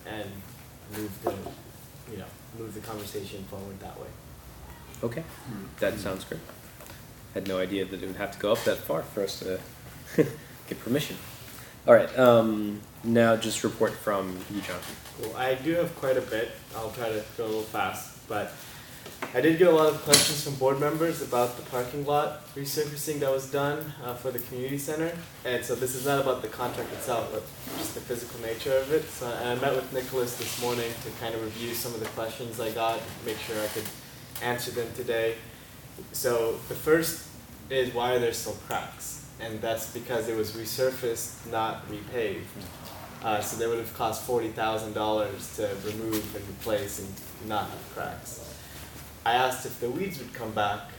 and move the conversation forward that way. Okay, that sounds great. Had no idea that it would have to go up that far for us to get permission. All right, now just report from you, Jonathan. Cool. I do have quite a bit. I'll try to go a little fast, but I did get a lot of questions from board members about the parking lot resurfacing that was done for the community center. And so this is not about the contract itself, but just the physical nature of it. So I met with Nicholas this morning to kind of review some of the questions I got, make sure I could answer them today. So the first is, why are there still cracks? And that's because it was resurfaced, not repaved. So they would have cost $40,000 to remove and replace and not have cracks. I asked if the weeds would come back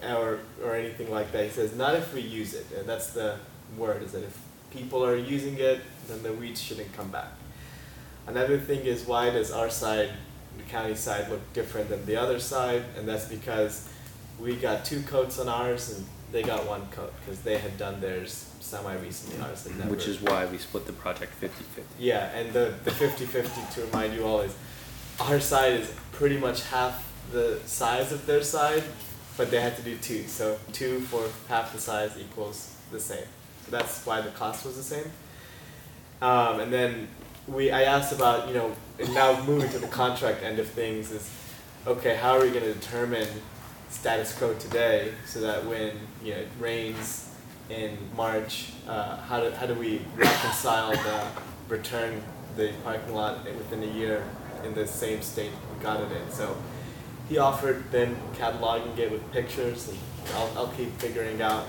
or anything like that. He says, not if we use it. And that's the word, is that if people are using it, then the weeds shouldn't come back. Another thing is, why does our side, the county side, look different than the other side? And that's because we got 2 coats on ours and they got 1 coat because they had done theirs semi-recently. Ours had never. Which is why we split the project 50-50. Yeah, and the 50-50, to remind you all, is our side is pretty much half the size of their side, but they had to do 2. So 2 for half the size equals the same. So that's why the cost was the same. And then I asked about, and now moving to the contract end of things is, okay, how are we going to determine status quo today so that when it rains in March, how do we reconcile return the parking lot within a year in the same state we got it in? So he offered then cataloging it with pictures, and I'll keep figuring out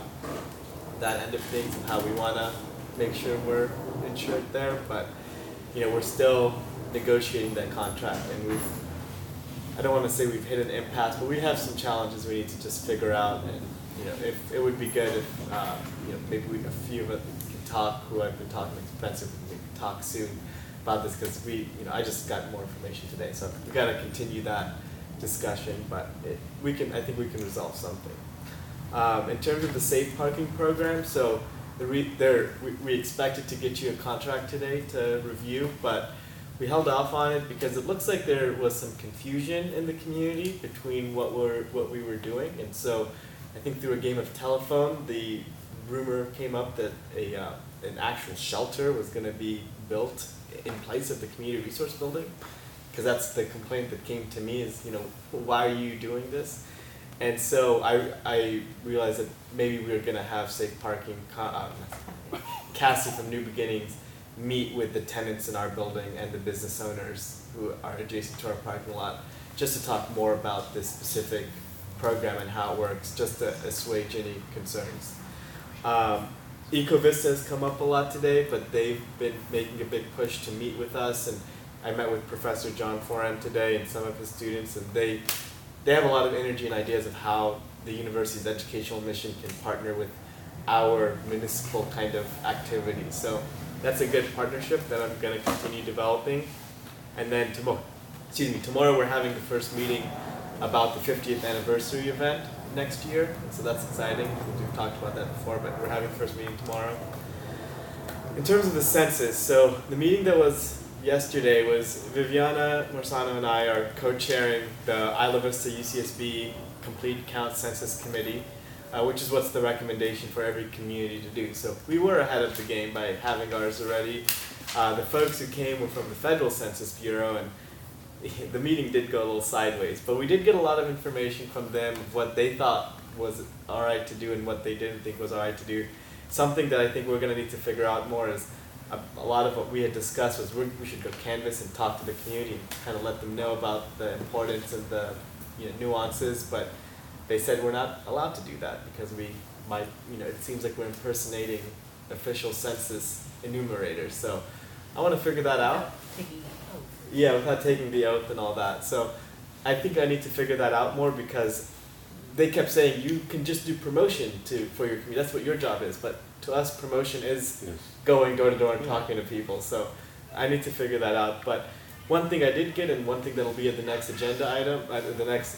that end of things and how we want to make sure we're insured there. But we're still negotiating that contract, and I don't want to say we've hit an impasse, but we have some challenges we need to just figure out. And if it would be good if maybe a few of us can talk, who I've been talking to, Spencer, we can talk soon about this, because I just got more information today, so we got to continue that discussion. But I think we can resolve something. In terms of the safe parking program, so we expected to get you a contract today to review, but we held off on it because it looks like there was some confusion in the community between what we were doing. And so I think through a game of telephone, the rumor came up that an actual shelter was going to be built in place of the community resource building, because that's the complaint that came to me is, why are you doing this? And so I realized that maybe we were going to have safe parking, Cassie from New Beginnings meet with the tenants in our building and the business owners who are adjacent to our parking lot, just to talk more about this specific program and how it works, just to assuage any concerns. EcoVista has come up a lot today, but they've been making a big push to meet with us, and I met with Professor John Foran today and some of his students, and they have a lot of energy and ideas of how the university's educational mission can partner with our municipal kind of activities. So that's a good partnership that I'm going to continue developing. And then tomorrow we're having the first meeting about the 50th anniversary event next year. And so that's exciting. We've talked about that before, but we're having the first meeting tomorrow. In terms of the census, so the meeting that was yesterday was Viviana Morsano and I are co-chairing the Isla Vista UCSB Complete Count Census Committee, which is what's the recommendation for every community to do. So we were ahead of the game by having ours already. The folks who came were from the Federal Census Bureau, and the meeting did go a little sideways, but we did get a lot of information from them of what they thought was all right to do and what they didn't think was all right to do. Something that I think we're going to need to figure out more is a lot of what we had discussed was we should go canvass and talk to the community and kind of let them know about the importance and the nuances, but they said we're not allowed to do that because we might, it seems like we're impersonating official census enumerators. So I want to figure that out. Yeah, without taking the oath and all that. So I think I need to figure that out more because they kept saying you can just do promotion for your community. That's what your job is. But to us, promotion is going door to door and talking to people. So I need to figure that out. But one thing I did get, and one thing that'll be at the next agenda item,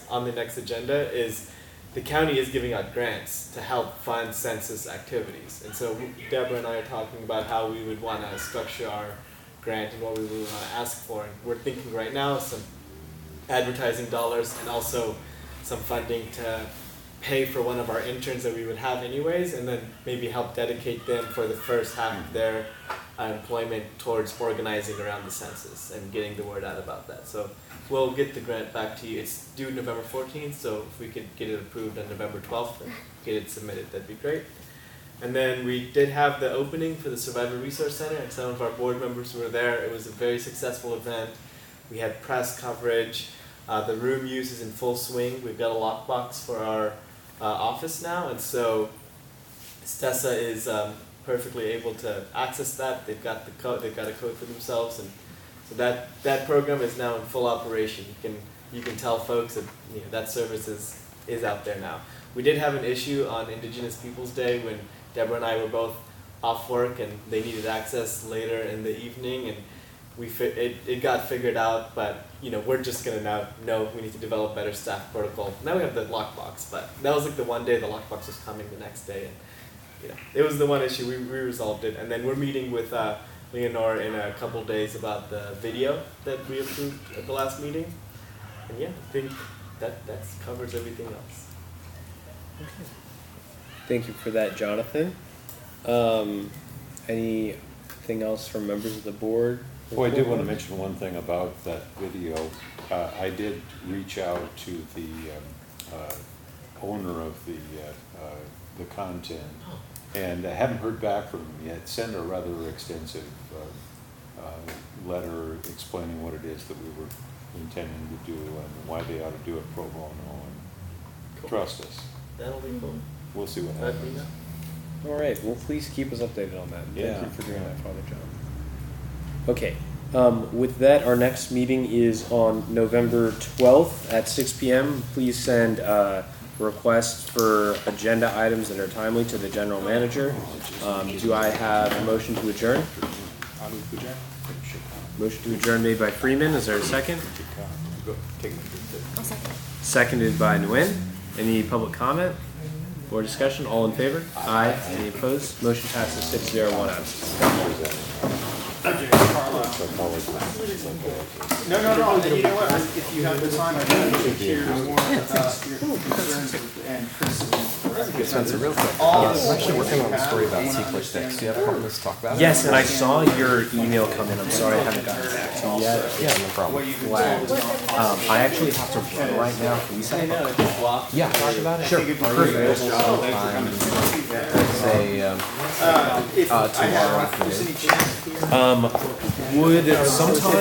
on the next agenda, is the county is giving out grants to help fund census activities. And so Deborah and I are talking about how we would want to structure our grant and what we would want to ask for. And we're thinking right now some advertising dollars and also some funding to pay for one of our interns that we would have anyways, and then maybe help dedicate them for the first half of their employment towards organizing around the census and getting the word out about that. So we'll get the grant back to you. It's due November 14th, so if we could get it approved on November 12th and get it submitted, that'd be great. And then we did have the opening for the Survivor Resource Center, and some of our board members were there. It was a very successful event. We had press coverage. The room use is in full swing. We've got a lockbox for our office now, and so Stessa is perfectly able to access that. They've got the code. They've got a code for themselves, and so that program is now in full operation. You can tell folks that that service is out there now. We did have an issue on Indigenous Peoples Day when Deborah and I were both off work and they needed access later in the evening, and it got figured out, but we're just gonna now know we need to develop better staff protocol. Now we have the lockbox, but that was like the one day the lockbox was coming the next day, and it was the one issue. We resolved it, and then we're meeting with Leonore in a couple days about the video that we approved at the last meeting, and I think that covers everything else. Okay. Thank you for that, Jonathan. Anything else from members of the board? Well, I did want to mention one thing about that video. I did reach out to the owner of the content, and I haven't heard back from him yet. Sent a rather extensive letter explaining what it is that we were intending to do and why they ought to do it pro bono and trust us. That'll be cool. We'll see what happens. All right. Well, please keep us updated on that. Yeah. Thank you for doing that, Father John. Okay. With that, our next meeting is on November 12th at 6 p.m. Please send requests for agenda items that are timely to the general manager. Do I have a motion to adjourn? Motion to adjourn made by Freeman. Is there a second? I'll second. Seconded by Nguyen. Any public comment or discussion? All in favor? Aye. Any opposed? Motion passes 6-0, 1 absent. No, you know what, if you have the time, I'd like to hear more about your concerns and criticisms. Spencer, real quick. I'm actually working on a story about C++. Do you have a couple minutes to talk about it? Yes, and I saw your email come in. I'm sorry I haven't gotten back to you yet. Yeah, no problem. Flagged. I actually have to run right now. Can we set up a call? Yeah, talk about it. Sure. Perfect. Say tomorrow afternoon. Would sometime